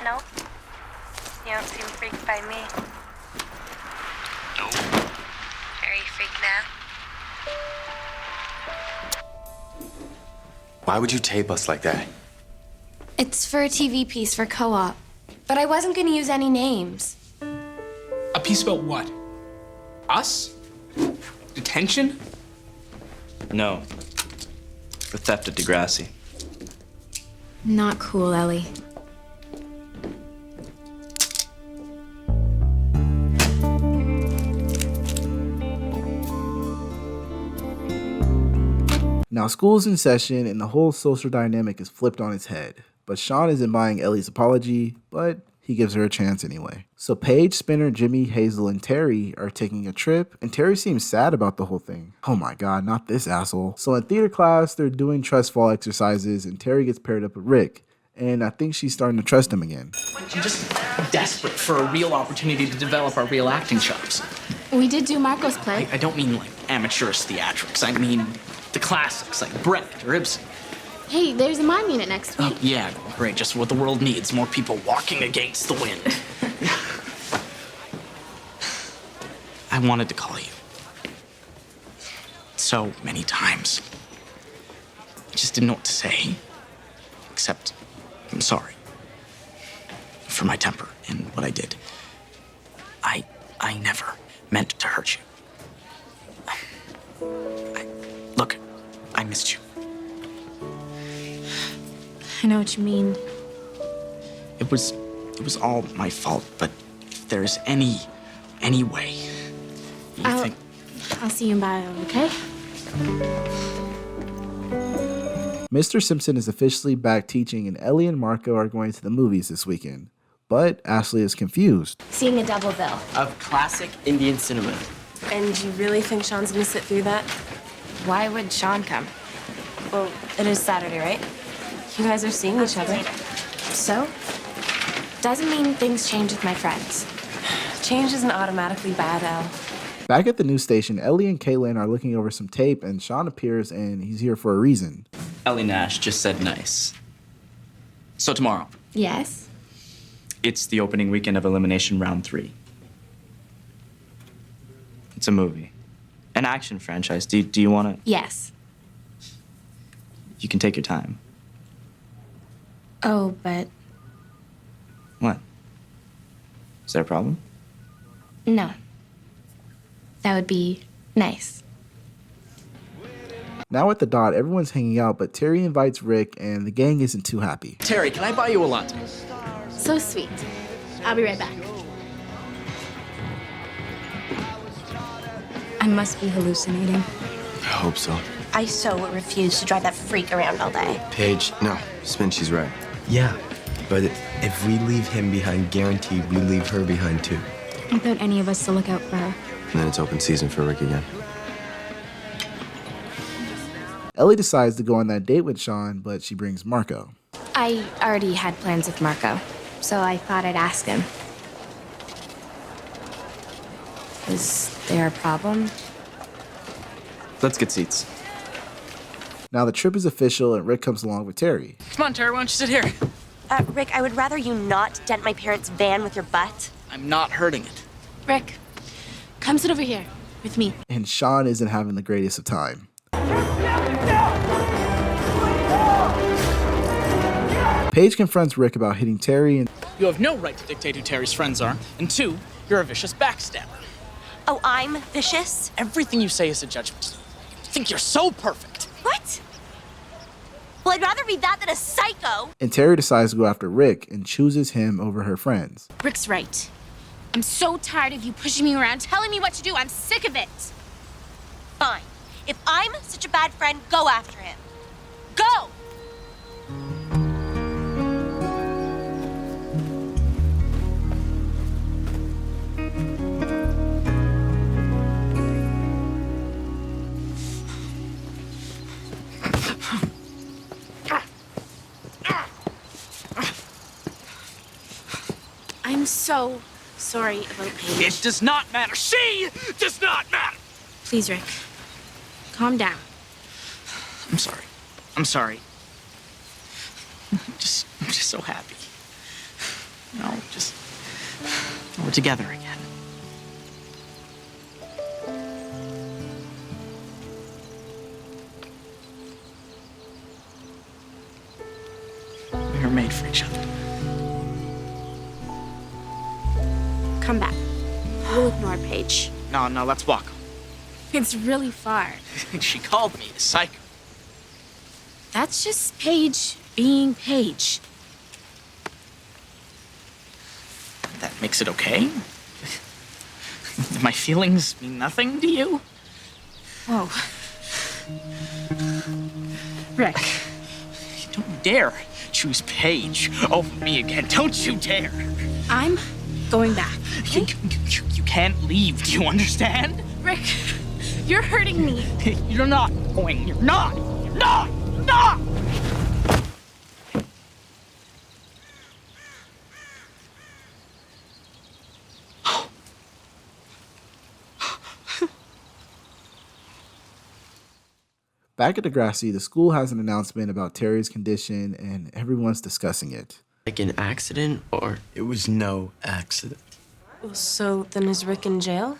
Nope. You don't seem freaked by me. Nope. Are you freaked now? Why would you tape us like that? It's for a TV piece for co-op. But I wasn't gonna use any names. A piece about what? Us? Detention? No. For theft at Degrassi. Not cool, Ellie. Now school's in session and the whole social dynamic is flipped on its head. But Sean isn't buying Ellie's apology, but he gives her a chance anyway. So Paige, Spinner, Jimmy, Hazel, and Terry are taking a trip, and Terry seems sad about the whole thing. Oh my god, not this asshole. So in theater class, they're doing trust fall exercises, and Terry gets paired up with Rick. And I think she's starting to trust him again. I'm just desperate for a real opportunity to develop our real acting chops. We did do Marco's play. I don't mean like amateurish theatrics. I mean the classics like Brecht or Ibsen. Hey, there's a mime unit next week. Oh, yeah, great. Just what the world needs. More people walking against the wind. I wanted to call you. So many times. I just didn't know what to say. Except, I'm sorry. For my temper and what I did. I never meant to hurt you. Look, I missed you. I know what you mean. It was all my fault, but if there's any way you think... I'll see you in bio, okay? Mr. Simpson is officially back teaching, and Ellie and Marco are going to the movies this weekend. But Ashley is confused. Seeing a double bill. Of classic Indian cinema. And you really think Sean's gonna sit through that? Why would Sean come? Well, it is Saturday, right? You guys are seeing each other. So? Doesn't mean things change with my friends. Change isn't automatically bad, Elle. Back at the news station, Ellie and Caitlin are looking over some tape, and Sean appears, and he's here for a reason. Ellie Nash just said nice. So tomorrow, Yes? It's the opening weekend of Elimination Round 3. It's a movie. An action franchise. Do you want to? Yes. You can take your time. Oh, but What? Is there a problem? no. That would be nice. Now at the dot, everyone's hanging out, but Terry invites Rick, and the gang isn't too happy. Terry, can I buy you a latte? So sweet. I'll be right back. I must be hallucinating. I hope so. I so refuse to drive that freak around all day. Paige, no. Spin, she's right. Yeah, but if we leave him behind, guaranteed we leave her behind too. Without any of us to look out for her. And then it's open season for Rick again. Ellie decides to go on that date with Sean, but she brings Marco. I already had plans with Marco, so I thought I'd ask him. Is there a problem? Let's get seats. Now the trip is official, and Rick comes along with Terry. Come on, Terry, why don't you sit here? Rick, I would rather you not dent my parents' van with your butt. I'm not hurting it. Rick, come sit over here with me. And Sean isn't having the greatest of time. Paige confronts Rick about hitting Terry, and You have no right to dictate who Terry's friends are. And 2, you're a vicious backstabber. Oh, I'm vicious? Everything you say is a judgment. You think you're so perfect. What? Well, I'd rather be that than a psycho. Terry decides to go after Rick and chooses him over her friends. Rick's right. I'm so tired of you pushing me around, telling me what to do. I'm sick of it. Fine. If I'm such a bad friend, go after him. Go! I'm so sorry about Paige. It does not matter. She does not matter. Please, Rick. Calm down. I'm sorry. I'm sorry. I'm just so happy. We're together again. We were made for each other. Come back. We'll ignore Paige. No, let's walk. It's really far. She called me a psycho. That's just Paige being Paige. That makes it okay? My feelings mean nothing to you? Whoa. Rick. Don't dare choose Paige over me again. Don't you dare. I'm going back. Okay? You can't leave. Do you understand? Rick, you're hurting me. You're not going. You're not. You're not. You're not. Back at Degrassi, the school has an announcement about Terry's condition, and everyone's discussing it. Like an accident, or it was no accident? So then is Rick in jail?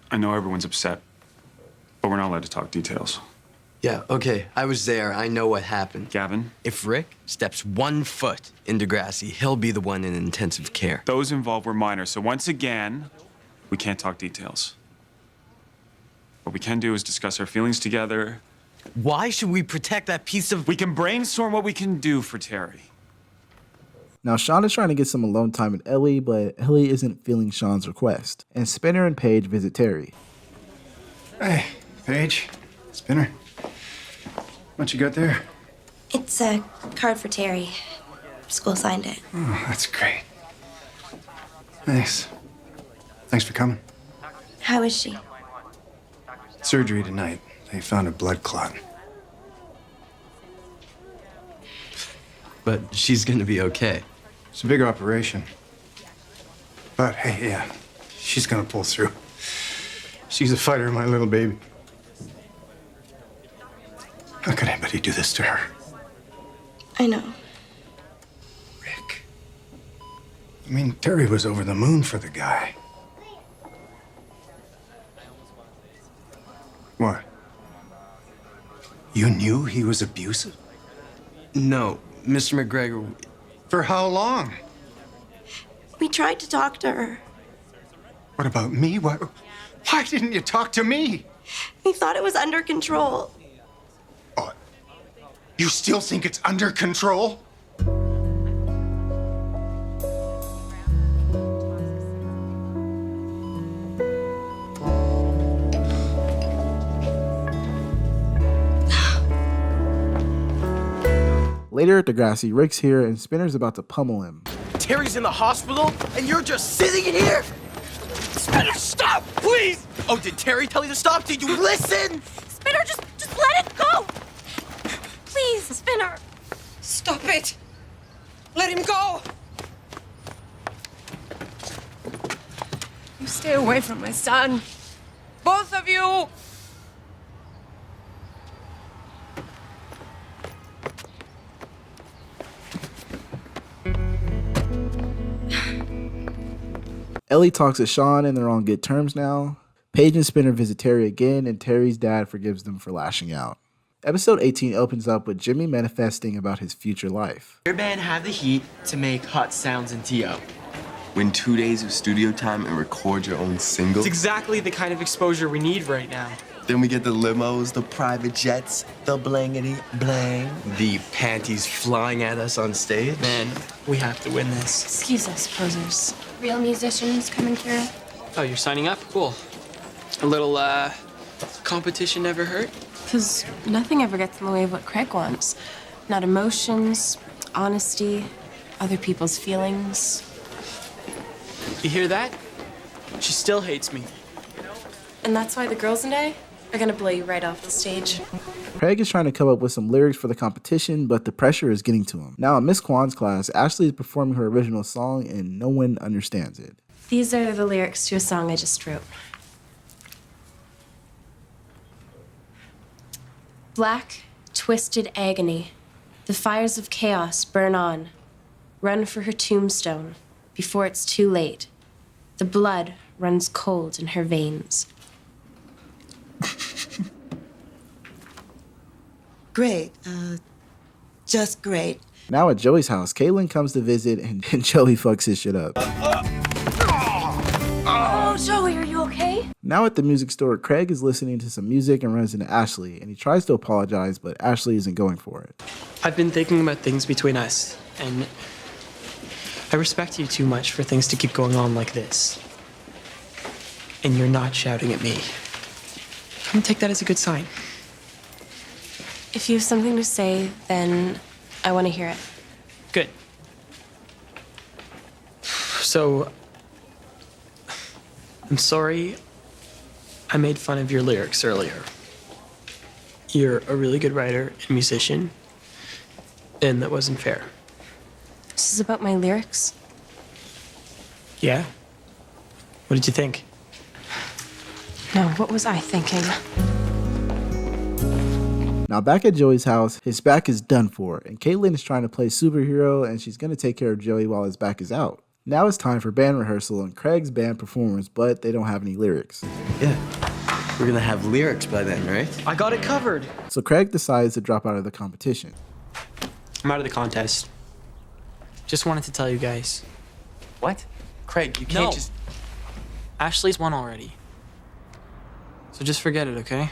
I know everyone's upset, but we're not allowed to talk details. Yeah, okay, I was there. I know what happened. Gavin? If Rick steps 1 foot in Degrassi, he'll be the one in intensive care. Those involved were minor, so once again, we can't talk details. What we can do is discuss our feelings together. Why should we protect that piece of... We can brainstorm what we can do for Terry. Now, Sean is trying to get some alone time with Ellie, but Ellie isn't feeling Sean's request. And Spinner and Paige visit Terry. Hey, Paige. Spinner. What you got there? It's a card for Terry. School signed it. Oh, that's great. Thanks. Thanks for coming. How is she? Surgery tonight. They found a blood clot. But she's gonna be okay. It's a big operation. But hey, yeah, she's gonna pull through. She's a fighter, my little baby. How could anybody do this to her? I know. Rick. I mean, Terry was over the moon for the guy. What? You knew he was abusive? No, Mr. McGregor. For how long? We tried to talk to her. What about me? Why didn't you talk to me? We thought it was under control. You still think it's under control? Later at Degrassi, Rick's here and Spinner's about to pummel him. Terry's in the hospital, and you're just sitting in here? Spinner, stop, please! Oh, did Terry tell you to stop? Did you listen? Spinner, just let it go! Please, Spinner. Stop it! Let him go! You stay away from my son. Both of you! Ellie talks to Sean and they're on good terms now. Paige and Spinner visit Terry again and Terry's dad forgives them for lashing out. Episode 18 opens up with Jimmy manifesting about his future life. Your band have the heat to make hot sounds in TO. Win 2 days of studio time and record your own single. It's exactly the kind of exposure we need right now. Then we get the limos, the private jets, the blangity blang. The panties flying at us on stage. Man, we have to win this. Excuse us, posers. Real musicians coming through. Oh, you're signing up? Cool. A little, competition never hurt? Because nothing ever gets in the way of what Craig wants. Not emotions, honesty, other people's feelings. You hear that? She still hates me. And that's why the girls and I are gonna blow you right off the stage. Craig is trying to come up with some lyrics for the competition, but the pressure is getting to him. Now in Miss Kwan's class, Ashley is performing her original song and no one understands it. These are the lyrics to a song I just wrote. Black, twisted agony. The fires of chaos burn on. Run for her tombstone before it's too late. The blood runs cold in her veins. Great. Just great. Now at Joey's house, Caitlin comes to visit and Joey fucks his shit up. Oh, Joey, are you okay? Now at the music store, Craig is listening to some music and runs into Ashley, and he tries to apologize, but Ashley isn't going for it. I've been thinking about things between us, and I respect you too much for things to keep going on like this. And you're not shouting at me. I'm gonna take that as a good sign. If you have something to say, then I want to hear it. Good. So, I'm sorry I made fun of your lyrics earlier. You're a really good writer and musician, and that wasn't fair. This is about my lyrics. Yeah? What did you think? No, what was I thinking? Now back at Joey's house, his back is done for, and Caitlin is trying to play superhero and she's going to take care of Joey while his back is out. Now it's time for band rehearsal and Craig's band performance, but they don't have any lyrics. Yeah, we're gonna have lyrics by then, right? I got it covered. So Craig decides to drop out of the competition. I'm out of the contest. Just wanted to tell you guys. What? Craig, you can't just... Ashley's won already. So just forget it, okay?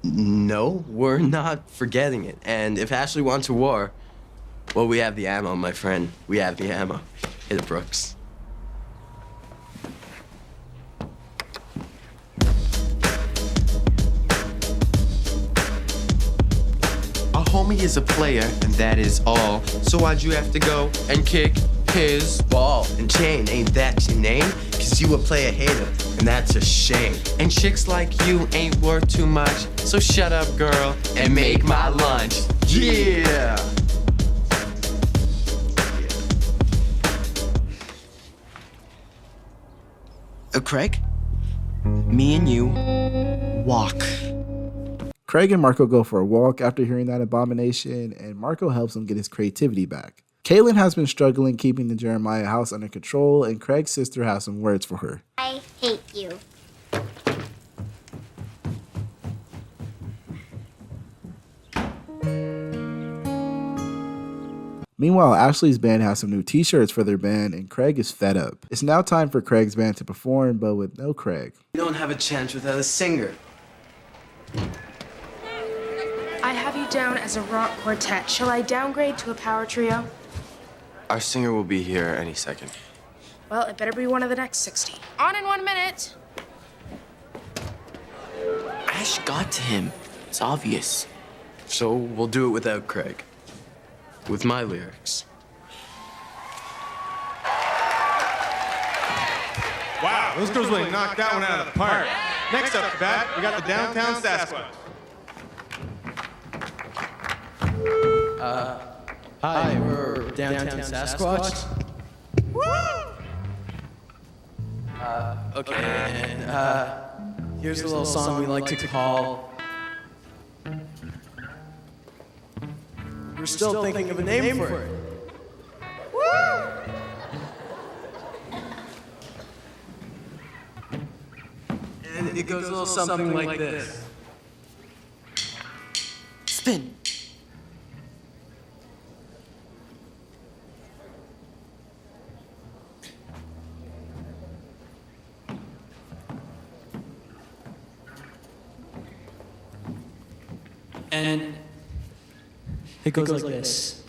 No, we're not forgetting it. And if Ashley wants a war, well, we have the ammo, my friend. We have the ammo. Hit it, Brooks. A homie is a player, and that is all. So why'd you have to go and kick his ball and chain? Ain't that your name? Cause you a player hater, and that's a shame. And chicks like you ain't worth too much. So shut up, girl, and make my lunch. Yeah! Craig? Me and you walk. Craig and Marco go for a walk after hearing that abomination, and Marco helps him get his creativity back. Caitlin has been struggling keeping the Jeremiah house under control, and Craig's sister has some words for her. I hate you. Meanwhile, Ashley's band has some new t-shirts for their band, and Craig is fed up. It's now time for Craig's band to perform, but with no Craig. You don't have a chance without a singer. I have you down as a rock quartet. Shall I downgrade to a power trio? Our singer will be here any second. Well, it better be one of the next 60. On in 1 minute. Ash got to him. It's obvious. So we'll do it without Craig. With my lyrics. Wow, those girls really knocked that one out of the park. Next up, Bat, we got the Downtown Sasquatch. Hi, we're Downtown Sasquatch. Okay, and here's a little song we like to call... We're still thinking of a name for it. And it goes a little something like this. Spin. And it goes like this.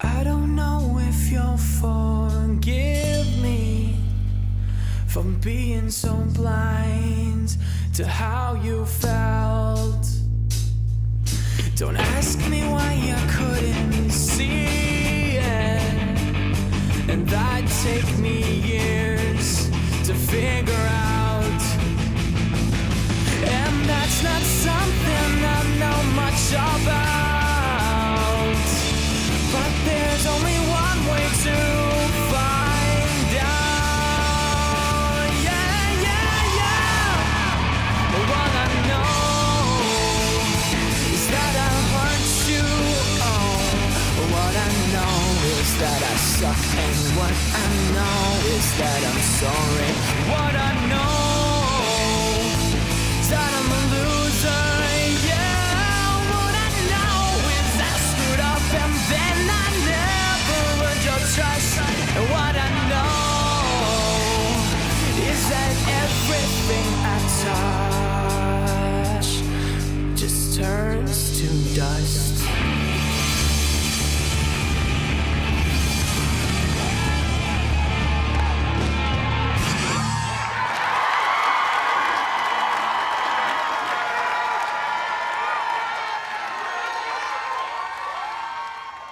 I don't know if you'll forgive me for being so blind to how you felt. Don't ask me why you couldn't see it, and that'd take me years to figure out. And that's not something I know much about. But there's only one way to find out. Yeah, yeah, yeah. What I know is that I hurt you. Oh, what I know is that I suck. And what I know is that I'm sorry. What I know that I'm a loser, yeah. What I know is I screwed up and then I never earned your trust. And what I know is that everything I touch just turns to dust.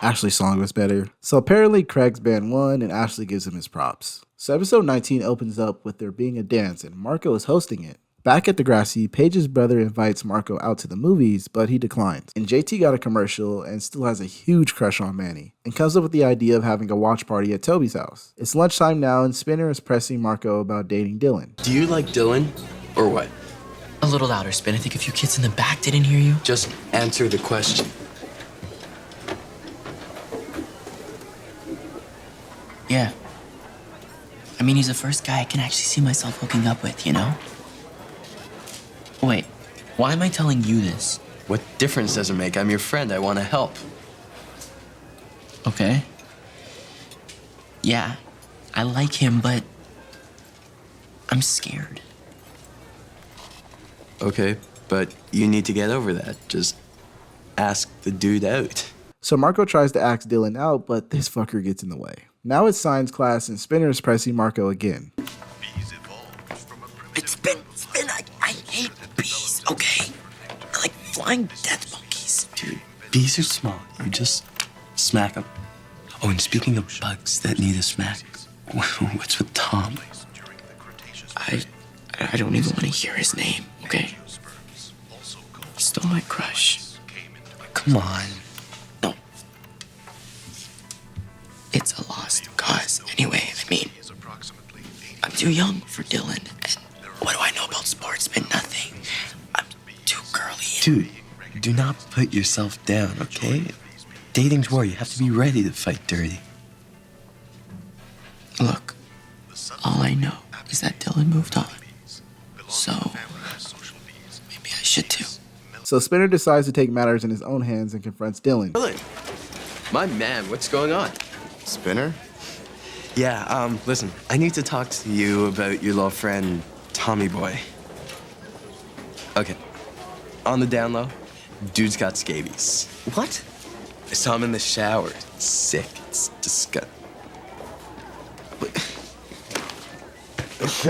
Ashley's song was better. So apparently Craig's band won and Ashley gives him his props. So episode 19 opens up with there being a dance and Marco is hosting it. Back at Degrassi, Paige's brother invites Marco out to the movies, but he declines. And JT got a commercial and still has a huge crush on Manny and comes up with the idea of having a watch party at Toby's house. It's lunchtime now and Spinner is pressing Marco about dating Dylan. Do you like Dylan or what? A little louder, Spin. I think a few kids in the back didn't hear you. Just answer the question. Yeah. I mean, he's the first guy I can actually see myself hooking up with, you know? Wait, why am I telling you this? What difference does it make? I'm your friend. I want to help. Okay. Yeah, I like him, but I'm scared. Okay, but you need to get over that. Just ask the dude out. So Marco tries to ask Dylan out, but this fucker gets in the way. Now it's science class and Spinner is pressing Marco again. It's Spin, I hate bees, okay? I like flying death monkeys. Dude, bees are small. You just smack them. Oh, and speaking of bugs that need a smack, what's with Tom? I don't even want to hear his name, okay? He's still my crush. Come on. No. It's a lost cause. Anyway, I mean, I'm too young for Dylan, and what do I know about sports? But nothing. I'm too girly. Dude, Do not put yourself down, okay? Dating's war. You have to be ready to fight dirty. Look, all I know is that Dylan moved on. So, maybe I should too. So Spinner decides to take matters in his own hands and confronts Dylan. Dylan, my man, what's going on? Spinner? Yeah, listen, I need to talk to you about your little friend, Tommy Boy. Okay, on the down low, dude's got scabies. What? I saw him in the shower. Sick. It's disgusting.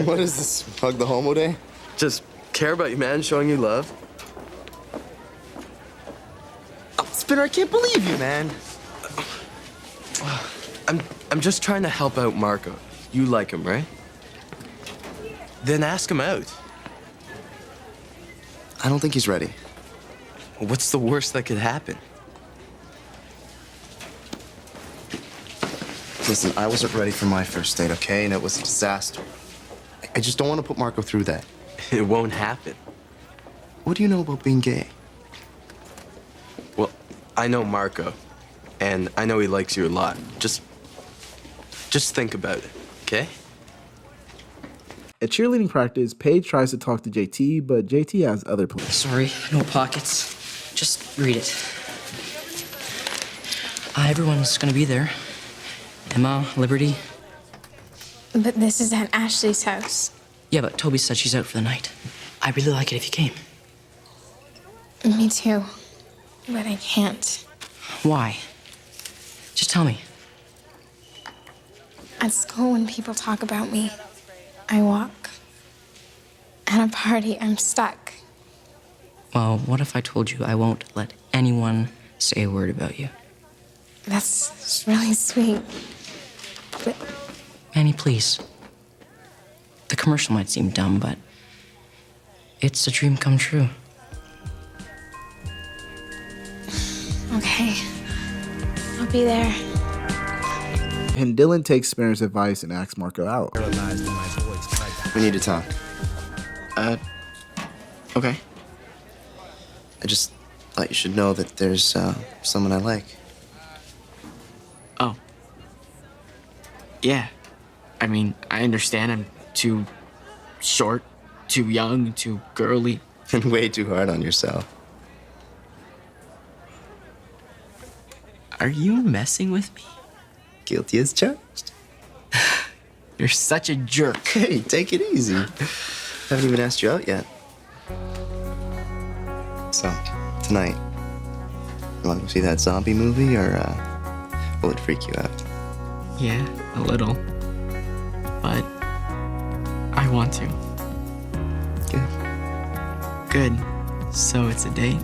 What is this? Hug the homo day? Just care about your man, showing you love. Oh, Spinner, I can't believe you, man. I'm just trying to help out Marco. You like him, right? Then ask him out. I don't think he's ready. What's the worst that could happen? Listen, I wasn't ready for my first date, okay? And it was a disaster. I just don't want to put Marco through that. It won't happen. What do you know about being gay? Well, I know Marco, and I know he likes you a lot. Just think about it, okay? At cheerleading practice, Paige tries to talk to JT, but JT has other plans. Sorry, no pockets. Just read it. Everyone's gonna be there. Emma, Liberty. But this is at Ashley's house. Yeah, but Toby said she's out for the night. I'd really like it if you came. Me too. But I can't. Why? Just tell me. At school, when people talk about me, I walk. At a party, I'm stuck. Well, what if I told you I won't let anyone say a word about you? That's really sweet. But Annie, please. The commercial might seem dumb, but it's a dream come true. okay, I'll be there. And Dylan takes Spinner's advice and asks Marco out. We need to talk. Okay. I just thought you should know that there's someone I like. Oh. Yeah. I mean, I understand I'm too short, too young, too girly. And way too hard on yourself. Are you messing with me? Guilty as charged. You're such a jerk. Hey, take it easy. Haven't even asked you out yet. So, tonight, you want to go see that zombie movie, or will it freak you out? Yeah, a little. But I want to. Good. So it's a date?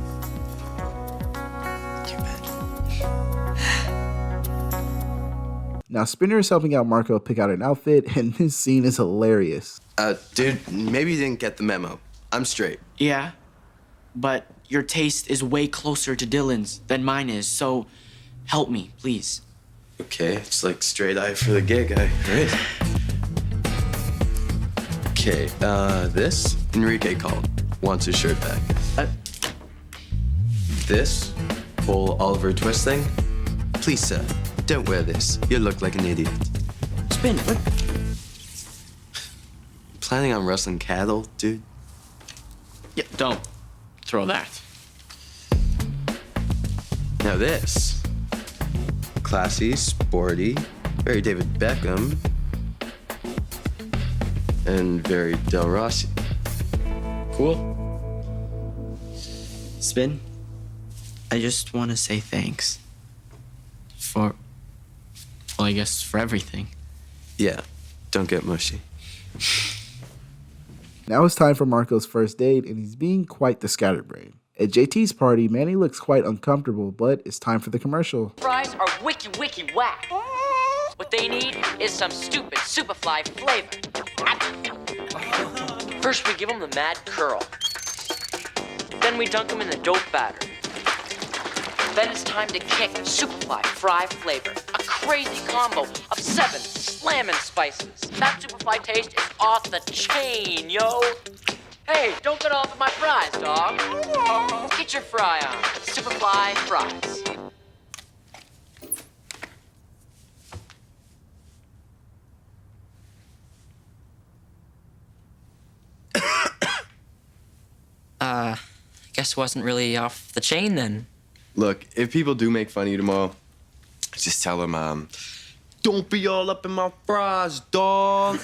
Now, Spinner is helping out Marco pick out an outfit, and this scene is hilarious. Dude, maybe you didn't get the memo. I'm straight. Yeah, but your taste is way closer to Dylan's than mine is, so help me, please. Okay, it's like straight eye for the gay guy, right? Okay, this, Enrique called. Wants his shirt back. This, whole Oliver Twist thing. Please, sir, don't wear this. You look like an idiot. Spin, look. Planning on rustling cattle, dude? Yeah, don't throw that. Now this. Classy, sporty, very David Beckham, and very Del Rossi. Cool. Spin, I just want to say thanks. For, well, I guess for everything. Yeah, don't get mushy. Now it's time for Marco's first date, and he's being quite the scatterbrain. At JT's party, Manny looks quite uncomfortable, but it's time for the commercial. Fries are wiki whack. What they need is some stupid Superfly flavor. First we give them the mad curl. Then we dunk them in the dope batter. Then it's time to kick Superfly fry flavor. A crazy combo of 7 slammin' spices. That Superfly taste is off the chain, yo. Hey, don't get off of my fries, dog. Get your fry on. Superfly fries. Guess wasn't really off the chain then. Look, if people do make fun of you tomorrow, just tell them, don't be all up in my fries, dog.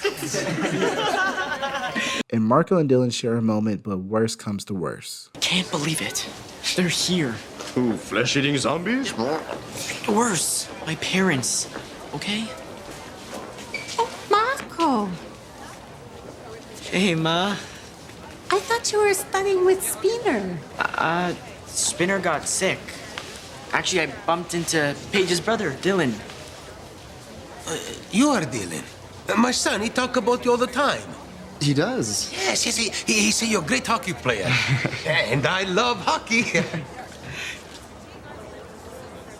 And Marco and Dylan share a moment, but worse comes to worse. Can't believe it. They're here. Who, flesh-eating zombies? Worse, my parents. Okay? Marco, Hey, Ma. I thought you were studying with Spinner. Spinner got sick. Actually, I bumped into Paige's brother, Dylan. You are Dylan. My son, he talk about you all the time. He does. Yes, he say you're a great hockey player. And I love hockey.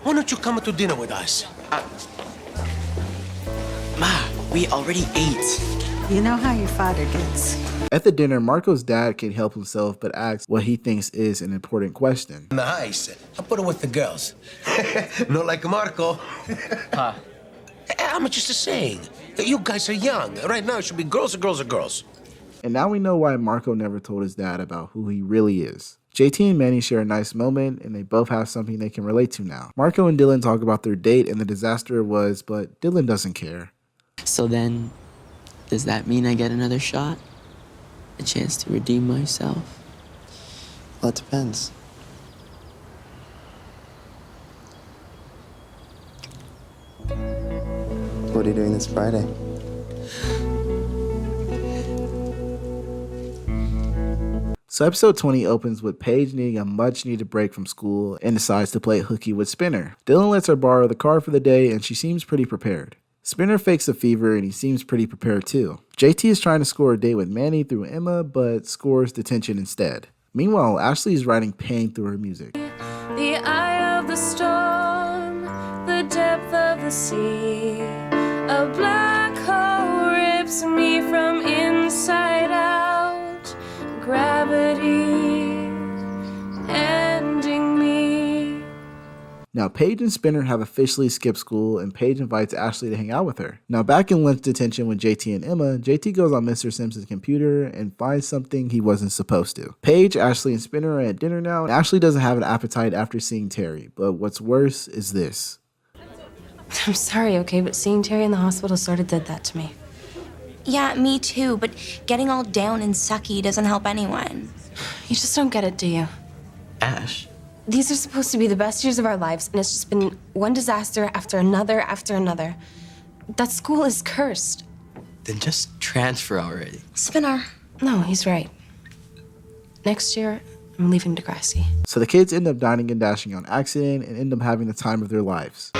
Why don't you come to dinner with us? Ma, we already ate. You know how your father gets. At the dinner, Marco's dad can't help himself but asks what he thinks is an important question. Nice. I'll put it with the girls. Not like Marco. I'm just saying. You guys are young. Right now, it should be girls or girls or girls. And now we know why Marco never told his dad about who he really is. JT and Manny share a nice moment, and they both have something they can relate to now. Marco and Dylan talk about their date and the disaster it was, but Dylan doesn't care. So then, does that mean I get another shot? A chance to redeem myself? Well, it depends. What are you doing this Friday? So episode 20 opens with Paige needing a much needed break from school and decides to play hooky with Spinner. Dylan lets her borrow the car for the day and she seems pretty prepared. Spinner fakes a fever and he seems pretty prepared too. JT is trying to score a date with Manny through Emma but scores detention instead. Meanwhile, Ashley is writing pain through her music. The eye of the storm, the depth of the sea. A black hole rips me from inside out. Gravity ending me. Now, Paige and Spinner have officially skipped school, and Paige invites Ashley to hang out with her. Now, back in lunch detention with JT and Emma, JT goes on Mr. Simpson's computer and finds something he wasn't supposed to. Paige, Ashley, and Spinner are at dinner now, and Ashley doesn't have an appetite after seeing Terry, but what's worse is this. I'm sorry, okay, but seeing Terry in the hospital sort of did that to me. Yeah, me too, but getting all down and sucky doesn't help anyone. You just don't get it, do you? Ash? These are supposed to be the best years of our lives, and it's just been one disaster after another after another. That school is cursed. Then just transfer already. Spinner. No, he's right. Next year, I'm leaving Degrassi. So the kids end up dining and dashing on accident and end up having the time of their lives.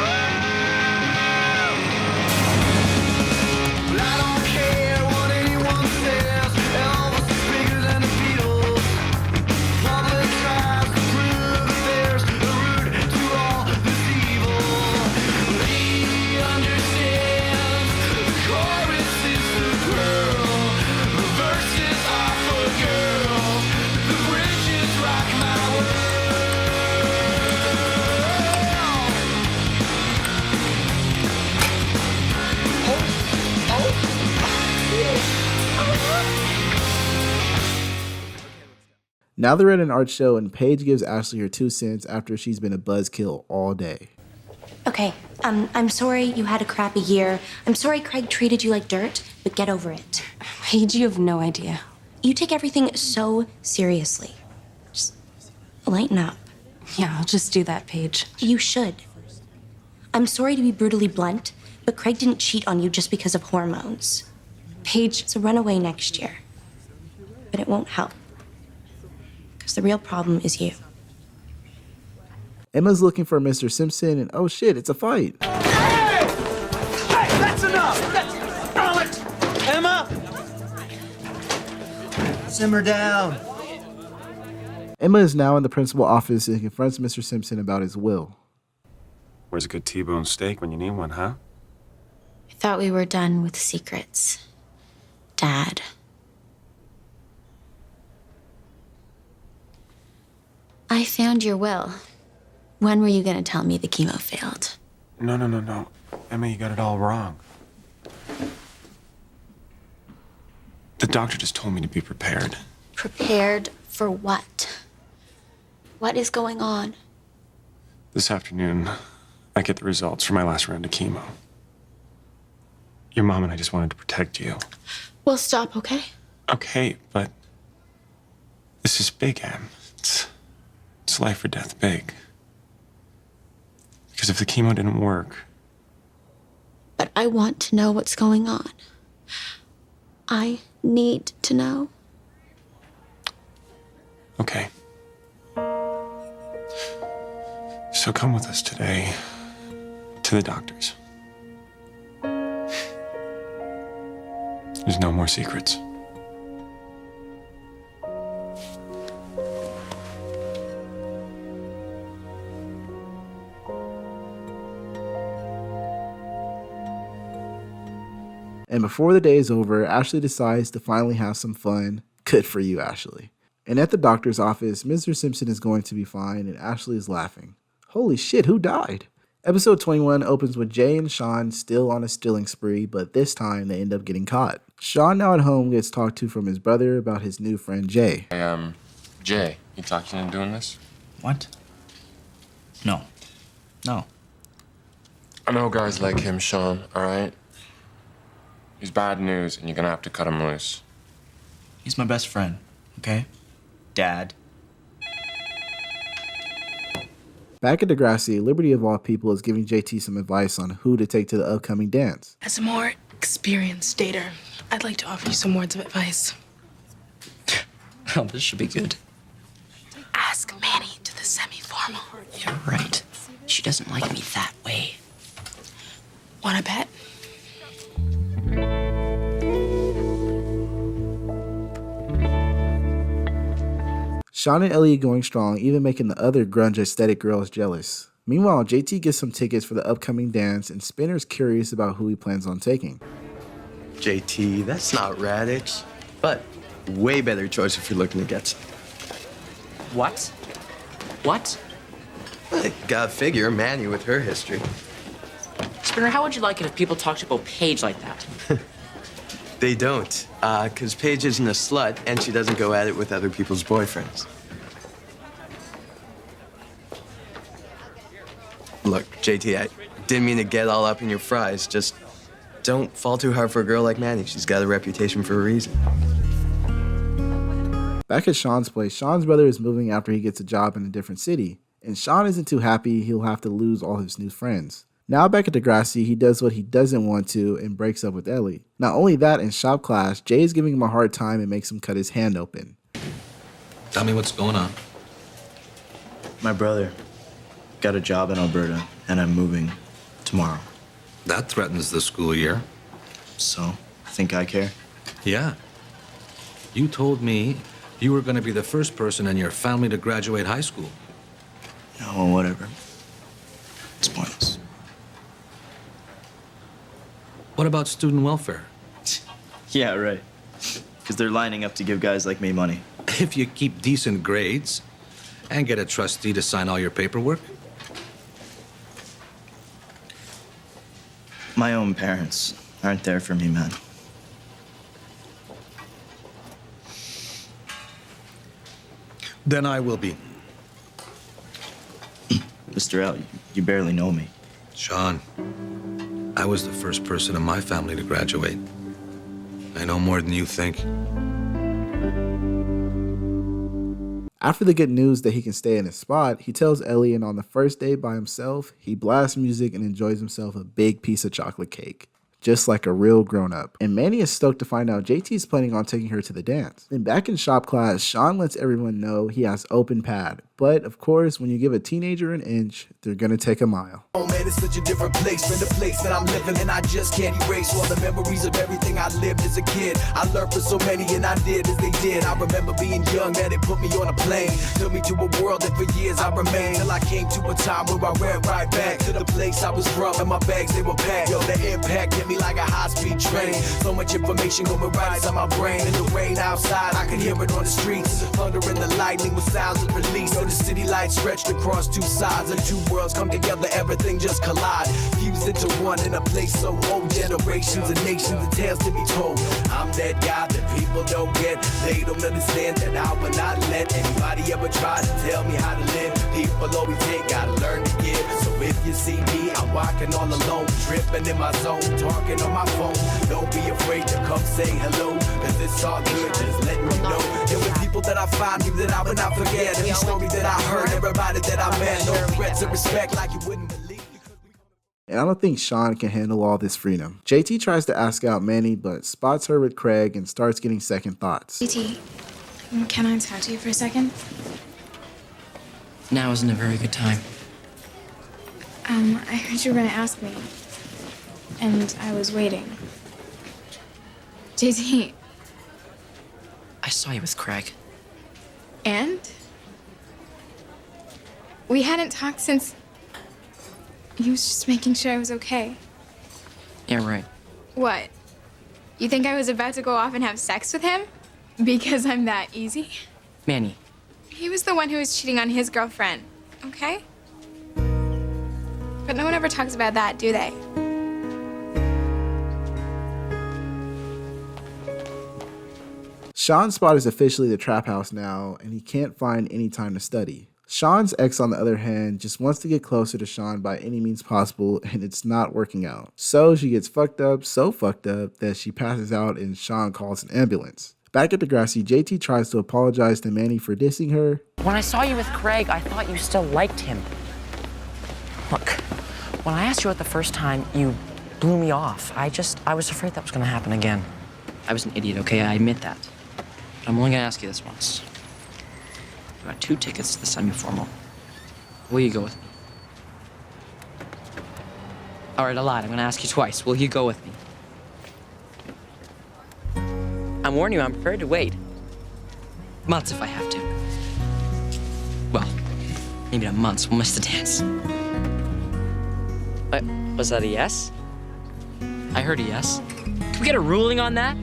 Now they're at an art show and Paige gives Ashley her 2 cents after she's been a buzzkill all day. Okay, I'm sorry you had a crappy year. I'm sorry Craig treated you like dirt, but get over it. Paige, you have no idea. You take everything so seriously. Just lighten up. Yeah, I'll just do that, Paige. You should. I'm sorry to be brutally blunt, but Craig didn't cheat on you just because of hormones. Paige, So run away next year. But it won't help. Because the real problem is you. Emma's looking for Mr. Simpson and oh shit, it's a fight. Hey, that's enough! Alex! Emma! Simmer down. Emma is now in the principal's office and confronts Mr. Simpson about his will. Where's a good T-bone steak when you need one, huh? I thought we were done with secrets. Dad. I found your will. When were you gonna tell me the chemo failed? No. Emma, you got it all wrong. The doctor just told me to be prepared. Prepared for what? What is going on? This afternoon, I get the results from my last round of chemo. Your mom and I just wanted to protect you. Well, stop, okay? Okay, but this is big, Em. It's life or death big. Because if the chemo didn't work... But I want to know what's going on. I need to know. Okay. So come with us today to the doctor's. There's no more secrets. And before the day is over, Ashley decides to finally have some fun. Good for you, Ashley. And at the doctor's office, Mr. Simpson is going to be fine, and Ashley is laughing. Holy shit, who died? Episode 21 opens with Jay and Sean still on a stealing spree, but this time they end up getting caught. Sean, now at home, gets talked to from his brother about his new friend Jay. Hey, Jay, you talked you into doing this? What? No. I know guys like him, Sean, all right? He's bad news, and you're gonna have to cut him loose. He's my best friend, okay? Dad. Back at Degrassi, Liberty of all people is giving JT some advice on who to take to the upcoming dance. As a more experienced dater, I'd like to offer you some words of advice. Oh, this should be good. Ask Manny to the semi-formal. You're right. She doesn't like me that way. Wanna bet? Sean and Ellie going strong, even making the other grunge aesthetic girls jealous. Meanwhile, JT gets some tickets for the upcoming dance, and Spinner's curious about who he plans on taking. JT, that's not Radix, but way better choice if you're looking to get some. What? What? Gotta figure, Manny with her history. Spinner, how would you like it if people talked about Paige like that? They don't, because Paige isn't a slut, and she doesn't go at it with other people's boyfriends. Look, JT, I didn't mean to get all up in your fries, just don't fall too hard for a girl like Manny. She's got a reputation for a reason. Back at Sean's place, Sean's brother is moving after he gets a job in a different city, and Sean isn't too happy he'll have to lose all his new friends. Now back at Degrassi, he does what he doesn't want to and breaks up with Ellie. Not only that, in shop class, Jay is giving him a hard time and makes him cut his hand open. Tell me what's going on. My brother got a job in Alberta, and I'm moving tomorrow. That threatens the school year. So, think I care? Yeah. You told me you were going to be the first person in your family to graduate high school. Yeah, well, whatever. It's pointless. What about student welfare? Yeah, right. Because they're lining up to give guys like me money. If you keep decent grades and get a trustee to sign all your paperwork. My own parents aren't there for me, man. Then I will be. Mr. L, you barely know me. Sean, I was the first person in my family to graduate. I know more than you think. After the good news that he can stay in his spot, he tells Ellie, and on the first day by himself, he blasts music and enjoys himself a big piece of chocolate cake. Just like a real grown-up. And Manny is stoked to find out JT is planning on taking her to the dance. Then back in shop class, Sean lets everyone know he has open pad. But of course, when you give a teenager an inch, they're gonna take a mile. Oh man, it's such a different place from the place that I'm living, and I just can't erase all the memories of everything I lived as a kid. I learned from so many, and I did as they did. I remember being young, that it put me on a plane, took me to a world that for years I remained, till I came to a time where I ran right back to the place I was from, and my bags they were packed. Yo, the impact hit me like a high-speed train. So much information going right inside my brain. In the rain outside, I could hear it on the streets. Thunder and the lightning with sounds of release. So the city lights stretched across two sides. And two worlds come together, everything just collide. Fused into one in a place so old. Generations and nations and tales to be told. I'm that guy that people don't get. They don't understand that I will not let anybody ever try to tell me how to live. People always say, gotta learn to give. So if you see me, I'm walking all alone, tripping in my zone, talking on my phone. Don't be afraid to come say hello, cause it's all good, just let me know. There were people that I find you that I would not forget. Every story that I heard, everybody that I met. No regrets and respect like you wouldn't believe. And I don't think Sean can handle all this freedom. JT tries to ask out Manny, but spots her with Craig and starts getting second thoughts. JT, can I talk to you for a second? Now isn't a very good time. I heard you were gonna ask me, and I was waiting. JT. I saw you with Craig. And? We hadn't talked since... He was just making sure I was okay. Yeah, right. What? You think I was about to go off and have sex with him? Because I'm that easy? Manny. He was the one who was cheating on his girlfriend, okay? But no one ever talks about that, do they? Sean's spot is officially the trap house now, and he can't find any time to study. Sean's ex, on the other hand, just wants to get closer to Sean by any means possible, and it's not working out. So she gets fucked up, so fucked up, that she passes out and Sean calls an ambulance. Back at Degrassi, JT tries to apologize to Manny for dissing her. When I saw you with Craig, I thought you still liked him. Look, when I asked you out the first time, you blew me off. I was afraid that was gonna happen again. I was an idiot, okay? I admit that. But I'm only gonna ask you this once. I got 2 tickets to the semi-formal. Will you go with me? All right, I lied. I'm gonna ask you twice. Will you go with me? I'm warning you, I'm prepared to wait. Months if I have to. Well, maybe not months. We'll miss the dance. Was that a yes? I heard a yes. Can we get a ruling on that?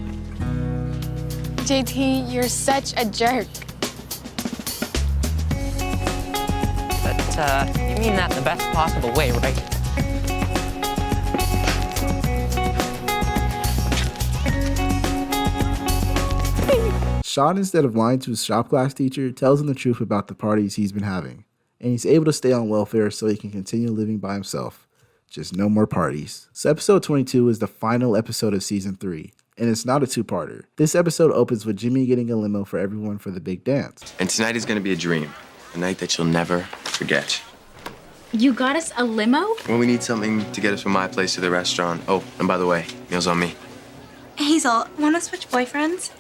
JT, you're such a jerk. But, you mean that in the best possible way, right? Sean, instead of lying to his shop class teacher, tells him the truth about the parties he's been having. And he's able to stay on welfare so he can continue living by himself. Just no more parties. So episode 22 is the final episode of season 3. And it's not a 2-parter. This episode opens with Jimmy getting a limo for everyone for the big dance. And tonight is gonna be a dream. A night that you'll never forget. You got us a limo? Well, we need something to get us from my place to the restaurant. Oh, and by the way, meal's on me. Hazel, wanna switch boyfriends?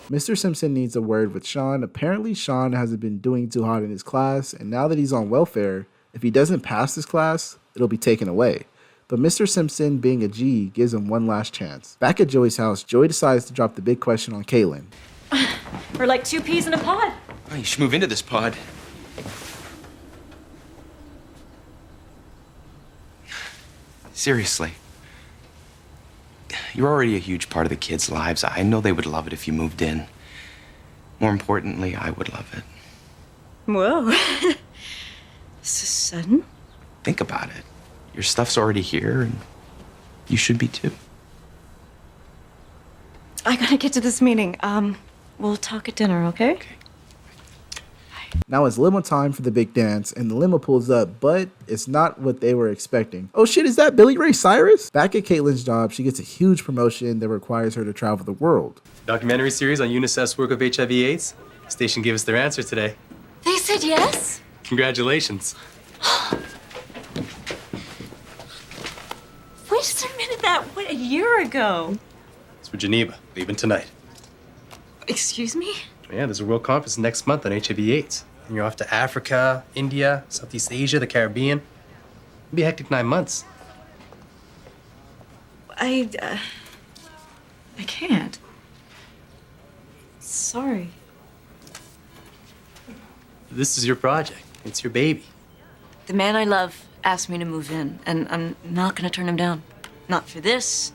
Mr. Simpson needs a word with Sean. Apparently, Sean hasn't been doing too hot in his class, and now that he's on welfare, if he doesn't pass this class, it'll be taken away. But Mr. Simpson, being a G, gives him one last chance. Back at Joey's house, Joey decides to drop the big question on Caitlin. We're like 2 peas in a pod. Oh, you should move into this pod. Seriously. You're already a huge part of the kids' lives. I know they would love it if you moved in. More importantly, I would love it. Whoa. This is sudden. Think about it. Your stuff's already here, and you should be too. I gotta get to this meeting. We'll talk at dinner, okay? Now it's limo time for the big dance, and the limo pulls up, but it's not what they were expecting. Oh shit, is that Billy Ray Cyrus? Back at Caitlin's job, she gets a huge promotion that requires her to travel the world. Documentary series on UNICEF's work of HIV/AIDS. Station gave us their answer today. They said yes? Congratulations. We submitted that, what, a year ago? It's for Geneva, leaving tonight. Excuse me? Yeah, there's a world conference next month on HIV/AIDS. And you're off to Africa, India, Southeast Asia, the Caribbean. It'll be a hectic 9 months. I can't. Sorry. This is your project. It's your baby. The man I love asked me to move in, and I'm not gonna turn him down. Not for this,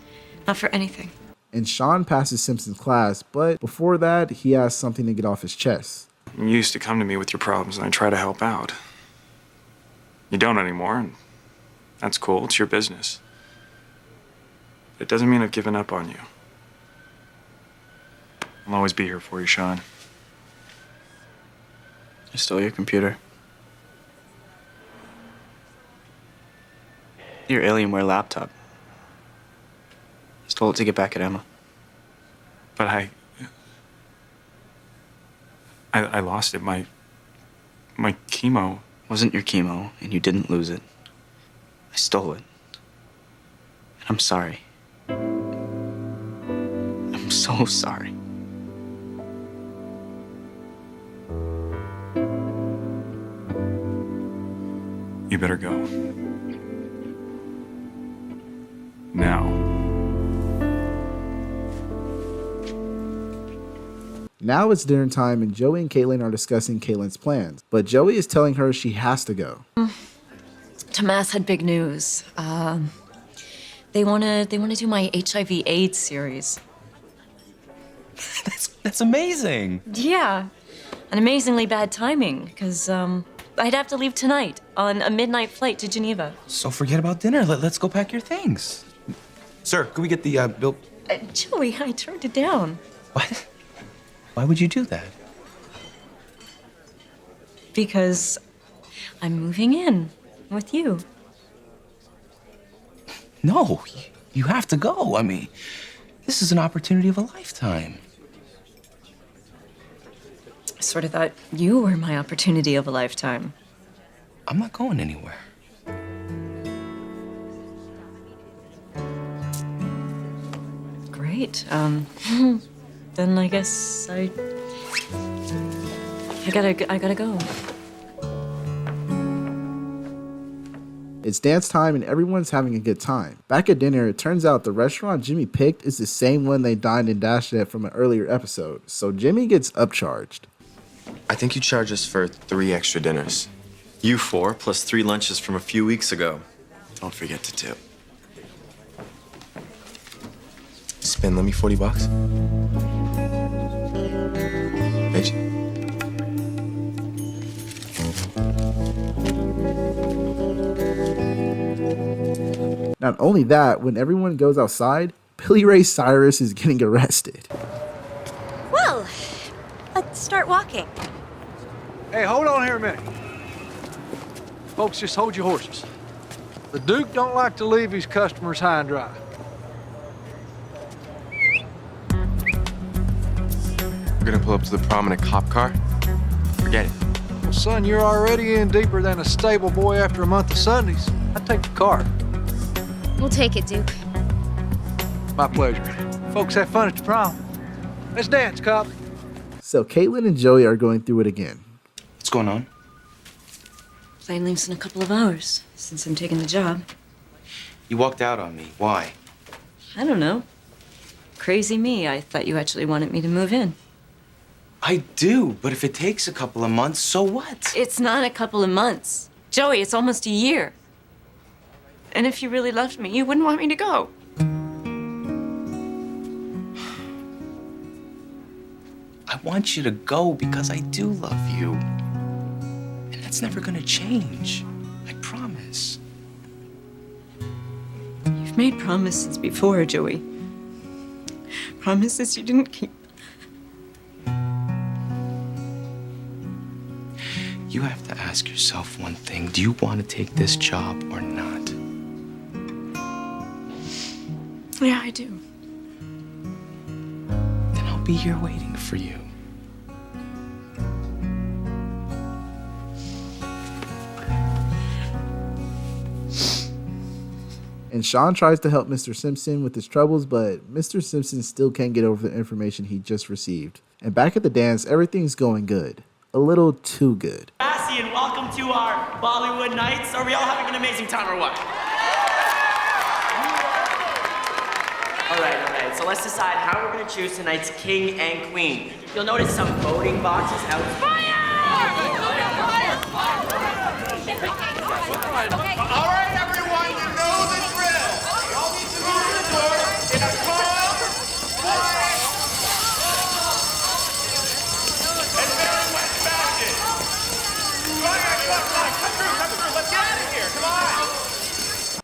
not for anything. And Sean passes Simpson's class, but before that, he has something to get off his chest. You used to come to me with your problems and I try to help out. You don't anymore, and that's cool. It's your business. It doesn't mean I've given up on you. I'll always be here for you, Sean. I stole your computer. Your Alienware laptop. I stole it to get back at Emma. But I lost it. My chemo. Wasn't your chemo, and you didn't lose it. I stole it. And I'm sorry. I'm so sorry. You better go. Now. Now it's dinner time and Joey and Caitlin are discussing Caitlin's plans, but Joey is telling her she has to go. Tomas had big news. They wanna do my HIV/AIDS series. That's amazing. Yeah, and amazingly bad timing because I'd have to leave tonight on a midnight flight to Geneva. So forget about dinner. Let's go pack your things. Sir, can we get the bill? Joey, I turned it down. What? Why would you do that? Because I'm moving in with you. No, you have to go. I mean, this is an opportunity of a lifetime. I sort of thought you were my opportunity of a lifetime. I'm not going anywhere. Great. Then I guess I gotta go. It's dance time and everyone's having a good time. Back at dinner, it turns out the restaurant Jimmy picked is the same one they dined and dashed at from an earlier episode, so Jimmy gets upcharged. I think you charged us for 3 extra dinners. You 4 plus 3 lunches from a few weeks ago. Don't forget to tip. Spin, let me $40. Paige? Not only that, when everyone goes outside, Billy Ray Cyrus is getting arrested. Well, let's start walking. Hey, hold on here a minute. Folks, just hold your horses. The Duke don't like to leave his customers high and dry. We're gonna pull up to the prom in a cop car? Forget it. Well, son, you're already in deeper than a stable boy after a month of Sundays. I take the car. We'll take it, Duke. My pleasure. Folks, have fun at the prom. Let's dance, cop. So Caitlin and Joey are going through it again. What's going on? Plane leaves in a couple of hours since I'm taking the job. You walked out on me. Why? I don't know. Crazy me. I thought you actually wanted me to move in. I do, but if it takes a couple of months, so what? It's not a couple of months. Joey, it's almost a year. And if you really loved me, you wouldn't want me to go. I want you to go because I do love you. And that's never gonna change. I promise. You've made promises before, Joey. Promises you didn't keep. You have to ask yourself one thing. Do you want to take this job or not? Yeah, I do. Then I'll be here waiting for you. And Sean tries to help Mr. Simpson with his troubles, but Mr. Simpson still can't get over the information he just received. And back at the dance, everything's going good. A little too good. Degrassi, and welcome to our Bollywood nights. Are we all having an amazing time or what? All right. So let's decide how we're gonna choose tonight's king and queen. You'll notice some voting boxes out. All right, everyone, you know the drill. You all need to move forward in a calm, quiet, and very wet.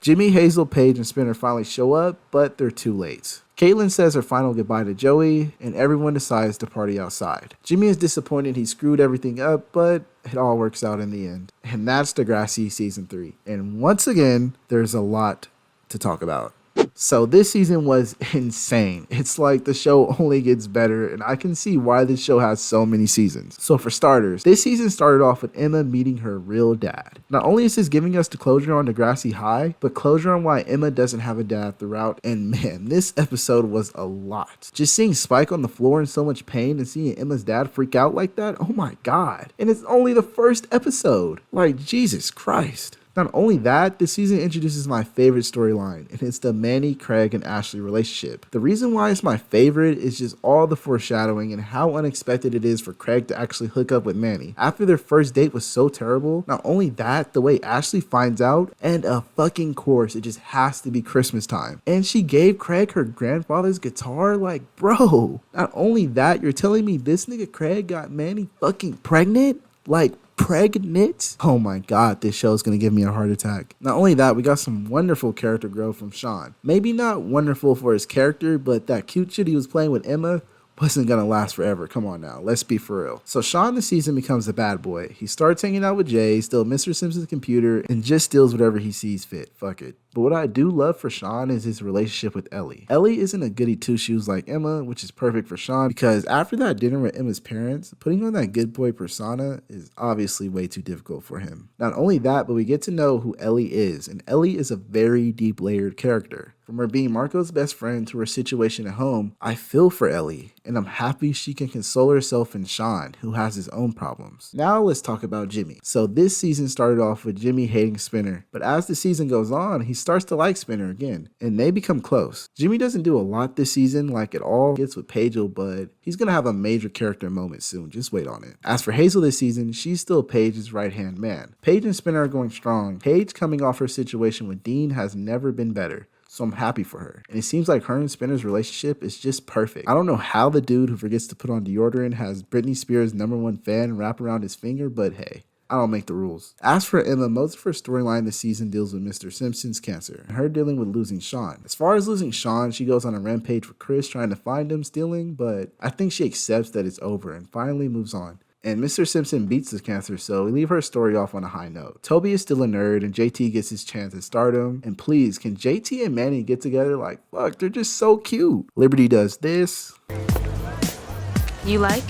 Jimmy, Hazel, Paige, and Spinner finally show up, but they're too late. Caitlin says her final goodbye to Joey, and everyone decides to party outside. Jimmy is disappointed he screwed everything up, but it all works out in the end. And that's Degrassi Season 3. And once again, there's a lot to talk about. So this season was insane. It's like the show only gets better, and I can see why this show has so many seasons. So for starters, this season started off with Emma meeting her real dad. Not only is this giving us the closure on Degrassi High, but closure on why Emma doesn't have a dad throughout, and man, this episode was a lot. Just seeing Spike on the floor in so much pain and seeing Emma's dad freak out like that, oh my god. And it's only the first episode. Like, Jesus Christ. Not only that, this season introduces my favorite storyline, and it's the Manny, Craig, and Ashley relationship. The reason why it's my favorite is just all the foreshadowing and how unexpected it is for Craig to actually hook up with Manny. After their first date was so terrible, not only that, the way Ashley finds out, and of course, it just has to be Christmas time. And she gave Craig her grandfather's guitar, like, bro. Not only that, you're telling me this nigga Craig got Manny fucking pregnant? Like, pregnant? Oh my god, this show is gonna give me a heart attack. Not only that, we got some wonderful character growth from Sean. Maybe not wonderful for his character, but that cute shit he was playing with Emma wasn't gonna last forever. Come on now, let's be for real. So Sean this season becomes a bad boy. He starts hanging out with Jay, steals Mr. Simpson's computer, and just steals whatever he sees fit. Fuck it. But what I do love for Sean is his relationship with Ellie. Ellie isn't a goody two-shoes like Emma, which is perfect for Sean because after that dinner with Emma's parents, putting on that good boy persona is obviously way too difficult for him. Not only that, but we get to know who Ellie is, and Ellie is a very deep layered character. From her being Marco's best friend to her situation at home, I feel for Ellie, and I'm happy she can console herself in Sean, who has his own problems. Now let's talk about Jimmy. So this season started off with Jimmy hating Spinner, but as the season goes on, he starts to like Spinner again, and they become close. Jimmy doesn't do a lot this season, like it all gets with Hazel, but he's gonna have a major character moment soon, just wait on it. As for Hazel this season, she's still Paige's right-hand man. Paige and Spinner are going strong. Paige coming off her situation with Dean has never been better. So I'm happy for her. And it seems like her and Spinner's relationship is just perfect. I don't know how the dude who forgets to put on deodorant has Britney Spears' #1 fan wrap around his finger, but hey, I don't make the rules. As for Emma, most of her storyline this season deals with Mr. Simpson's cancer and her dealing with losing Sean. As far as losing Sean, she goes on a rampage with Chris trying to find him stealing, but I think she accepts that it's over and finally moves on. And Mr. Simpson beats the cancer, so we leave her story off on a high note. Toby is still a nerd, and JT gets his chance at stardom. And please, can JT and Manny get together? Like, fuck, they're just so cute. Liberty does this. You like?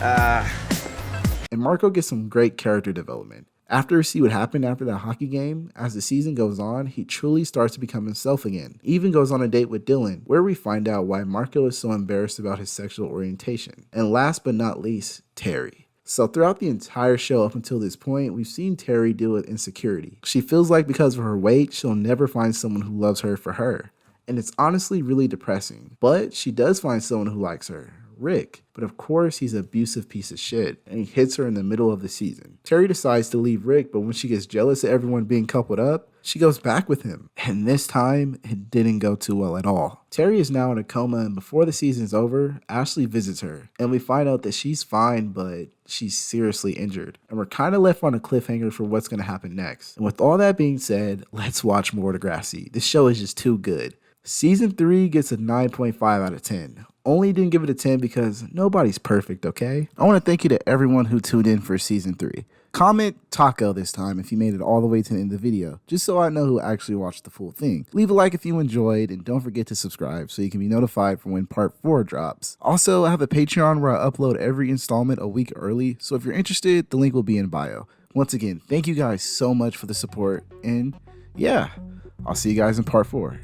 And Marco gets some great character development. After we see what happened after that hockey game, as the season goes on, he truly starts to become himself again. He even goes on a date with Dylan, where we find out why Marco is so embarrassed about his sexual orientation. And last but not least, Terry. So throughout the entire show up until this point, we've seen Terry deal with insecurity. She feels like because of her weight, she'll never find someone who loves her for her. And it's honestly really depressing. But she does find someone who likes her. Rick, but of course he's an abusive piece of shit, and he hits her in the middle of the season. Terry decides to leave Rick, but when she gets jealous of everyone being coupled up, she goes back with him, and this time it didn't go too well at all. Terry is now in a coma, and before the season's over, Ashley visits her, and we find out that she's fine, but she's seriously injured, and we're kind of left on a cliffhanger for what's going to happen next. And with all that being said, let's watch more Degrassi. This show is just too good. Season 3 gets a 9.5 out of 10. Only didn't give it a 10 because nobody's perfect, okay? I want to thank you to everyone who tuned in for Season 3. Comment taco this time if you made it all the way to the end of the video, just so I know who actually watched the full thing. Leave a like if you enjoyed, and don't forget to subscribe so you can be notified for when Part 4 drops. Also, I have a Patreon where I upload every installment a week early, so if you're interested, the link will be in bio. Once again, thank you guys so much for the support, and yeah, I'll see you guys in Part 4.